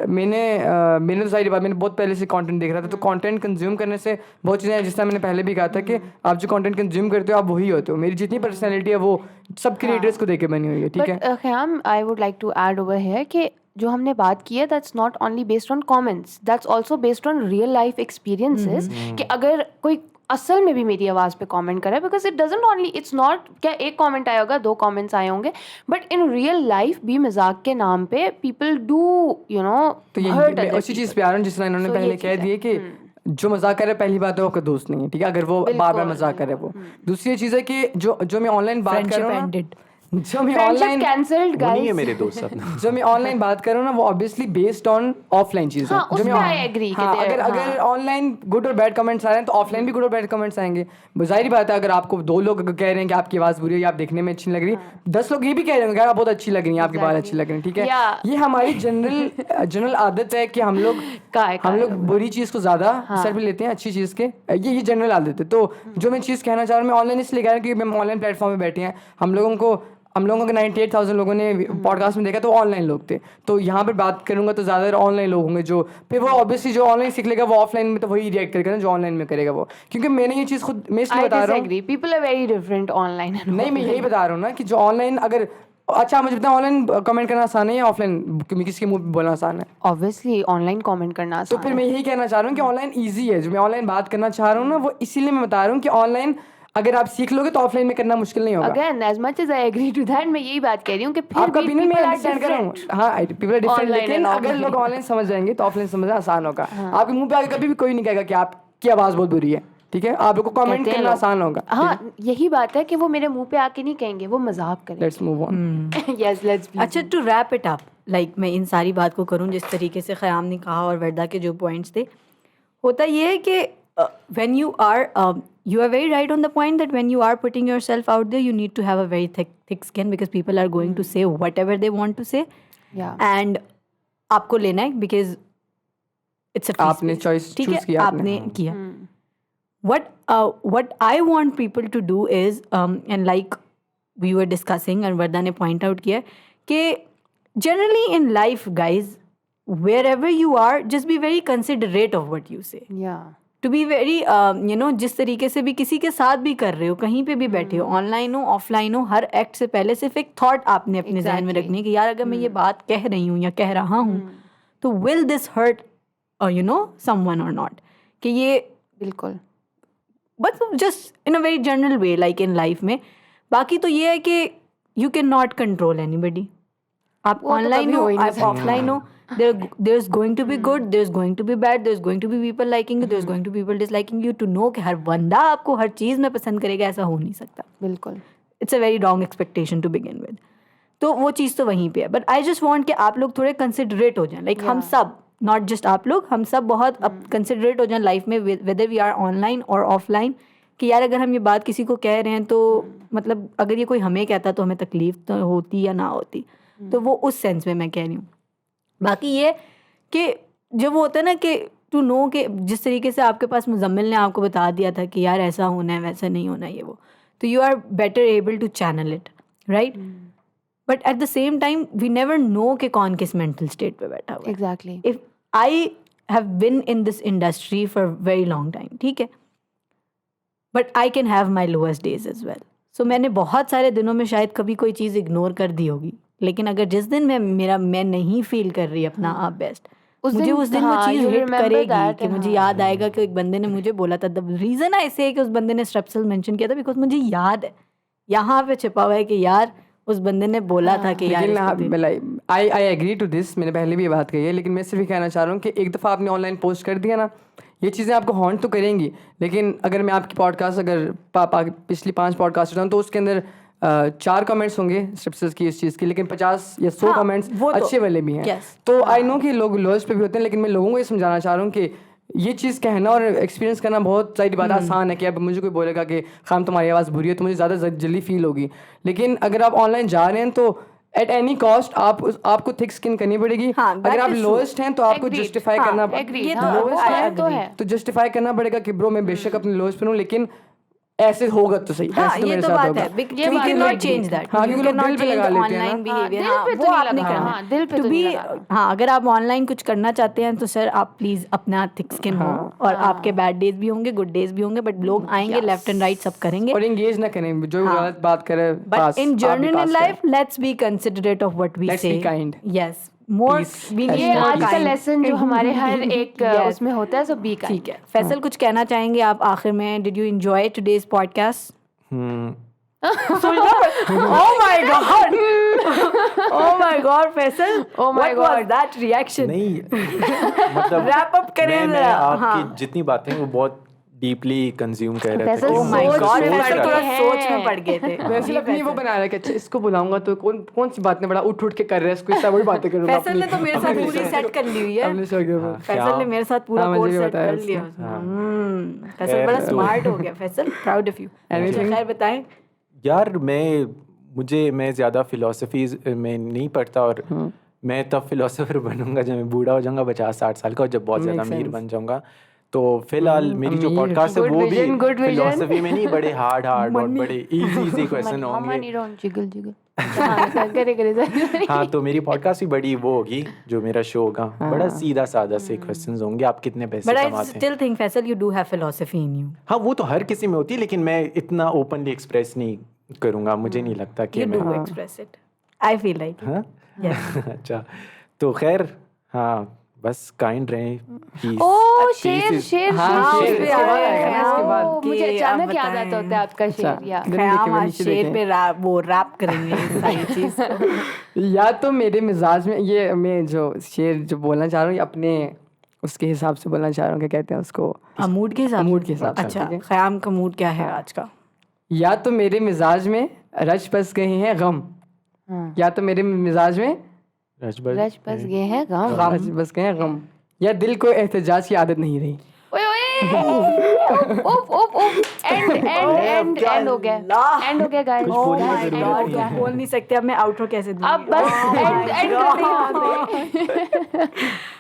मैंने तो सारी बात, मैंने बहुत पहले से कंटेंट देख रहा था, तो कंटेंट कंज्यूम करने से बहुत चीज़ें हैं, जिस तरह मैंने पहले भी कहा था कि आप जो कंटेंट कंज्यूम करते हो आप वही होते हो। मेरी जितनी पर्सनैलिटी है वो सब क्रिएटर्स को देख के बनी हुई है, ठीक है। But Khayam, I would like to add over here कि जो हमने बात की है that's not only based on comments, that's also based on real life experiences. कि अगर कोई असल में भी मेरी आवाज़ पे कमेंट करे, because it doesn't only, it's not क्या एक कमेंट आया होगा, 2 कमेंट्स आए होंगे, बट इन रियल लाइफ भी मजाक के नाम पे पीपल डू यू नो तो ये उसी चीज़ पे आ रहा हूँ जिस तरह इन्होंने पहले कह दिए कि जो मजाक करे पहली बात है वो आपका दोस्त नहीं है, ठीक है, अगर वो बार बार मजाक करे वो। दूसरी चीज़ है कि जो मैं ऑनलाइन बात कर रहा हूँ ना, जो मैं ऑनलाइन कैंसल्ड वो नहीं है गाइस। मेरे दोस्त सब। जो मैं ऑनलाइन बात कर रहा हूँ ना वो ऑब्वियसली बेस्ड ऑन ऑफलाइन चीज़ है। हाँ, जो मैं उसमें I agree कि हाँ, there- अगर ऑनलाइन गुड और बैड कमेंट्स आ रहे हैं तो ऑफलाइन भी गुड और बैड कमेंट्स आएंगे। जाहिर बात है, अगर आपको 2 लोग कह रहे हैं कि आपकी आवाज़ बुरी है या आप देखने में अच्छी नहीं लग रही, 10 लोग ये भी कह रहे हैं कि आप बहुत अच्छी लग रही है, आपकी बात अच्छी लग रही है, ठीक है। Yeah. ये हमारी जनरल आदत है कि हम लोग बुरी चीज़ को ज़्यादा सर पे लेते हैं अच्छी चीज़ के, ये जनरल आदत है। तो जो मैं चीज़ कहना चाह रहा हूँ, मैं ऑनलाइन इसलिए कह रहा हूँ कि हम ऑनलाइन प्लेटफॉर्म में बैठे हैं, हम लोगों को 98,000 लोगों ने पॉडकास्ट में देखा तो ऑनलाइन लोग थे। तो यहाँ पर बात करूँगा तो ज़्यादातर ऑनलाइन लोग होंगे, जो फिर वो ऑब्वियसली जो ऑनलाइन सीख लेगा वो ऑफलाइन में तो वही रिएक्ट करेगा ना जो ऑनलाइन में करेगा वो। क्योंकि मैंने ये चीज़ खुद मैं इसलिए बता रहा हूँ, people are very different online. नहीं मैं यही बता रहा हूँ ना कि जो ऑनलाइन अगर अच्छा मुझे पता है ऑनलाइन कमेंट करना आसान है या ऑफलाइन किसी के मुंह पे बोलना आसान है? ऑब्वियसली ऑनलाइन कमेंट करना तो फिर मैं यही कहना चाह रहा हूँ कि ऑनलाइन ईजी है। जो मैं ऑनलाइन बात करना चाह रहा हूँ ना वो इसीलिए मैं बता रहा हूँ कि ऑनलाइन अगर आप सीख लोगे तो ऑफलाइन में करना मुश्किल नहीं होगा। Again as much as I agree to that, मैं यही बात कह रही हूँ कि फिर आपका भी ओपिनियन मैं people are अंडरस्टैंड कर रहा हूँ, different. हाँ पीपल आर डिफरेंट, Online लेकिन and अगर offline. लोग ऑनलाइन समझ जाएंगे तो ऑफलाइन समझना आसान होगा। आपके मुंह पे आके कभी भी कोई नहीं कहेगा कि आपकी आवाज़ बहुत बुरी है, ठीक है, आप लोग को कमेंट कहते हैं करना लोग। आसान होगा। हाँ, यही बात है कि वो मेरे मुंह पे आके नहीं कहेंगे, वो मजाक करेंगे। Let's move on. Yes let's अच्छा, to wrap it up, like मैं इन सारी बात को करूं जिस तरीके से ख़याम ने कहा और वर्दा के जो पॉइंट्स थे, होता ये है कि when you are very right on the point that when you are putting yourself out there you need to have a very thick skin because people are going to say whatever they want to say, and आपको लेना है because it's a free आपने speech. choice ठीक है, choose किया आपने किया। what I want people to do is and like we were discussing and वर्दा ने point out किया कि generally in life guys, wherever you are just be very considerate of what you say, to be very जिस तरीके से भी किसी के साथ भी कर रहे हो, कहीं पे भी बैठे हो, ऑनलाइन हो ऑफलाइन हो, हर एक्ट से पहले सिर्फ एक थॉट आपने अपने जहन में रखनी है कि यार अगर मैं ये बात कह रही हूँ या कह रहा हूँ तो विल दिस हर्ट समवन और नॉट, कि ये बिल्कुल but just in a very general way like in life में। बाकी तो ये है कि you can not control anybody, आप वो तो ऑनलाइन कभी हो हो ही नहीं आप ऑफलाइन हो, there is going to be good, there is going to be bad, there is going to be people liking you, there is going to be people disliking you. To know कि हर बंदा आपको हर चीज़ में पसंद करेगा ऐसा हो नहीं सकता, बिल्कुल। It's a very wrong expectation to begin with. तो वो चीज़ तो वहीं पे है, बट आई जस्ट वांट कि आप लोग थोड़े कंसिडरेट हो जाएं, लाइक हम सब नॉट जस्ट आप लोग, हम सब बहुत अब कंसिडरेट हो जाए लाइफ में, वेदर वी आर ऑनलाइन और ऑफलाइन, कि यार अगर हम ये बात किसी को कह रहे हैं तो मतलब अगर ये कोई हमें कहता तो हमें तकलीफ तो होती या ना होती, तो वो उस सेंस में मैं कह रही हूँ। बाकी ये कि जब वो होता है ना कि टू नो कि जिस तरीके से आपके पास मुजम्मिल ने आपको बता दिया था कि यार ऐसा होना है वैसा नहीं होना ये वो, तो you are better able to channel it, right. But at the same time we never know कि कौन किस मेंटल स्टेट पे बैठा हुआ है। Exactly. If I have been in this industry for very long time, ठीक है, but I can have my lowest days as well. So मैंने बहुत सारे दिनों में शायद कभी कोई चीज़ इग्नोर कर दी होगी, लेकिन अगर जिस दिन मैं नहीं फील कर रही अपना आप बेस्ट, मुझे उस दिन वो चीज़ हिट करेगी कि मुझे याद आएगा कि एक बंदे ने मुझे बोला था। द रीज़न आई से कि उस बंदे ने स्ट्रेप्सिल मेंशन किया था बिकॉज मुझे याद है, यहाँ पे छिपा हुआ है कि यार उस बंदे ने बोला था कि यार लेकिन आई एग्री टू दिस, मैंने पहले भी ये बात कही है, लेकिन मैं सिर्फ ये कहना चाह रहा हूँ कि एक दफ़ा आपने ऑनलाइन पोस्ट कर दिया ना, ये चीज़ें आपको हॉन्ट तो करेंगी, लेकिन अगर मैं आपकी पॉडकास्ट अगर पिछली 5 पॉडकास्ट उठाऊँ तो उसके अंदर 4 कमेंट्स होंगे स्ट्रिप्सिल्स की इस चीज़ की, लेकिन 50 या 100 कमेंट्स अच्छे वाले भी हैं। तो आई नो कि लोग लोएस्ट पे भी होते हैं, लेकिन मैं लोगों को ये समझाना चाह रहा हूँ कि ये चीज़ कहना और एक्सपीरियंस करना बहुत सारी बात आसान है कि अब मुझे कोई बोलेगा कि खाम तुम्हारी आवाज़ बुरी है तो मुझे ज़्यादा जल्दी फील होगी, लेकिन अगर आप ऑनलाइन जा रहे हैं तो एट एनी कॉस्ट आपको थिक स्किन करनी पड़ेगी। अगर आप लोएस्ट हैं तो आपको जस्टिफाई करना तो जस्टिफाई करना पड़ेगा कि ब्रो मैं बेशक अपने लोएस्ट पे हूँ, लेकिन ऐसे होगा तो सही। हाँ, ये तो बात है, we cannot change that. हाँ, क्योंकि लोग दिल पे लगा लेते हैं ना। हाँ, वो आपने करना दिल पे तो नहीं लगा। हाँ, अगर आप ऑनलाइन कुछ करना चाहते हैं तो सर आप प्लीज अपना थिक स्किन हो, और आपके बैड डेज भी होंगे, गुड डेज भी होंगे, बट लोग आएंगे लेफ्ट एंड राइट सब करेंगे, और एंगेज ना करें जो गलत बात करे। But in journey in life let's be considerate of what we say. Yes, more ये आज का लेसन जो हमारे हर एक उसमें होता है, सो बी काइंड। ठीक है, फैसल कुछ कहना चाहेंगे आप आखिर में? Did you enjoy today's podcast? Oh my god! Oh my god, Faisal! Oh my What was that reaction? नहीं मतलब Wrap up करें मैं जरा। आपकी जितनी बातें वो बहुत डीपली कंज्यूम कर रहे थे। फैसल Oh my सोच god, में फैसल पड़ थोड़ा गए सोच में हैं। पड़ गए थे। वैसे अपनी वो बना रहा है कि अच्छा इसको बुलाऊंगा तो कौन सी बात में बड़ा उठ के कर रहा है, इसको इससे वही बातें करूंगा। फैसल ने तो मेरे साथ पूरी सेट कर ली हुई है। अपने शौक के ऊपर। फैसल ने मेरे साथ पूरा हाँ, मुझे कोर्स भी सेट बताया कर लिया। फैसल बड़ा स्मार्ट हो गया। Faisal, proud of you. खैर बताएं। यार मैं ज़्यादा फिलोसफीज में नहीं पढ़ता, और मैं तब फिलोसोफर बनूंगा जब मैं बूढ़ा हो जाऊंगा 50-60 साल का, और जब बहुत ज़्यादा अमीर बन जाऊंगा। तो फिलहाल मेरी जो पॉडकास्ट है वो भी फिलोसफी में नहीं, बड़े हार्ड और बड़े इजी क्वेश्चन होंगे। हाँ, तो मेरी पॉडकास्ट भी बड़ी वो होगी जो मेरा शो होगा, बड़ा सीधा साधा से क्वेश्चंस होंगे, आप कितने पैसे But I कमाते हैं। still think Faisal you do have philosophy in you. हाँ, वो तो हर किसी में होती है, लेकिन मैं इतना ओपनली एक्सप्रेस नहीं करूँगा, मुझे नहीं लगता कि You मैं do express it. I feel like it. हाँ Yes. अच्छा, तो खैर हाँ, बस काइंड रहें। peace. ओ Peace शेर is- शेर हाँ, शेर शेर, इसके बाद आएगा ना, इसके बाद। ओ, मुझे कि अचानक आप याद आता होता है आपका शेर। या ख़याम आज नीचे शेर देखें। पे वो रैप करेंगे इस सारी चीज़ को। या तो मेरे मिजाज में ये मैं जो शेर जो बोलना चाह रहा हूँ, अपने उसके हिसाब से बोलना चाह रहा हूँ, क्या कहते हैं उसको, मूड के हिसाब मूड के हिसाब से। अच्छा, ठीक है? ख़याम का मूड क्या है आज का? या तो मेरे मिजाज में रच बस गए हैं गम, या तो मेरे मिजाज में रच बस गए हैं गम। रच बस गए हैं गम, या दिल को एहतजाज की आदत नहीं रही। ओए ओए ओफ ओफ ओफ एंड हो गया गाइस। Oh my God, तुम बोल नहीं सकते, अब मैं आउटरो कैसे दूँ? अब बस एंड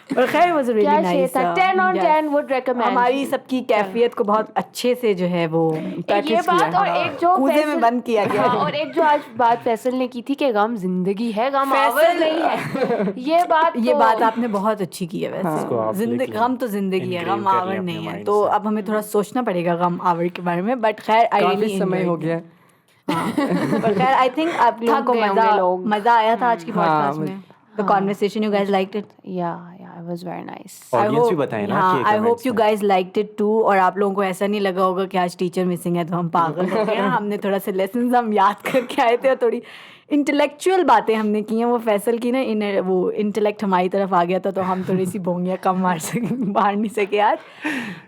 पर खैर was really क्या शेर nice. था? 10 on 10 would recommend। हमारी सबकी कैफियत को बहुत अच्छे से जो है वो ये बात, और एक जो कूजे में बंद किया गया। हाँ, और एक जो आज बात फैसल ने की थी कि गम जिंदगी है, गम आवर नहीं है। ये बात आपने बहुत अच्छी की है इसको आप वैसे। जिंदगी, लिख गम तो जिंदगी है, engrave गम कर आवर लें अपने नहीं है। mind तो से। अब हमें थोड़ा सोचना पड़ेगा गम आवर के बारे में, बट खैर आई काफी रियली समय हो गया। पर खैर आई थिंक आप लोगों को थक गए होंगे लोग। मजा आया था आज की पॉडकास्ट में। The conversation, you guys liked it? yeah, it was very nice। Audience भी बताए ना कि आई होप comments यू में। गाइज लाइक्ड इट टू, और आप लोगों को ऐसा नहीं लगा होगा कि आज टीचर मिसिंग है तो हम पागल हो गए हैं। हमने थोड़ा सा लेसन हम याद करके आए थे, और थोड़ी इंटेलेक्चुअल बातें हमने की हैं। वो फैसल की ना वो इंटेलेक्ट हमारी तरफ आ गया था, तो हम थोड़ी सी भोंगियाँ कम मार नहीं सके आज।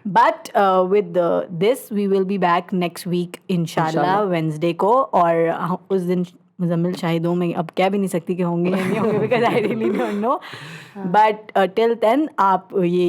But with this we will be back next week इंशाल्लाह वेंसडे को, और उस दिन मुजम्मिल शाहिद हूँ, मैं अब कह भी नहीं सकती कि होंगे या नहीं होंगे because I really don't know, but till then आप ये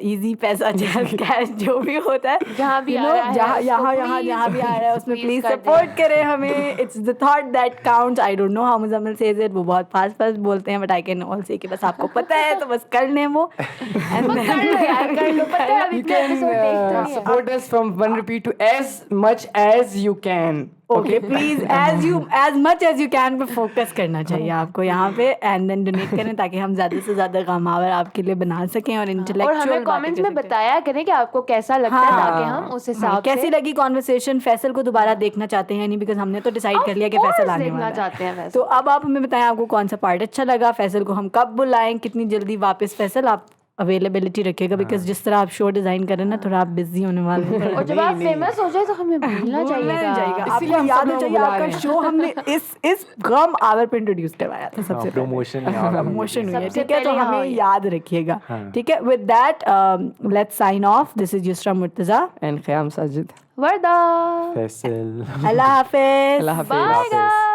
इजी पैसा कैश जो भी होता है जहाँ भी आ रहा है, जहाँ भी आ रहा है उसमें please प्लीज कर दें। सपोर्ट करें हमें. It's the thought that counts. I don't know how Muzammil says it, वो बहुत फास्ट बोलते हैं, बट आई कैन ऑल से कि बस आपको पता है तो बस कर लें वो. एंड कर लो यार, कर लो, पता है अब You इतने can एपिसोड देखते नहीं है. support us from 1 rupee to as much as you can. Okay please as much as you can पे फोकस करना चाहिए आपको यहाँ पे, एंड देन डोनेट करें ताकि हम ज़्यादा से ज़्यादा गमावर आपके लिए बना सकें और और इंटेलेक्चुअल हमें कमेंट्स में बताया करें कि आपको कैसा लगता है, ताकि हम उस हिसाब से कैसी लगी कॉन्वर्सेशन. फैसल को दोबारा देखना चाहते हैं नहीं, बिकॉज हमने तो डिसाइड कर लिया कि course फैसल आने देखना वाला है. चाहते हैं तो अब आप हमें बताएं आपको कौन सा पार्ट अच्छा लगा, फैसल को हम कब बुलाएं, कितनी जल्दी वापस. फैसल आप अवेलेबिलिटी रखिएगा बिकॉज जिस तरह आप शो डिजाइन कर रहे हैं ना, थोड़ा आप बिजी होने वाले हैं. और जब आप फेमस हो जाए तो हमें भूलना भूलना नहीं चाहिएगा. जाएगा. इसीलिए आपको हम याद सब हो चाहिए लोग बुला आपका रहे हैं. शो हमने इस गम आवर पे इंट्रोड्यूस करवाया था सबसे पहले. प्रमोशन प्रमोशन हुई है, सबसे ठीक है. तो पहले हमें यहाँ हुई. याद रखिएगा, ठीक है. With that let's sign off. This is Yusra Murtaza. And Khayam Sajid. Warda. Faisal अल्लाह हाफिज. Allah Hafiz. Bye guys.